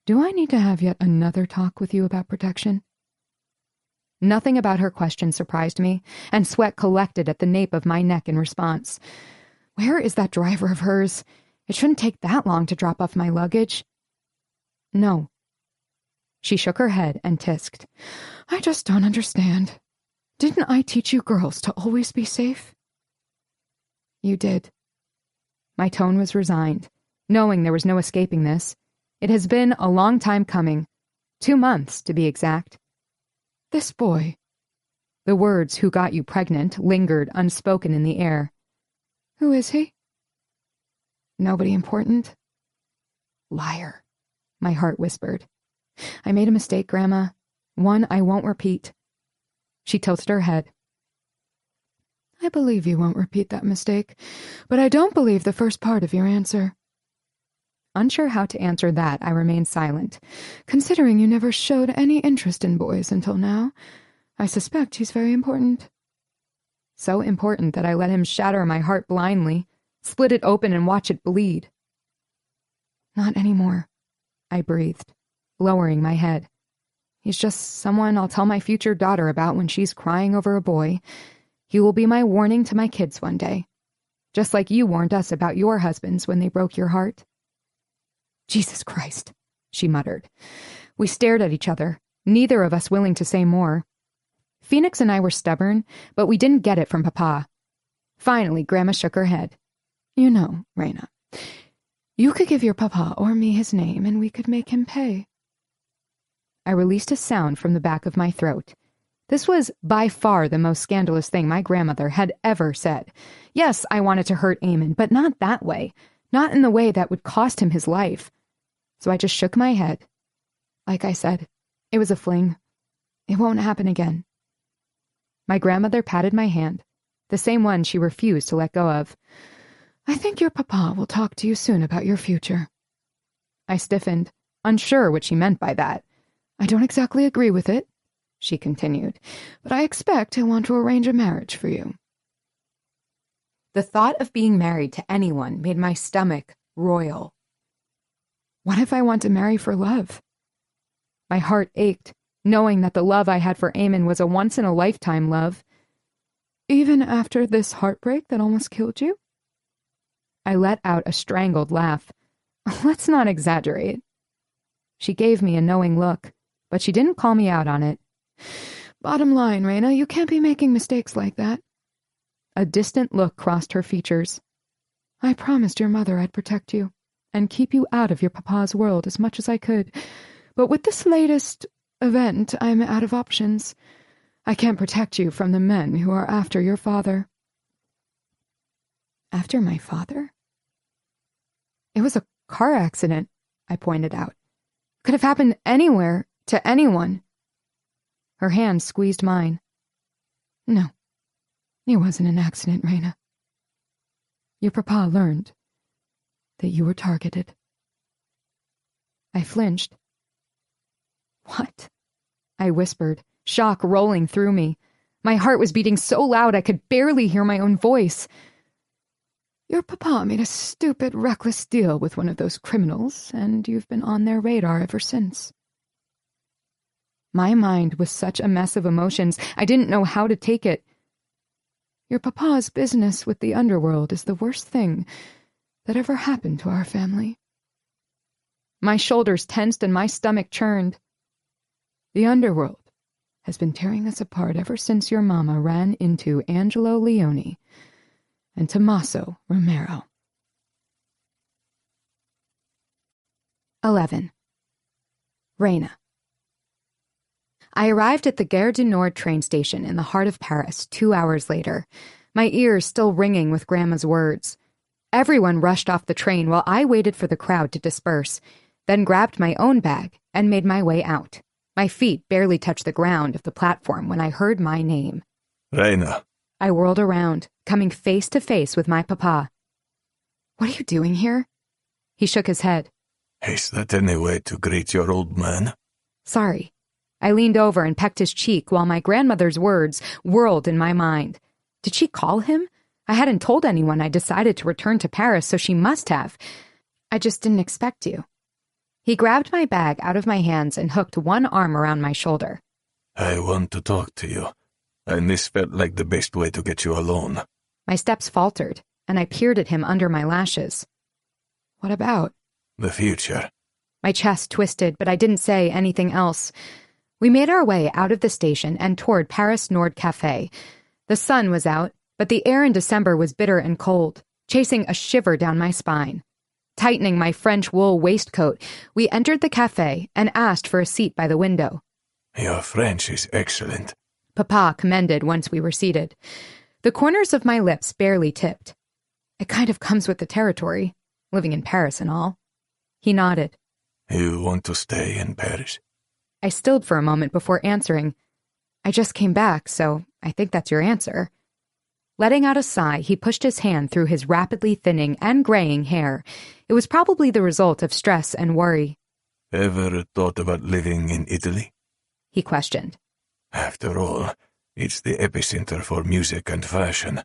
Do I need to have yet another talk with you about protection? Nothing about her question surprised me, and sweat collected at the nape of my neck in response. Where is that driver of hers? It shouldn't take that long to drop off my luggage. No. She shook her head and tisked. I just don't understand. Didn't I teach you girls to always be safe? You did. My tone was resigned, knowing there was no escaping this. It has been a long time coming. 2 months, to be exact. This boy. The words, "who got you pregnant," lingered unspoken in the air. Who is he? Nobody important? Liar, my heart whispered. I made a mistake, Grandma. One I won't repeat. She tilted her head. I believe you won't repeat that mistake, but I don't believe the first part of your answer. Unsure how to answer that, I remained silent. Considering you never showed any interest in boys until now, I suspect he's very important. So important that I let him shatter my heart blindly, split it open and watch it bleed. Not anymore, I breathed, lowering my head. He's just someone I'll tell my future daughter about when she's crying over a boy. He will be my warning to my kids one day, just like you warned us about your husbands when they broke your heart. Jesus Christ, she muttered. We stared at each other, neither of us willing to say more. Phoenix and I were stubborn, but we didn't get it from Papa. Finally, Grandma shook her head. You know, Raina, you could give your Papa or me his name and we could make him pay. I released a sound from the back of my throat. This was by far the most scandalous thing my grandmother had ever said. Yes, I wanted to hurt Eamon, but not that way. Not in the way that would cost him his life. So I just shook my head. Like I said, it was a fling. It won't happen again. My grandmother patted my hand, the same one she refused to let go of. I think your Papa will talk to you soon about your future. I stiffened, unsure what she meant by that. I don't exactly agree with it, she continued, but I expect he'll want to arrange a marriage for you. The thought of being married to anyone made my stomach roil. What if I want to marry for love? My heart ached, knowing that the love I had for Eamon was a once-in-a-lifetime love. Even after this heartbreak that almost killed you? I let out a strangled laugh. Let's not exaggerate. She gave me a knowing look, but she didn't call me out on it. Bottom line, Raina, you can't be making mistakes like that. A distant look crossed her features. I promised your mother I'd protect you and keep you out of your papa's world as much as I could. But with this latest event, I'm out of options. I can't protect you from the men who are after your father. After my father? It was a car accident, I pointed out. Could have happened anywhere, to anyone. Her hand squeezed mine. No, it wasn't an accident, Raina. Your papa learned that you were targeted. I flinched. What? I whispered, shock rolling through me. My heart was beating so loud I could barely hear my own voice. Your papa made a stupid, reckless deal with one of those criminals, and you've been on their radar ever since. My mind was such a mess of emotions, I didn't know how to take it. Your papa's business with the underworld is the worst thing that ever happened to our family. My shoulders tensed and my stomach churned. The underworld has been tearing us apart ever since your mama ran into Angelo Leone and Tommaso Romero. 11. Raina. I arrived at the Gare du Nord train station in the heart of Paris 2 hours later, my ears still ringing with Grandma's words. Everyone rushed off the train while I waited for the crowd to disperse, then grabbed my own bag and made my way out. My feet barely touched the ground of the platform when I heard my name. Raina. I whirled around, coming face to face with my papa. What are you doing here? He shook his head. Is that any way to greet your old man? Sorry. I leaned over and pecked his cheek while my grandmother's words whirled in my mind. Did she call him? I hadn't told anyone I decided to return to Paris, so she must have. I just didn't expect you. He grabbed my bag out of my hands and hooked one arm around my shoulder. I want to talk to you, and this felt like the best way to get you alone. My steps faltered, and I peered at him under my lashes. What about? The future. My chest twisted, but I didn't say anything else. We made our way out of the station and toward Paris Nord Café. The sun was out, but the air in December was bitter and cold, chasing a shiver down my spine. Tightening my French wool waistcoat, we entered the café and asked for a seat by the window. Your French is excellent, Papa commended once we were seated. The corners of my lips barely tipped. It kind of comes with the territory, living in Paris and all. He nodded. You want to stay in Paris? I stilled for a moment before answering. I just came back, so I think that's your answer. Letting out a sigh, he pushed his hand through his rapidly thinning and graying hair. It was probably the result of stress and worry. Ever thought about living in Italy? He questioned. After all, it's the epicenter for music and fashion.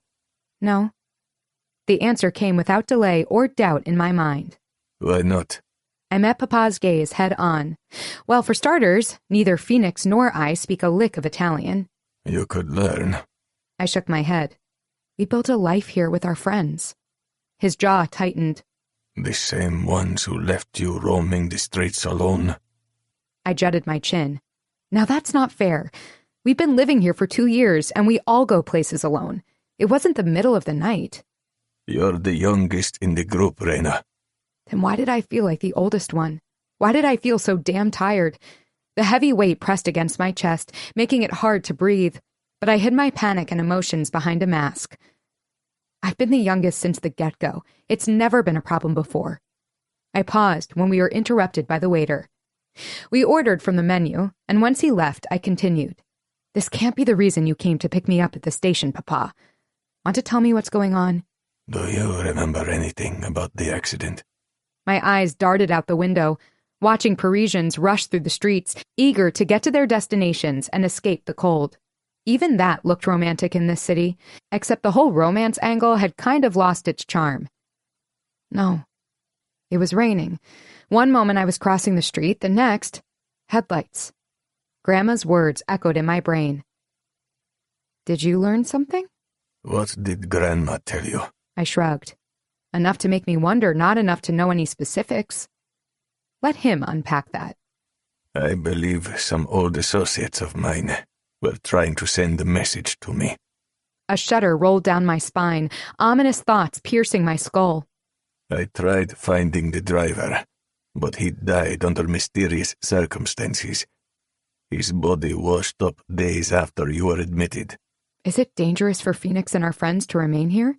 No. The answer came without delay or doubt in my mind. Why not? I met Papa's gaze head on. Well, for starters, neither Phoenix nor I speak a lick of Italian. You could learn. I shook my head. We built a life here with our friends. His jaw tightened. The same ones who left you roaming the streets alone. I jutted my chin. Now that's not fair. We've been living here for 2 years, and we all go places alone. It wasn't the middle of the night. You're the youngest in the group, Raina. Then why did I feel like the oldest one? Why did I feel so damn tired? The heavy weight pressed against my chest, making it hard to breathe, but I hid my panic and emotions behind a mask. I've been the youngest since the get-go. It's never been a problem before. I paused when we were interrupted by the waiter. We ordered from the menu, and once he left, I continued. This can't be the reason you came to pick me up at the station, Papa. Want to tell me what's going on? Do you remember anything about the accident? My eyes darted out the window, watching Parisians rush through the streets, eager to get to their destinations and escape the cold. Even that looked romantic in this city, except the whole romance angle had kind of lost its charm. No. It was raining. One moment I was crossing the street, the next, headlights. Grandma's words echoed in my brain. Did you learn something? What did Grandma tell you? I shrugged. Enough to make me wonder, not enough to know any specifics. Let him unpack that. I believe some old associates of mine were trying to send a message to me. A shudder rolled down my spine, ominous thoughts piercing my skull. I tried finding the driver, but he died under mysterious circumstances. His body washed up days after you were admitted. Is it dangerous for Phoenix and our friends to remain here?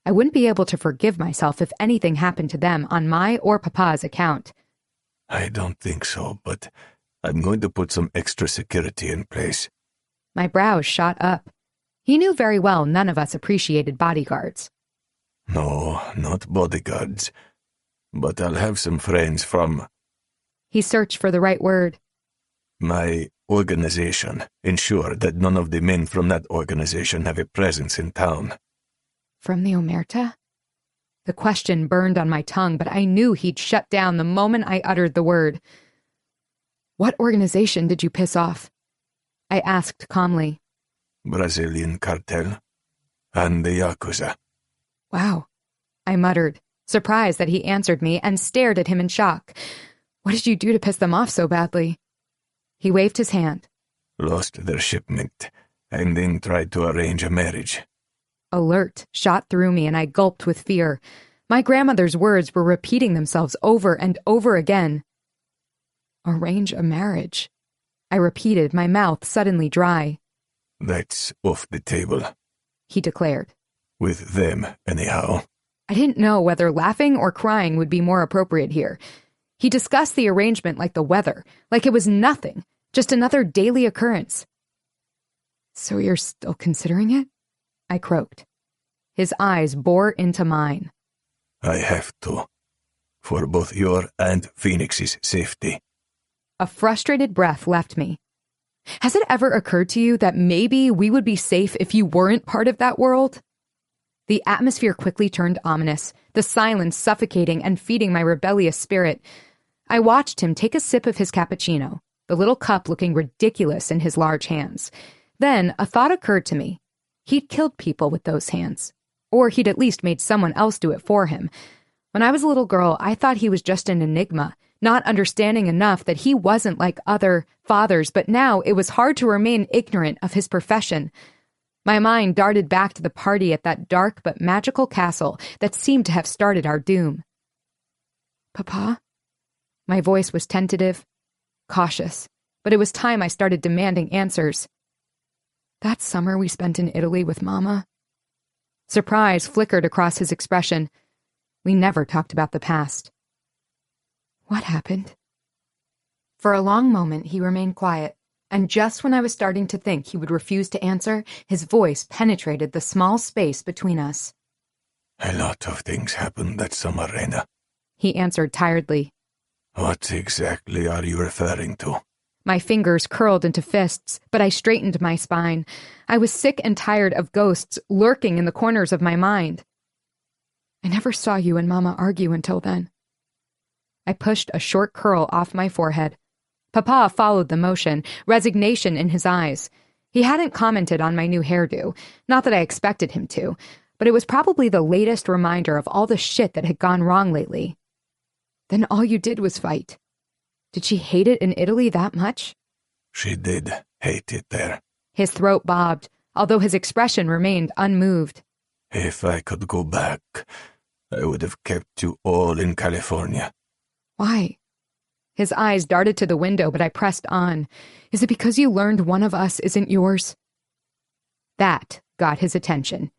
I wouldn't be able to forgive myself if anything happened to them on my or Papa's account. I don't think so, but I'm going to put some extra security in place. My brows shot up. He knew very well none of us appreciated bodyguards. No, not bodyguards. But I'll have some friends from... He searched for the right word. My organization. Ensure that none of the men from that organization have a presence in town. From the Omerta? The question burned on my tongue, but I knew he'd shut down the moment I uttered the word. What organization did you piss off? I asked calmly. Brazilian cartel. And the Yakuza. Wow, I muttered, surprised that he answered me, and stared at him in shock. What did you do to piss them off so badly? He waved his hand. Lost their shipment, and then tried to arrange a marriage. Alert shot through me, and I gulped with fear. My grandmother's words were repeating themselves over and over again. Arrange a marriage, I repeated, my mouth suddenly dry. That's off the table, he declared. With them, anyhow. I didn't know whether laughing or crying would be more appropriate here. He discussed the arrangement like the weather, like it was nothing, just another daily occurrence. So you're still considering it? I croaked. His eyes bore into mine. I have to. For both your and Phoenix's safety. A frustrated breath left me. Has it ever occurred to you that maybe we would be safe if you weren't part of that world? The atmosphere quickly turned ominous, the silence suffocating and feeding my rebellious spirit. I watched him take a sip of his cappuccino, the little cup looking ridiculous in his large hands. Then a thought occurred to me. He'd killed people with those hands. Or he'd at least made someone else do it for him. When I was a little girl, I thought he was just an enigma, not understanding enough that he wasn't like other fathers, but now it was hard to remain ignorant of his profession. My mind darted back to the party at that dark but magical castle that seemed to have started our doom. Papa? My voice was tentative, cautious, but it was time I started demanding answers. That summer we spent in Italy with Mama? Surprise flickered across his expression. We never talked about the past. What happened? For a long moment he remained quiet, and just when I was starting to think he would refuse to answer, his voice penetrated the small space between us. A lot of things happened that summer, Rena. He answered tiredly. What exactly are you referring to? My fingers curled into fists, but I straightened my spine. I was sick and tired of ghosts lurking in the corners of my mind. I never saw you and Mama argue until then. I pushed a short curl off my forehead. Papa followed the motion, resignation in his eyes. He hadn't commented on my new hairdo, not that I expected him to, but it was probably the latest reminder of all the shit that had gone wrong lately. Then all you did was fight. Did she hate it in Italy that much? She did hate it there. His throat bobbed, although his expression remained unmoved. If I could go back, I would have kept you all in California. Why? His eyes darted to the window, but I pressed on. Is it because you learned one of us isn't yours? That got his attention.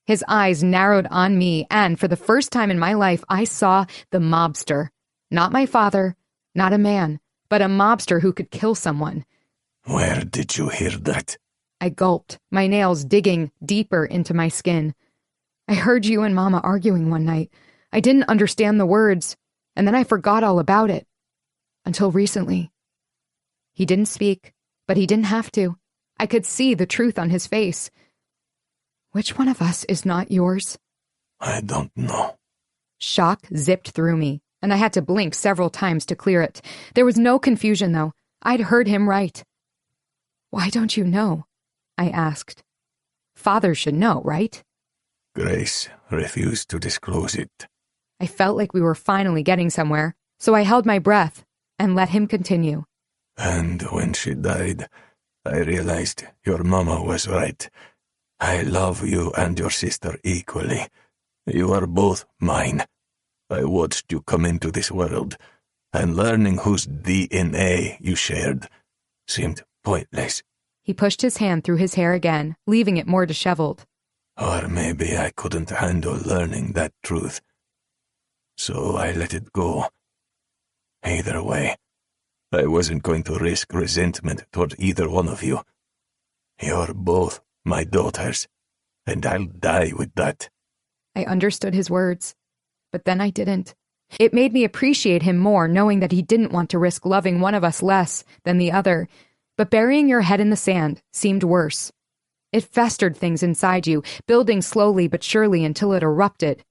His eyes narrowed on me, and for the first time in my life, I saw the mobster. Not my father, not a man, but a mobster who could kill someone. Where did you hear that? I gulped, my nails digging deeper into my skin. I heard you and Mama arguing one night. I didn't understand the words, and then I forgot all about it. Until recently. He didn't speak, but he didn't have to. I could see the truth on his face. Which one of us is not yours? I don't know. Shock zipped through me, and I had to blink several times to clear it. There was no confusion, though. I'd heard him right. Why don't you know? I asked. Father should know, right? Grace refused to disclose it. I felt like we were finally getting somewhere, so I held my breath and let him continue. And when she died, I realized your mama was right. I love you and your sister equally. You are both mine. I watched you come into this world, and learning whose DNA you shared seemed pointless. He pushed his hand through his hair again, leaving it more disheveled. Or maybe I couldn't handle learning that truth. So I let it go. Either way, I wasn't going to risk resentment toward either one of you. You're both my daughters, and I'll die with that. I understood his words, but then I didn't. It made me appreciate him more, knowing that he didn't want to risk loving one of us less than the other, but burying your head in the sand seemed worse. It festered things inside you, building slowly but surely until it erupted.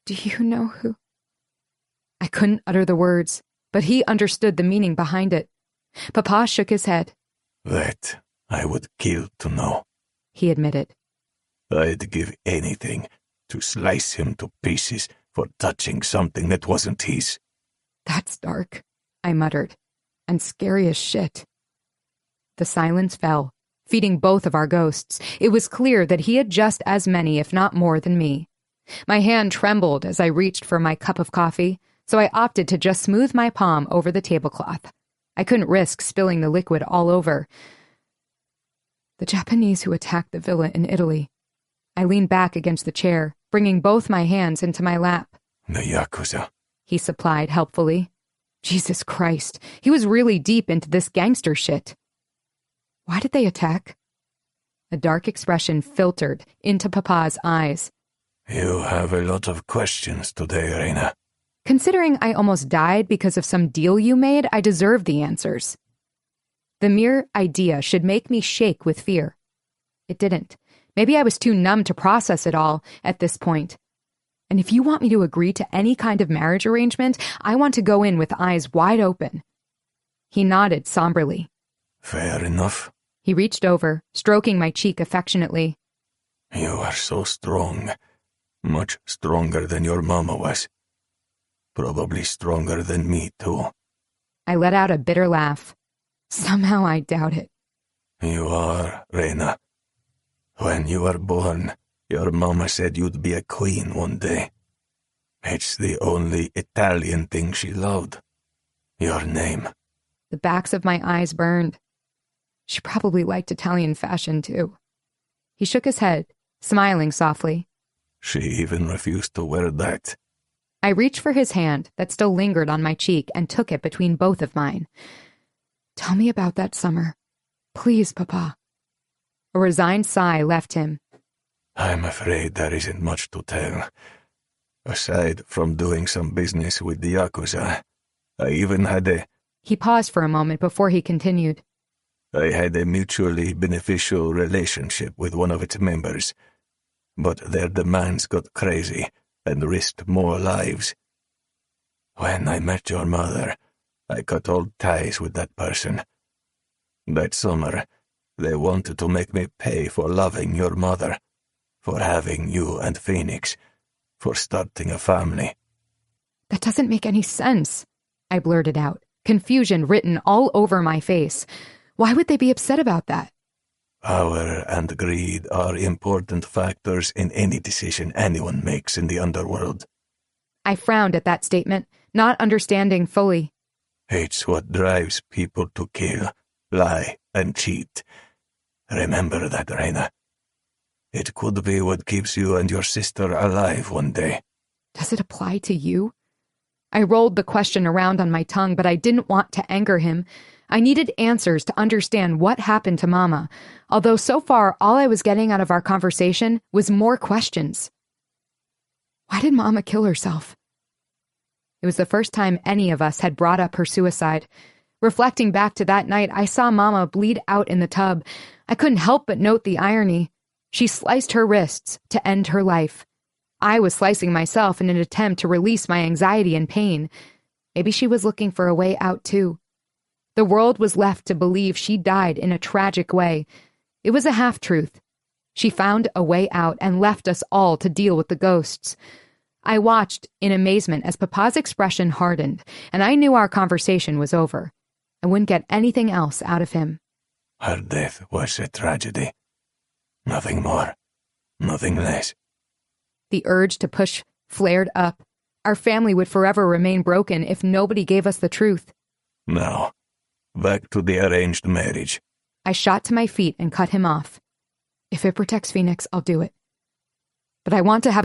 Do you know who? I couldn't utter the words, but he understood the meaning behind it. Papa shook his head. That I would kill to know, he admitted. I'd give anything to slice him to pieces for touching something that wasn't his. That's dark, I muttered, and scary as shit. The silence fell, feeding both of our ghosts. It was clear that he had just as many, if not more, than me. My hand trembled as I reached for my cup of coffee, so I opted to just smooth my palm over the tablecloth. I couldn't risk spilling the liquid all over. The Japanese who attacked the villa in Italy. I leaned back against the chair, bringing both my hands into my lap. The Yakuza, he supplied helpfully. Jesus Christ, he was really deep into this gangster shit. Why did they attack? A dark expression filtered into Papa's eyes. You have a lot of questions today, Reina. Considering I almost died because of some deal you made, I deserve the answers. The mere idea should make me shake with fear. It didn't. Maybe I was too numb to process it all at this point. And if you want me to agree to any kind of marriage arrangement, I want to go in with eyes wide open. He nodded somberly. Fair enough. He reached over, stroking my cheek affectionately. You are so strong. Much stronger than your mama was. Probably stronger than me, too. I let out a bitter laugh. Somehow I doubt it. You are, Reina. When you were born, your mama said you'd be a queen one day. It's the only Italian thing she loved. Your name. The backs of my eyes burned. She probably liked Italian fashion, too. He shook his head, smiling softly. She even refused to wear that. I reached for his hand that still lingered on my cheek and took it between both of mine. Tell me about that summer. Please, Papa. A resigned sigh left him. I'm afraid there isn't much to tell. Aside from doing some business with the Yakuza, I even had a... He paused for a moment before he continued. I had a mutually beneficial relationship with one of its members, but their demands got crazy and risked more lives. When I met your mother, I cut all ties with that person. That summer, they wanted to make me pay for loving your mother, for having you and Phoenix, for starting a family. That doesn't make any sense, I blurted out, confusion written all over my face. Why would they be upset about that? Power and greed are important factors in any decision anyone makes in the underworld. I frowned at that statement, not understanding fully. It's what drives people to kill, lie, and cheat. Remember that, Reina. It could be what keeps you and your sister alive one day. Does it apply to you? I rolled the question around on my tongue, but I didn't want to anger him. I needed answers to understand what happened to Mama, although so far all I was getting out of our conversation was more questions. Why did Mama kill herself? It was the first time any of us had brought up her suicide. Reflecting back to that night, I saw Mama bleed out in the tub. I couldn't help but note the irony. She sliced her wrists to end her life. I was slicing myself in an attempt to release my anxiety and pain. Maybe she was looking for a way out, too. The world was left to believe she died in a tragic way. It was a half-truth. She found a way out and left us all to deal with the ghosts. I watched in amazement as Papa's expression hardened, and I knew our conversation was over. I wouldn't get anything else out of him. Her death was a tragedy. Nothing more, nothing less. The urge to push flared up. Our family would forever remain broken if nobody gave us the truth. Now, back to the arranged marriage. I shot to my feet and cut him off. If it protects Phoenix, I'll do it. But I want to have